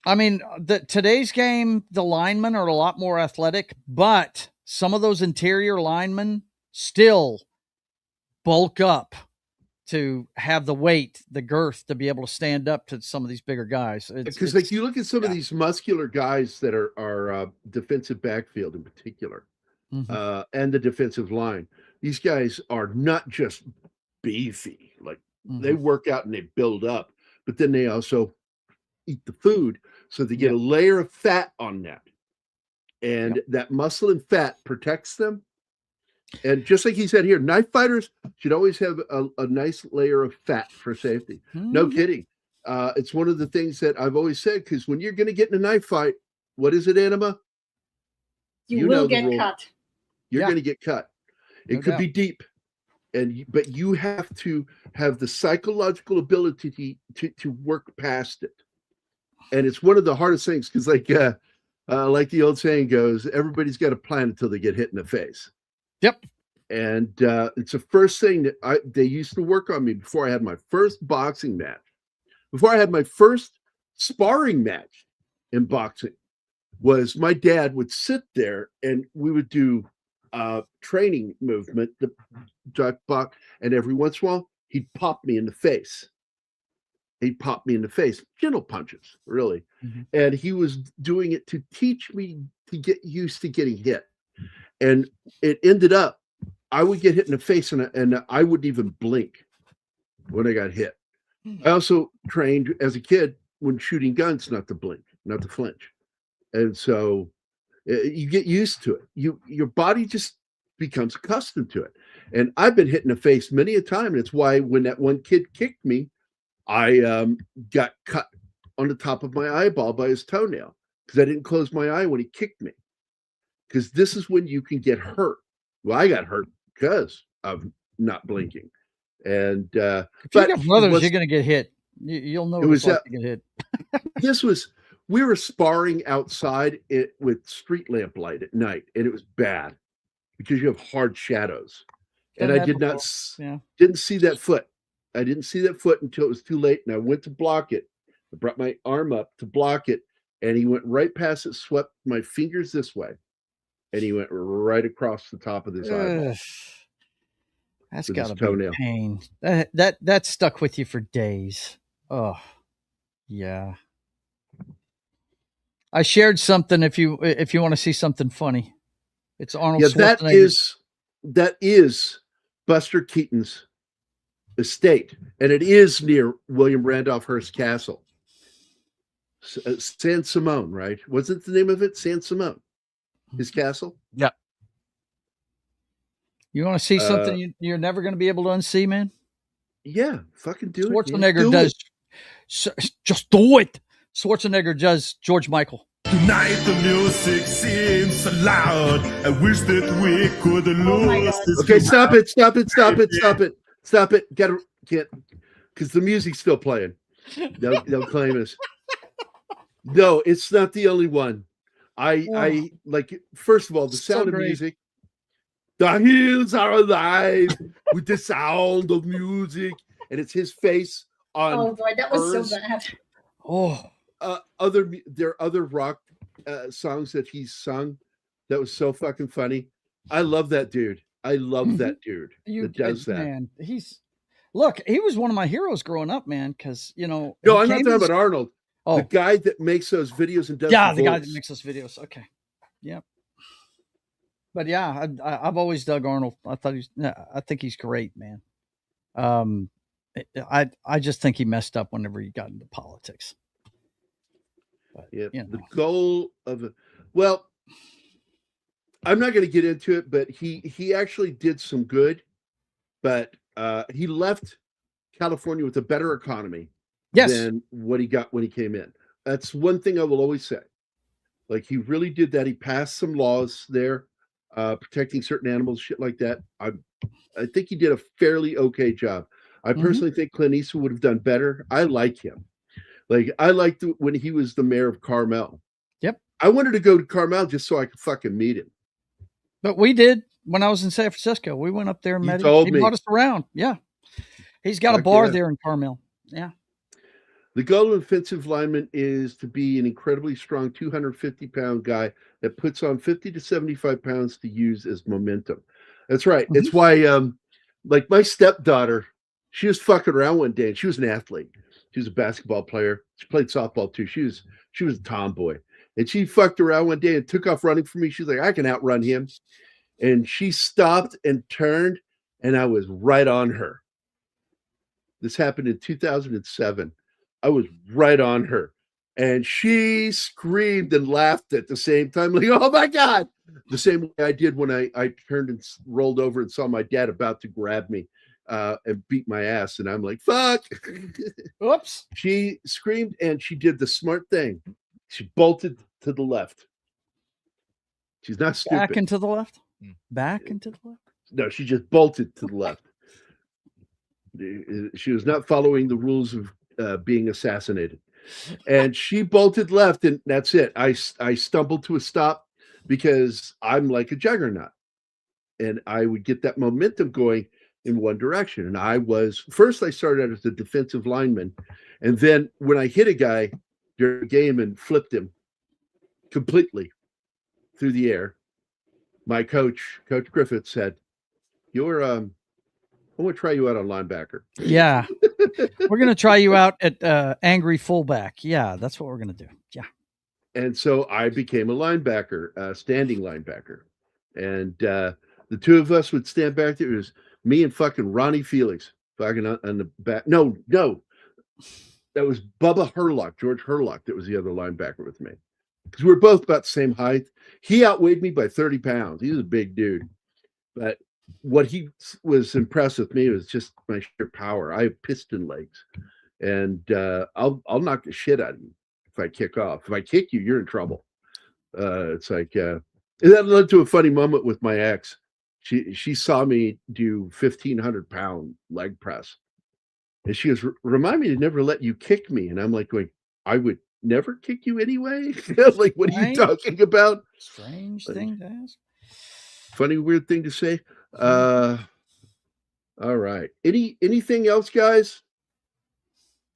Speaker 6: I mean, today's game, the linemen are a lot more athletic, but some of those interior linemen still bulk up to have the weight, the girth to be able to stand up to some of these bigger guys.
Speaker 2: Because like you look at some of these muscular guys that are defensive backfield in particular, and the defensive line. These guys are not just beefy, like they work out and they build up, but then they also eat the food, so they get a layer of fat on that, and that muscle and fat protects them. And just like he said here, knife fighters should always have a nice layer of fat for safety. No kidding. It's one of the things that I've always said, because when you're going to get in a knife fight, what is it, Anima?
Speaker 3: You will get cut.
Speaker 2: You're going to get cut. It could be deep, but you have to have the psychological ability to work past it. And it's one of the hardest things, because like the old saying goes, everybody's got a plan until they get hit in the face.
Speaker 6: Yep.
Speaker 2: And it's the first thing that they used to work on me before I had my first boxing match. Before I had my first sparring match in boxing, was my dad would sit there and we would do training movement, the duck buck, and every once in a while he'd pop me in the face. Gentle punches, really. And he was doing it to teach me to get used to getting hit. And it ended up, I would get hit in the face and I wouldn't even blink when I got hit. I also trained as a kid when shooting guns not to blink, not to flinch. And so you get used to it. Your body just becomes accustomed to it. And I've been hit in the face many a time. And it's why when that one kid kicked me, I got cut on the top of my eyeball by his toenail because I didn't close my eye when he kicked me. Because this is when you can get hurt. Well, I got hurt because of not blinking. And
Speaker 6: if you got brothers, you're going to get hit You'll know
Speaker 2: It was
Speaker 6: like to get hit.
Speaker 2: We were sparring outside with street lamp light at night, and it was bad because you have hard shadows. And I didn't see that foot. I didn't see that foot until it was too late, and I went to block it. I brought my arm up to block it, and he went right past it, swept my fingers this way, and he went right across the top of his eyeball.
Speaker 6: That's got to be pain. That stuck with you for days. Oh, yeah. I shared something. If you want to see something funny, it's Arnold Schwarzenegger.
Speaker 2: That is Buster Keaton's estate, and it is near William Randolph Hearst Castle. San Simone, right? Wasn't the name of it San Simone? His castle?
Speaker 5: Yeah.
Speaker 6: You want to see something you're never going to be able to unsee, man?
Speaker 2: Yeah, fucking do it.
Speaker 6: Schwarzenegger does. Just do it. Schwarzenegger does George Michael.
Speaker 1: Tonight the music seems so loud. I wish that we could lose this.
Speaker 2: Okay, stop it. Can't, because the music's still playing. They'll claim us. No, it's not the only one. I like. First of all, the sound of music. The hills are alive with the sound of music, and it's his face on.
Speaker 3: Oh boy, that was so bad.
Speaker 6: Oh,
Speaker 2: there are other rock songs that he's sung that was so fucking funny. I love that dude. I love that dude that does that.
Speaker 6: Man, he was one of my heroes growing up, man. Because
Speaker 2: no, I'm not talking about Arnold. Oh, the guy that makes those videos and does.
Speaker 6: Yeah, the guy that makes those videos. Okay, yep. But yeah, I've always dug Arnold. I think he's great, man. I just think he messed up whenever he got into politics. But,
Speaker 2: yeah, the goal of it. Well, I'm not going to get into it, but he actually did some good, but he left California with a better economy than what he got when he came in. That's one thing I will always say. Like, he really did that. He passed some laws there, protecting certain animals, shit like that. I think he did a fairly okay job. I personally think Clint Eastwood would have done better. I like him. Like, I liked when he was the mayor of Carmel.
Speaker 6: Yep.
Speaker 2: I wanted to go to Carmel just so I could fucking meet him.
Speaker 6: But we did when I was in San Francisco. We went up there and met him. He brought us around. Yeah. He's got a bar there in Carmel. Yeah.
Speaker 2: The goal of an offensive lineman is to be an incredibly strong 250-pound guy that puts on 50 to 75 pounds to use as momentum. That's right. Mm-hmm. It's why, like, my stepdaughter, she was fucking around one day, and she was an athlete. She was a basketball player. She played softball too. She was a tomboy, and she fucked around one day and took off running from me. She's like, I can outrun him. And she stopped and turned, and I was right on her. This happened in 2007. I was right on her, and she screamed and laughed at the same time, like, oh my God, the same way I did when I turned and rolled over and saw my dad about to grab me and beat my ass. And I'm like, fuck.
Speaker 6: Oops.
Speaker 2: She screamed, and she did the smart thing. She bolted to the left. She's not stupid.
Speaker 6: Back into the left? Back into the left?
Speaker 2: No, she just bolted to the left. She was not following the rules of being assassinated, and she bolted left, and that's it. I stumbled to a stop because I'm like a juggernaut, and I would get that momentum going in one direction. And I started out as a defensive lineman, and then when I hit a guy during the game and flipped him completely through the air, my coach Griffith, said, "You're I'm going to try you out on linebacker."
Speaker 6: Yeah. We're going to try you out at angry fullback. Yeah, that's what we're going to do. Yeah.
Speaker 2: And so I became a linebacker, standing linebacker. And the two of us would stand back there. It was me and fucking Ronnie Felix fucking on the back. No. That was Bubba Herlock, George Herlock. That was the other linebacker with me. Because we were both about the same height. He outweighed me by 30 pounds. He was a big dude. But what he was impressed with me was just my sheer power. I have piston legs, and I'll knock the shit out of you if I kick off. If I kick you, you're in trouble. It's like and that led to a funny moment with my ex. She saw me do 1,500-pound leg press, And she goes, remind me to never let you kick me. And I'm like going, I would never kick you anyway. Like, what are you talking about?
Speaker 6: Strange thing to ask.
Speaker 2: Funny, weird thing to say. All right. Anything else, guys?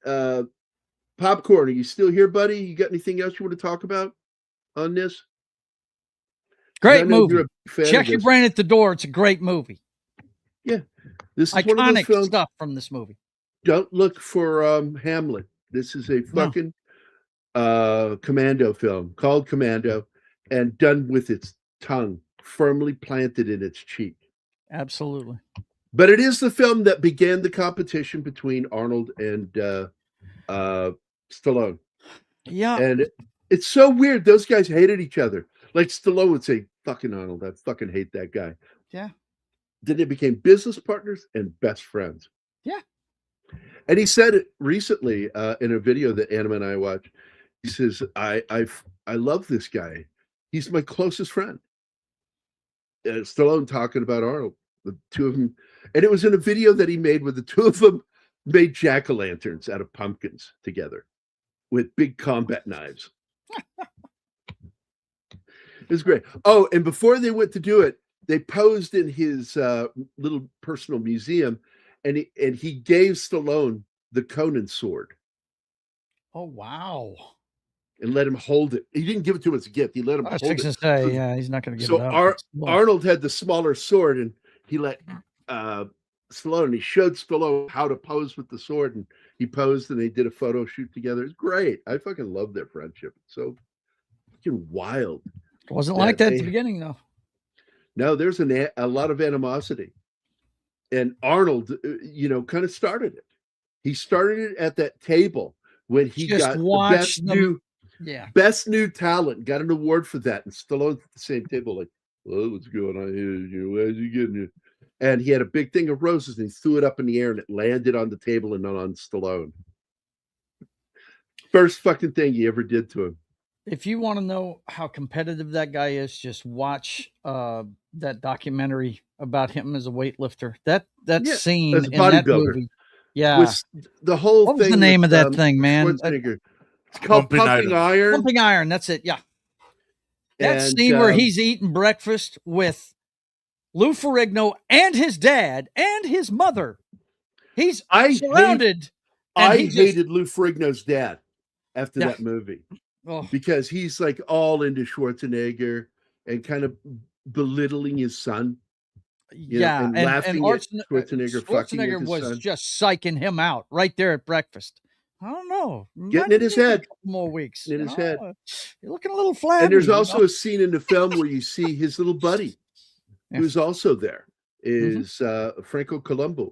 Speaker 2: Popcorn, are you still here, buddy? You got anything else you want to talk about on this?
Speaker 6: Great movie. Check your brain at the door. It's a great movie.
Speaker 2: Yeah. This is
Speaker 6: iconic
Speaker 2: one of those films,
Speaker 6: stuff from this movie.
Speaker 2: Don't look for Hamlet. This is a fucking Commando film called Commando and done with its tongue firmly planted in its cheek.
Speaker 6: Absolutely.
Speaker 2: But it is the film that began the competition between Arnold and Stallone.
Speaker 6: Yeah.
Speaker 2: And it's so weird. Those guys hated each other. Like Stallone would say, fucking Arnold, I fucking hate that guy.
Speaker 6: Yeah.
Speaker 2: Then they became business partners and best friends.
Speaker 6: Yeah.
Speaker 2: And he said it recently in a video that Anna and I watched. He says, I love this guy. He's my closest friend. Stallone talking about Arnold, the two of them. And it was in a video that he made where the two of them made jack-o'-lanterns out of pumpkins together with big combat knives. It was great. Oh, and before they went to do it, they posed in his little personal museum, and he gave Stallone the Conan sword.
Speaker 6: Oh, wow.
Speaker 2: And let him hold it. He didn't give it to him as a gift. He let him hold it.
Speaker 6: I was fixing to say, yeah, he's not going to give it up.
Speaker 2: So Arnold had the smaller sword, and he let Stallone, and he showed Stallone how to pose with the sword, and he posed, and they did a photo shoot together. It's great. I fucking love their friendship. It's so fucking wild.
Speaker 6: It wasn't like that at the beginning, though.
Speaker 2: No, there's a lot of animosity. And Arnold, kind of started it. He started it at that table when he got the best new talent, got an award for that. And Stallone's at the same table, like, well, what's going on here? Where's he getting it? And he had a big thing of roses, and he threw it up in the air, and it landed on the table and not on Stallone. First fucking thing he ever did to him.
Speaker 6: If you want to know how competitive that guy is, just watch that documentary about him as a weightlifter. That scene in that movie. Yeah.
Speaker 2: With the whole
Speaker 6: what was the name of that thing, man?
Speaker 2: It's called Pumping Iron.
Speaker 6: Pumping Iron. That's it. Yeah. That scene where he's eating breakfast with Lou Ferrigno and his dad and his mother. He's surrounded.
Speaker 2: I hated Lou Ferrigno's dad after that movie.
Speaker 6: Oh.
Speaker 2: Because he's like all into Schwarzenegger and kind of belittling his son.
Speaker 6: And
Speaker 2: laughing at Schwarzenegger.
Speaker 6: Schwarzenegger was just psyching him out right there at breakfast. I don't know.
Speaker 2: Getting in his head.
Speaker 6: More weeks.
Speaker 2: In his head.
Speaker 6: You're looking a little flabby.
Speaker 2: And there's also a scene in the film where you see his little buddy, who's also there, is Franco Columbu.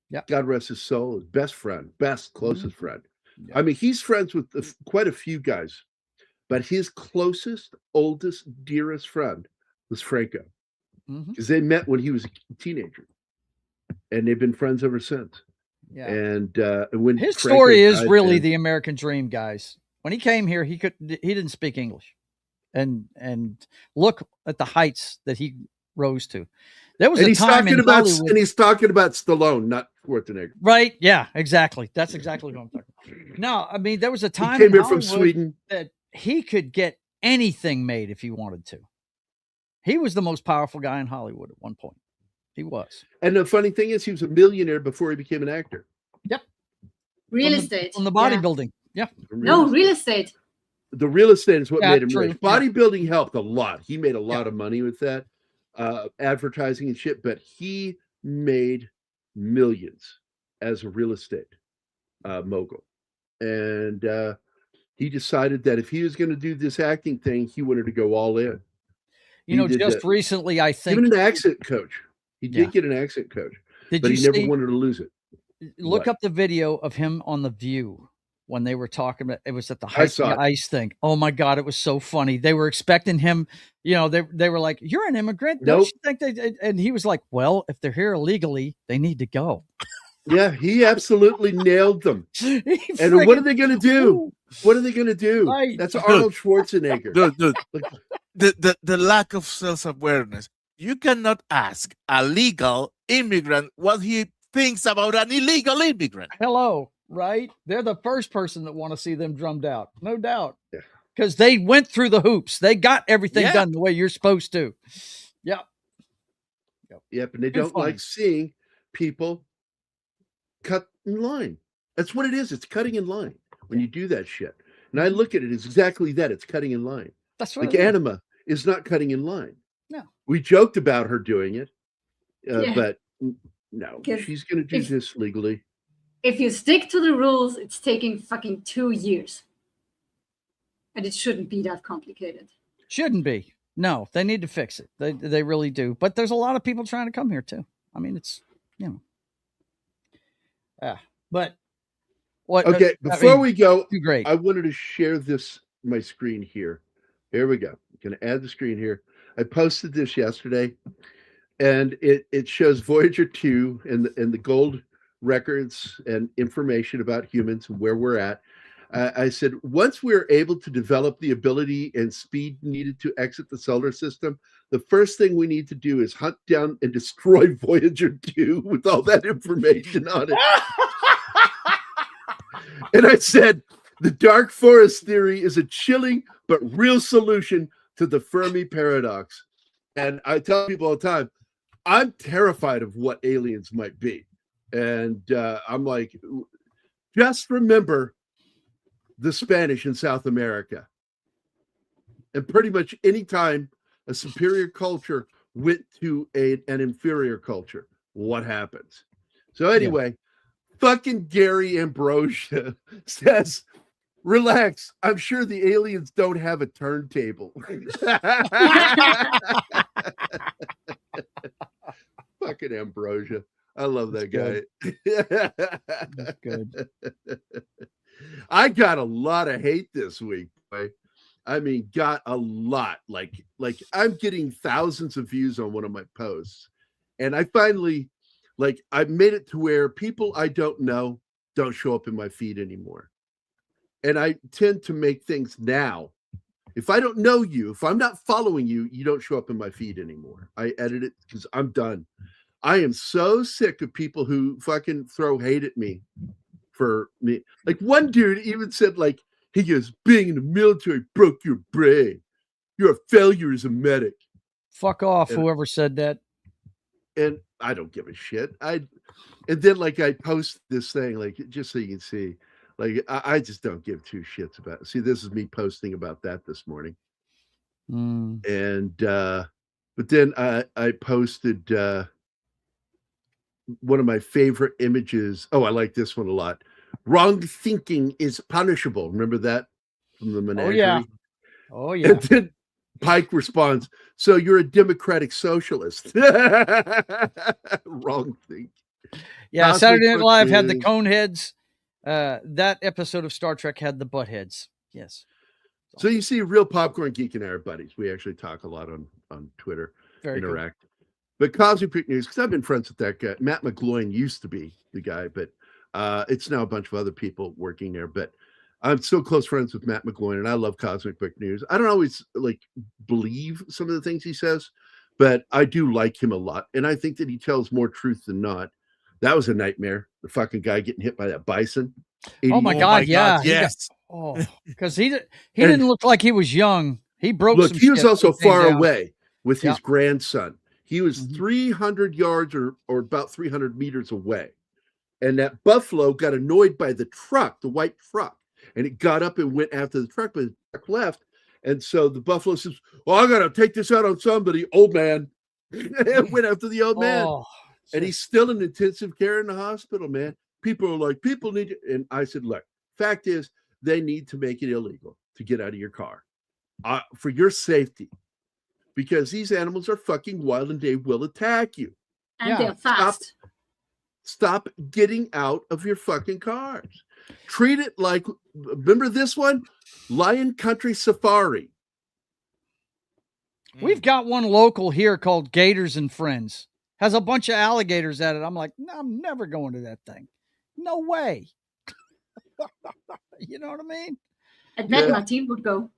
Speaker 6: Yeah.
Speaker 2: God rest his soul. His best friend, closest friend. Yeah. I mean, he's friends with quite a few guys. But his closest, oldest, dearest friend was Franco, because they met when he was a teenager, and they've been friends ever since.
Speaker 6: Yeah,
Speaker 2: and when
Speaker 6: his story is really the American dream, guys. When he came here, he didn't speak English, and look at the heights that he rose to. There was a time in Hollywood,
Speaker 2: and he's talking about Stallone, not Schwarzenegger.
Speaker 6: Right? Yeah, exactly. That's exactly what I'm talking about. No, I mean there was a time
Speaker 2: he came here from Sweden
Speaker 6: that he could get anything made if he wanted to. He was the most powerful guy in Hollywood at one point. He was.
Speaker 2: And the funny thing is, he was a millionaire before he became an actor.
Speaker 6: Yep.
Speaker 3: Real estate.
Speaker 6: From the bodybuilding. Yeah.
Speaker 3: Real estate.
Speaker 2: The real estate is what made him
Speaker 6: true.
Speaker 2: rich. Bodybuilding helped a lot. He made a lot of money with that, advertising and shit, but he made millions as a real estate mogul. And he decided that if he was going to do this acting thing, he wanted to go all in.
Speaker 6: Just recently, I think.
Speaker 2: Even an accent coach. He did get an accent coach, but he never wanted to lose it.
Speaker 6: Look up the video of him on The View when they were talking about it. Was at the height of the ice thing. Oh my God, it was so funny. They were expecting him. They were like, "You're an immigrant."
Speaker 2: Nope.
Speaker 6: Don't you think and he was like, "Well, if they're here illegally, they need to go."
Speaker 2: Yeah, he absolutely nailed them. And what are they going to do? What are they going to do?
Speaker 6: Right.
Speaker 2: That's Arnold Schwarzenegger.
Speaker 5: Dude. The lack of self-awareness. You cannot ask a legal immigrant what he thinks about an illegal immigrant?
Speaker 6: Hello, right? They're the first person that want to see them drummed out, no doubt.
Speaker 2: Yeah.
Speaker 6: Because they went through the hoops. They got everything done the way you're supposed to. Yep.
Speaker 2: Yep, and they don't like seeing people cut in line. That's what it is. It's cutting in line when you do that shit. And I look at it as exactly that. It's cutting in line.
Speaker 6: That's what
Speaker 2: like Anima is not cutting in line.
Speaker 6: No.
Speaker 2: We joked about her doing it, but no, she's going to do this legally.
Speaker 3: If you stick to the rules, it's taking fucking 2 years. And it shouldn't be that complicated.
Speaker 6: Shouldn't be. No, they need to fix it. They really do. But there's a lot of people trying to come here too. I mean, it's, but what?
Speaker 2: Okay, before we go,
Speaker 6: great.
Speaker 2: I wanted to share my screen here. Here we go. I'm going to add the screen here. I posted this yesterday, and it shows Voyager 2 and the gold records and information about humans and where we're at. I said, once we're able to develop the ability and speed needed to exit the solar system, the first thing we need to do is hunt down and destroy Voyager 2 with all that information on it. And I said, the dark forest theory is a chilling but real solution to the Fermi paradox. And I tell people all the time, I'm terrified of what aliens might be. And I'm like, just remember the Spanish in South America. And pretty much any time a superior culture went to an inferior culture, what happens? So anyway, fucking Gary Ambrosia says, relax, I'm sure the aliens don't have a turntable. Fucking Ambrosia. I love that guy.
Speaker 6: That's good.
Speaker 2: I got a lot of hate this week, boy. I mean, got a lot. Like I'm getting thousands of views on one of my posts. And I finally, I made it to where people I don't know don't show up in my feed anymore. And I tend to make things now. If I don't know you, if I'm not following you, you don't show up in my feed anymore. I edit it because I'm done. I am so sick of people who fucking throw hate at me for me. Like one dude even said, he goes, being in the military broke your brain. You're a failure as a medic.
Speaker 6: Fuck off, whoever said that.
Speaker 2: And I don't give a shit. And then I post this thing, just so you can see, I just don't give two shits about it. See, this is me posting about that this morning. And but then I posted one of my favorite images. Oh, I like this one a lot. Wrong thinking is punishable. Remember that from the Menagerie?
Speaker 6: Oh yeah.
Speaker 2: And then Pike responds, so you're a democratic socialist. Wrong thing.
Speaker 6: Yeah, Saturday Night Live had the cone heads. That episode of Star Trek had the butt heads. Yes.
Speaker 2: So you see, Real Popcorn Geek and I are buddies. We actually talk a lot on Twitter, interact. Good. But Cosmic News, because I've been friends with that guy. Matt McGloin used to be the guy, but it's now a bunch of other people working there. But I'm still close friends with Matt McGloin, and I love Cosmic Quick News. I don't always believe some of the things he says, but I do like him a lot, and I think that he tells more truth than not. That was a nightmare. The fucking guy getting hit by that bison.
Speaker 6: Oh my God! Yeah.
Speaker 5: Yes.
Speaker 6: Because he didn't look like he was young. He broke.
Speaker 2: Look, he was also far away with his grandson. He was 300 yards or about 300 meters away. And that buffalo got annoyed by the truck, the white truck. And it got up and went after the truck, but the truck left. And so the buffalo says, well, I got to take this out on somebody, old man. And went after the old man. And he's still in intensive care in the hospital, man. People are like, people need to. And I said, look, fact is, they need to make it illegal to get out of your car for your safety. Because these animals are fucking wild and they will attack you.
Speaker 3: And they're fast.
Speaker 2: Stop getting out of your fucking cars. Treat it like, remember this one? Lion Country Safari.
Speaker 6: We've got one local here called Gators and Friends. Has a bunch of alligators at it. I'm like, no, I'm never going to that thing. No way. You know what I mean?
Speaker 3: I bet my team would go.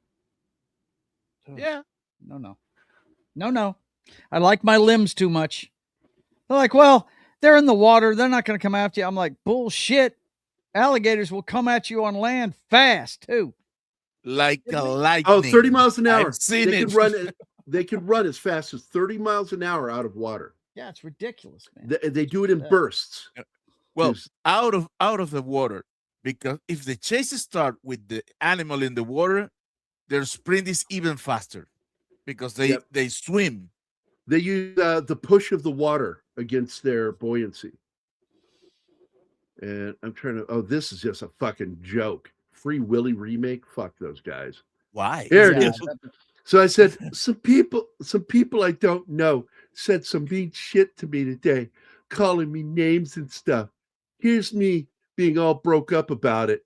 Speaker 6: Yeah. No. I like my limbs too much. They're like, well, They're in the water. They're not going to come after you. I'm like, bullshit. Alligators will come at you on land fast too.
Speaker 5: Like a lightning.
Speaker 2: Oh, 30 miles an hour.
Speaker 5: I've seen
Speaker 2: they
Speaker 5: it.
Speaker 2: Could run. They could run as fast as 30 miles an hour out of water.
Speaker 6: Yeah, it's ridiculous, man.
Speaker 2: They do it in bursts.
Speaker 5: Well, out of the water, because if the chases start with the animal in the water, their sprint is even faster because they swim.
Speaker 2: They use the push of the water against their buoyancy. And I'm trying to. Oh, this is just a fucking joke. Free Willy remake. Fuck those guys.
Speaker 5: Why?
Speaker 2: Here it is. So I said, some people I don't know said some mean shit to me today, calling me names and stuff. Here's me being all broke up about it.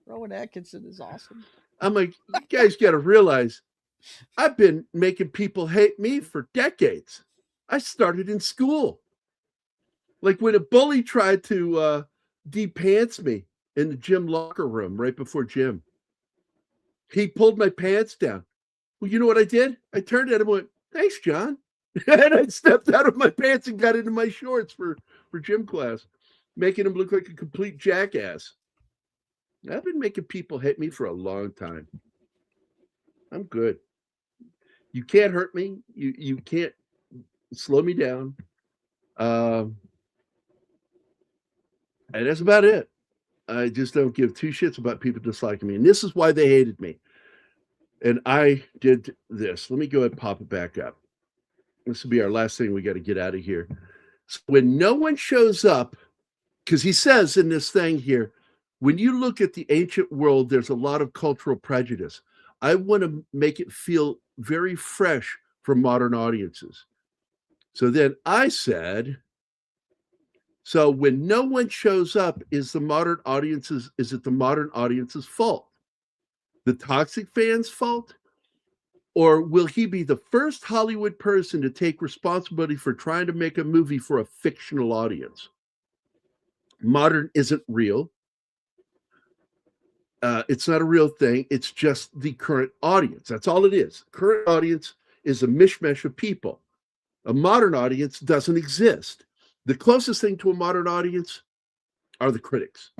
Speaker 6: Rowan Atkinson is awesome.
Speaker 2: I'm like, you guys got to realize, I've been making people hate me for decades. I started in school. Like when a bully tried to de-pants me in the gym locker room right before gym. He pulled my pants down. Well, you know what I did? I turned at him and went, thanks, John. And I stepped out of my pants and got into my shorts for gym class, making him look like a complete jackass. I've been making people hate me for a long time. I'm good. You can't hurt me. You can't slow me down. And that's about it. I just don't give two shits about people disliking me. And this is why they hated me. And I did this. Let me go ahead and pop it back up. This will be our last thing. We got to get out of here. So when no one shows up, because he says in this thing here, when you look at the ancient world, there's a lot of cultural prejudice. I want to make it feel very fresh for modern audiences. So then I said, so when no one shows up, is it the modern audience's fault? The toxic fans' fault? Or will he be the first Hollywood person to take responsibility for trying to make a movie for a fictional audience? Modern isn't real. It's not a real thing. It's just the current audience. That's all it is. Current audience is a mishmash of people. A modern audience doesn't exist. The closest thing to a modern audience are the critics,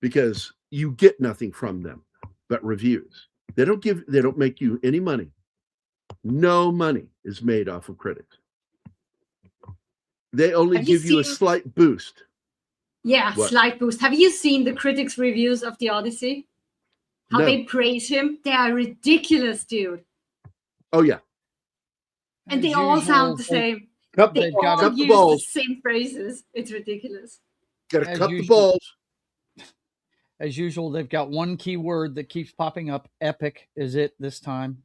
Speaker 2: because you get nothing from them but reviews. They don't make you any money. No money is made off of critics. They only give you a slight boost.
Speaker 3: Yeah, slight boost. Have you seen the critics' reviews of The Odyssey? How they praise him? They are ridiculous, dude.
Speaker 2: Oh, yeah.
Speaker 3: And they all sound the same. They all use the same phrases. It's ridiculous.
Speaker 2: Got to cut the balls.
Speaker 6: As usual, they've got one key word that keeps popping up. Epic is it this time.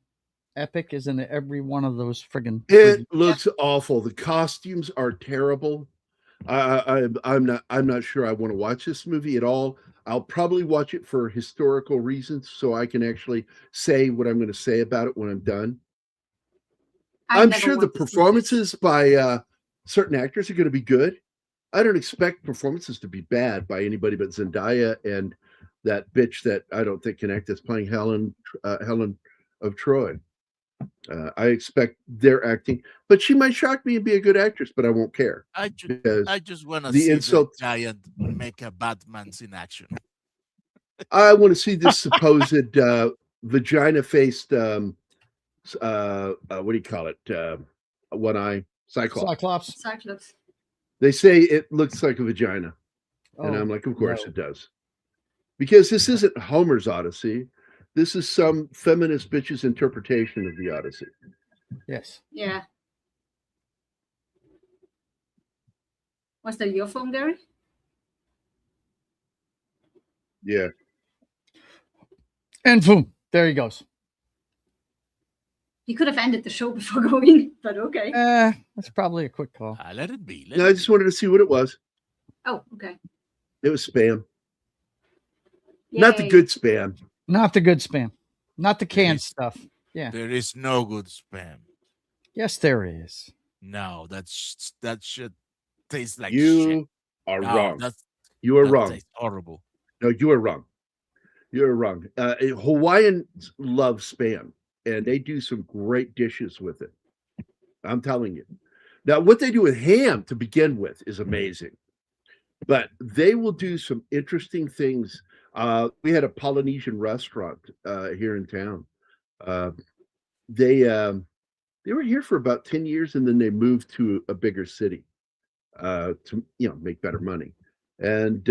Speaker 6: Epic is in every one of those friggin'.
Speaker 2: It looks awful. The costumes are terrible. I'm not sure I want to watch this movie at all. I'll probably watch it for historical reasons, so I can actually say what I'm going to say about it when I'm done. I'm sure the performances by certain actors are going to be good. I don't expect performances to be bad by anybody but Zendaya and that bitch that I don't think can act that's playing Helen of Troy. I expect their acting, but she might shock me and be a good actress, but I won't care.
Speaker 5: I just want to see the giant make a Batman's in action.
Speaker 2: I want to see this supposed vagina-faced, what do you call it? One-eye Cyclops.
Speaker 3: Cyclops.
Speaker 2: They say it looks like a vagina. And I'm like, of course it does. Because this isn't Homer's Odyssey. This is some feminist bitch's interpretation of the Odyssey.
Speaker 6: Yes.
Speaker 3: Yeah. Was that your phone, Gary?
Speaker 2: Yeah.
Speaker 6: And boom, there he goes.
Speaker 3: You could have ended the show before going, but okay.
Speaker 6: That's probably a quick call.
Speaker 5: Let it be.
Speaker 2: No, I just wanted to see what it was.
Speaker 3: Oh, okay.
Speaker 2: It was spam.
Speaker 3: Yay.
Speaker 2: Not the good spam.
Speaker 6: Not the good spam. Not the canned stuff. Yeah.
Speaker 5: There is no good spam.
Speaker 6: Yes, there is.
Speaker 5: No, that should taste like
Speaker 2: you
Speaker 5: shit.
Speaker 2: Are wrong.
Speaker 5: You
Speaker 2: are wrong.
Speaker 5: Tastes horrible.
Speaker 2: No, you are wrong. You're wrong. Hawaiians love spam, and they do some great dishes with it. I'm telling you. Now, what they do with ham to begin with is amazing, but they will do some interesting things. We had a Polynesian restaurant here in town. They were here for about 10 years, and then they moved to a bigger city to make better money. And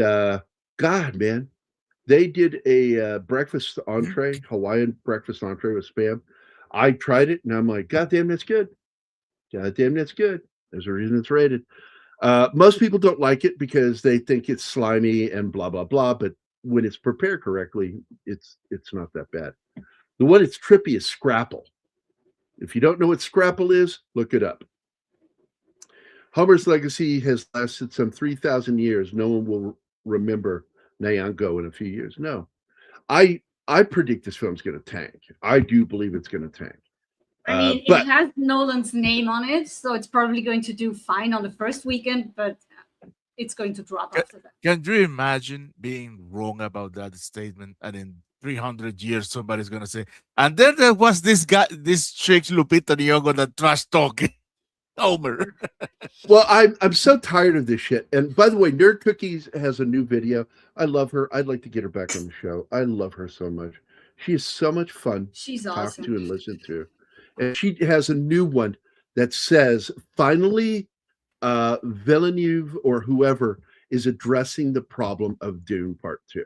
Speaker 2: God, man, they did a breakfast entree, Hawaiian breakfast entree with Spam. I tried it, and I'm like, God damn, that's good. God damn, that's good. There's a reason it's rated. Most people don't like it because they think it's slimy and blah blah blah. But when it's prepared correctly, it's not that bad. The one that's trippy is scrapple. If you don't know what scrapple is, look it up. Homer's legacy has lasted some 3,000 years. No one will remember Nyango in a few years. No, I predict this film's going to tank. I do believe it's going to tank.
Speaker 3: I mean,
Speaker 2: but
Speaker 3: it has Nolan's name on it, so it's probably going to do fine on the first weekend, but it's going to drop after that.
Speaker 5: Can you imagine being wrong about that statement, and in 300 years somebody's going to say, and then there was this chick Lupita Nyong'o that trash talking Homer.
Speaker 2: Well, I'm so tired of this shit. And by the way, Nerd Cookies has a new video. I love her. I'd like to get her back on the show. I love her so much. She is so much fun
Speaker 3: She's
Speaker 2: to talk
Speaker 3: awesome.
Speaker 2: to and listen to. And she has a new one that says, finally, Villeneuve or whoever is addressing the problem of Dune Part 2.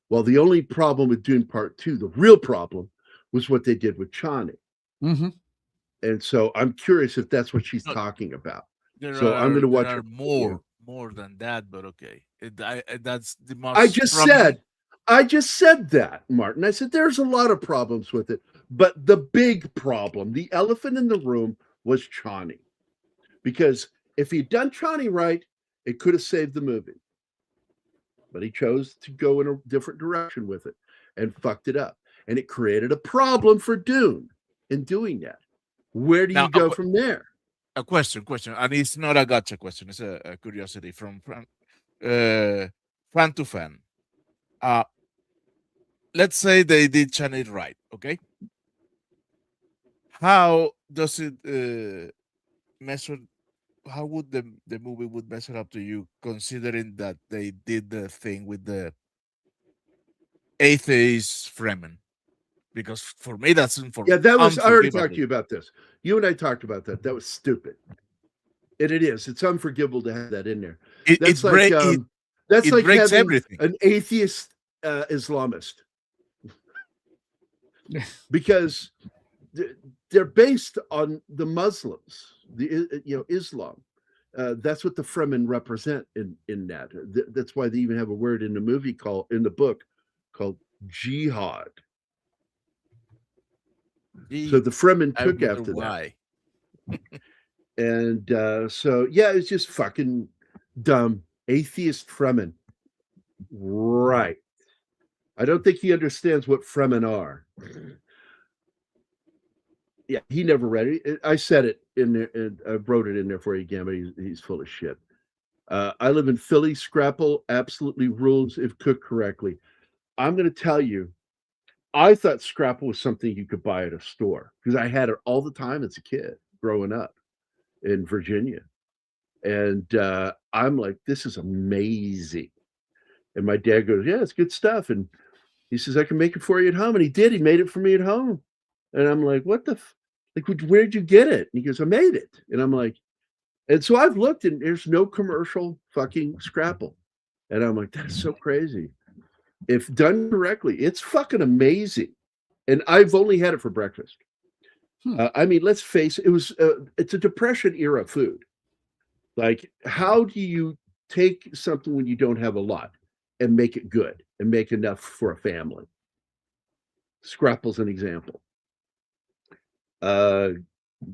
Speaker 2: Well, the only problem with Dune Part 2, the real problem, was what they did with Chani.
Speaker 6: Mm-hmm.
Speaker 2: And so I'm curious if that's what she's talking about. I'm going to watch
Speaker 5: more than that, but okay. That's the most.
Speaker 2: I just said that, Martin. I said there's a lot of problems with it, but the big problem, the elephant in the room, was Chani. Because if he'd done Chani right, it could have saved the movie. But he chose to go in a different direction with it and fucked it up. And it created a problem for Dune in doing that. Where do you go from there?
Speaker 5: A question, and it's not a gotcha question. It's a curiosity from fan to fan. Let's say they did Chani right, okay? How does it measure? How would the movie would measure up to you, considering that they did the thing with the atheist Fremen? Because for me, that's
Speaker 2: yeah, that was. I already talked to you about this. You and I talked about that. That was stupid. And it is. It's unforgivable to have that in there. That's like having everything. An atheist Islamist, because they're based on the Muslims, Islam. That's what the Fremen represent in that. That's why they even have a word in the book called jihad. So the Fremen took after that. And so, yeah, it's just fucking dumb. Atheist Fremen. Right. I don't think he understands what Fremen are. Yeah, he never read it. I said it in there, and I wrote it in there for you again, but he's full of shit. I live in Philly. Scrapple absolutely rules if cooked correctly. I'm going to tell you, I thought scrapple was something you could buy at a store because I had it all the time as a kid growing up in Virginia. And I'm like, this is amazing. And my dad goes, yeah, it's good stuff. And he says, I can make it for you at home. And he did. He made it for me at home. And I'm like, what the where'd you get it? And he goes, I made it. And I'm like, and so I've looked and there's no commercial fucking scrapple. And I'm like, that's so crazy. If done correctly, it's fucking amazing. And I've only had it for breakfast. I mean, let's face it, it's a Depression era food. Like, how do you take something when you don't have a lot and make it good and make enough for a family? Scrapple's an example.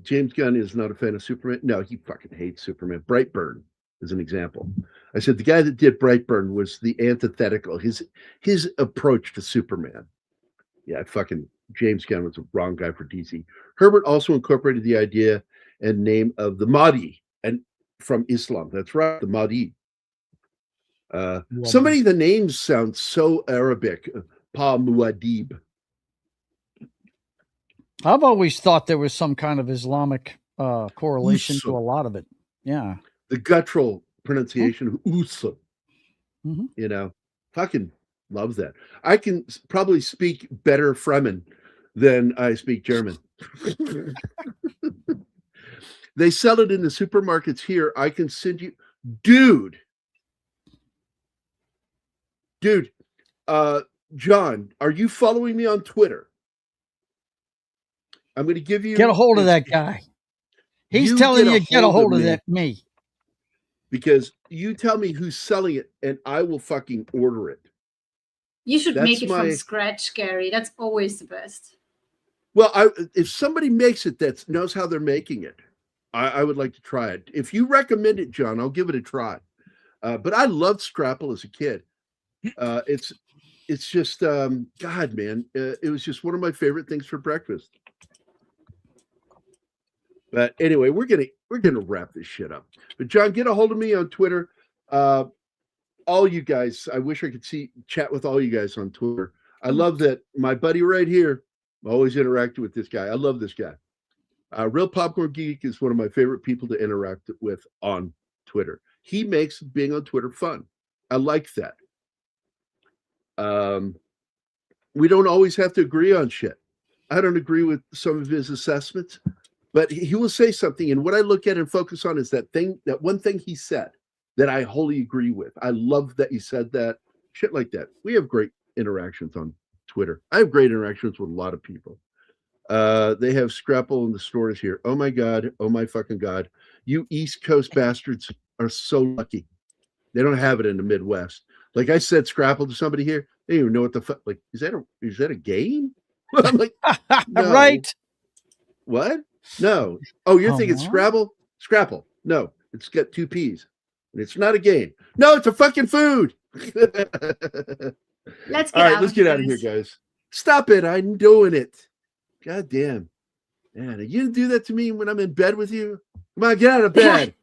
Speaker 2: James Gunn is not a fan of Superman. No, he fucking hates Superman. Brightburn is an example. I said the guy that did Brightburn was the antithetical. His approach to Superman. Yeah, fucking James Gunn was the wrong guy for DC. Herbert also incorporated the idea and name of the Mahdi and from Islam. That's right, the Mahdi. So many of the names sound so Arabic. Pa Muad'Dib.
Speaker 6: I've always thought there was some kind of Islamic correlation to a lot of it. Yeah.
Speaker 2: The guttural pronunciation of Usa.
Speaker 6: Mm-hmm.
Speaker 2: You know, fucking love that. I can probably speak better Fremen than I speak German. They sell it in the supermarkets here. I can send you, dude. John, are you following me on Twitter? I'm going to give you.
Speaker 6: Get a hold of that guy. He's telling you get a hold of that me.
Speaker 2: Because you tell me who's selling it, and I will fucking order it.
Speaker 3: You should make it from scratch, Gary. That's always the best.
Speaker 2: Well, if somebody makes it that knows how they're making it, I would like to try it. If you recommend it, John, I'll give it a try. But I loved Scrapple as a kid. It's just God, man, it was just one of my favorite things for breakfast. But anyway, we're gonna wrap this shit up. But John, get a hold of me on Twitter. All you guys, I wish I could chat with all you guys on Twitter. I love that my buddy right here. I always interacted with this guy. I love this guy. Real Popcorn Geek is one of my favorite people to interact with on Twitter. He makes being on Twitter fun. I like that. We don't always have to agree on shit. I don't agree with some of his assessments, but he will say something. And what I look at and focus on is that one thing he said that I wholly agree with. I love that he said that. Shit like that. We have great interactions on Twitter. I have great interactions with a lot of people. They have Scrapple in the stores here. Oh my God. Oh my fucking God. You East Coast bastards are so lucky. They don't have it in the Midwest. Like I said, Scrapple to somebody here. They don't even know what the fuck. Like, is that a game? I'm like, no.
Speaker 6: Right.
Speaker 2: What? No. Oh, you're thinking Scrabble? Scrapple. No, it's got 2 P's. And it's not a game. No, it's a fucking food.
Speaker 3: Let's
Speaker 2: get out of here, guys. Stop it. I'm doing it. God damn. Man, are you gonna do that to me when I'm in bed with you? Come on, get out of bed.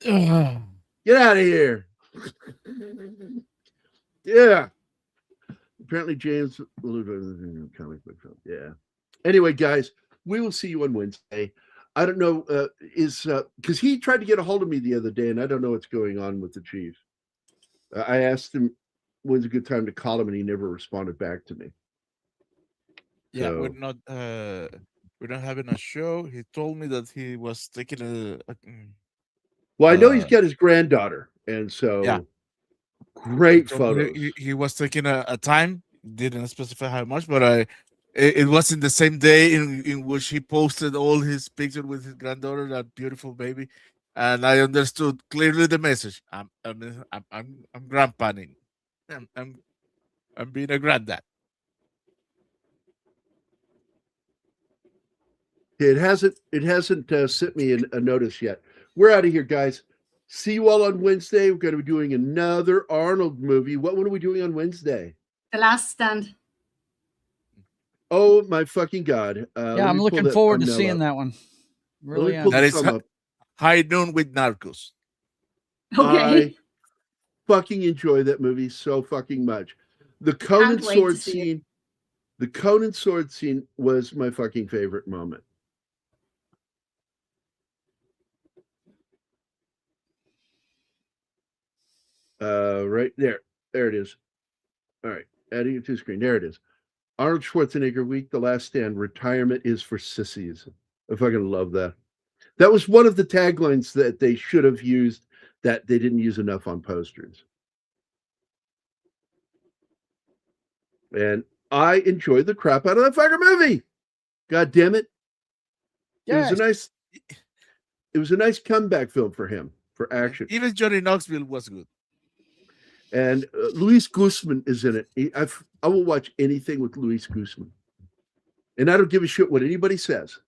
Speaker 2: Get out of here. Yeah. Apparently James comic book film. Yeah. Anyway, guys, we will see you on Wednesday. I don't know, because he tried to get a hold of me the other day, and I don't know what's going on with the chief. I asked him when's a good time to call him, and he never responded back to me.
Speaker 5: Yeah, so, we're not having a show. He told me that he was taking
Speaker 2: well, I know he's got his granddaughter, and so
Speaker 5: yeah.
Speaker 2: Great photos.
Speaker 5: He was taking a time, didn't specify how much, but it was in the same day in which he posted all his pictures with his granddaughter, that beautiful baby, and I understood clearly the message. I'm grandpaing. I'm being a granddad.
Speaker 2: It hasn't sent me a notice yet. We're out of here, guys. See you all on Wednesday. We're going to be doing another Arnold movie. What one are we doing on Wednesday?
Speaker 3: The Last Stand.
Speaker 2: Oh my fucking God!
Speaker 6: Yeah, I'm looking forward to seeing that one. Really,
Speaker 5: that is High Noon with Narcos.
Speaker 3: Okay.
Speaker 2: I fucking enjoy that movie so fucking much. The Conan sword scene. The Conan sword scene was my fucking favorite moment. Right there. There it is. All right. Adding it to the screen. There it is. Arnold Schwarzenegger week, The Last Stand. Retirement is for sissies. I fucking love that. That was one of the taglines that they should have used that they didn't use enough on posters. And I enjoyed the crap out of that fucking movie. God damn it. Yes. It was a nice comeback film for him, for action.
Speaker 5: Even Johnny Knoxville was good.
Speaker 2: And Luis Guzman is in it. I will watch anything with Luis Guzman. And I don't give a shit what anybody says.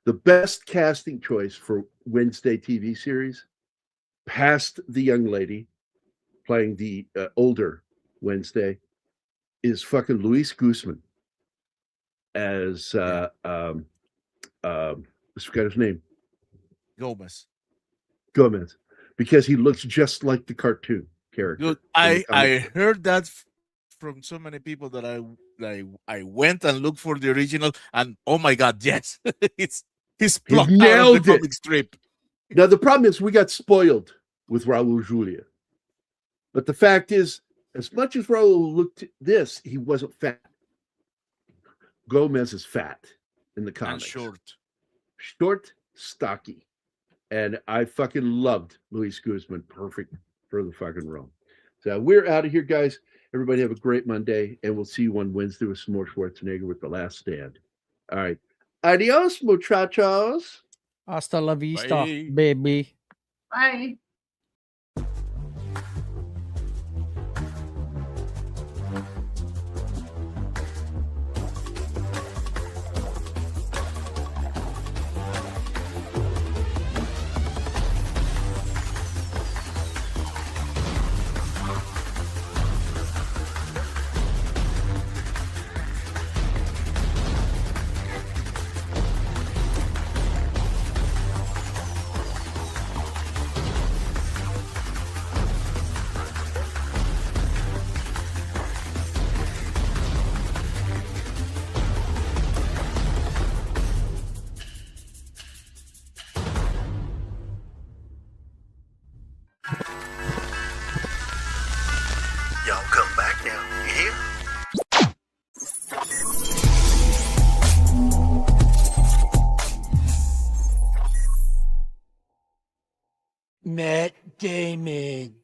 Speaker 2: The best casting choice for Wednesday TV series, past the young lady playing the older Wednesday, is fucking Luis Guzman as I forgot his name. Gomez. Because he looks just like the cartoon character.
Speaker 5: Dude, I heard that from so many people that I went and looked for the original, and oh my God, yes. He's plucked out of
Speaker 2: nailed
Speaker 5: the
Speaker 2: it.
Speaker 5: comic strip.
Speaker 2: Now, the problem is we got spoiled with Raul Julia. But the fact is, as much as Raul looked this, he wasn't fat. Gomez is fat in the
Speaker 5: And
Speaker 2: comics.
Speaker 5: short.
Speaker 2: Stocky. And I fucking loved Luis Guzman. Perfect for the fucking role. So we're out of here, guys. Everybody have a great Monday, and we'll see you on Wednesday with some more Schwarzenegger with The Last Stand. All right. Adios, muchachos.
Speaker 6: Hasta la vista,
Speaker 5: Bye.
Speaker 6: baby.
Speaker 3: Bye.
Speaker 1: Y'all come back now, you hear?
Speaker 7: Matt Damon.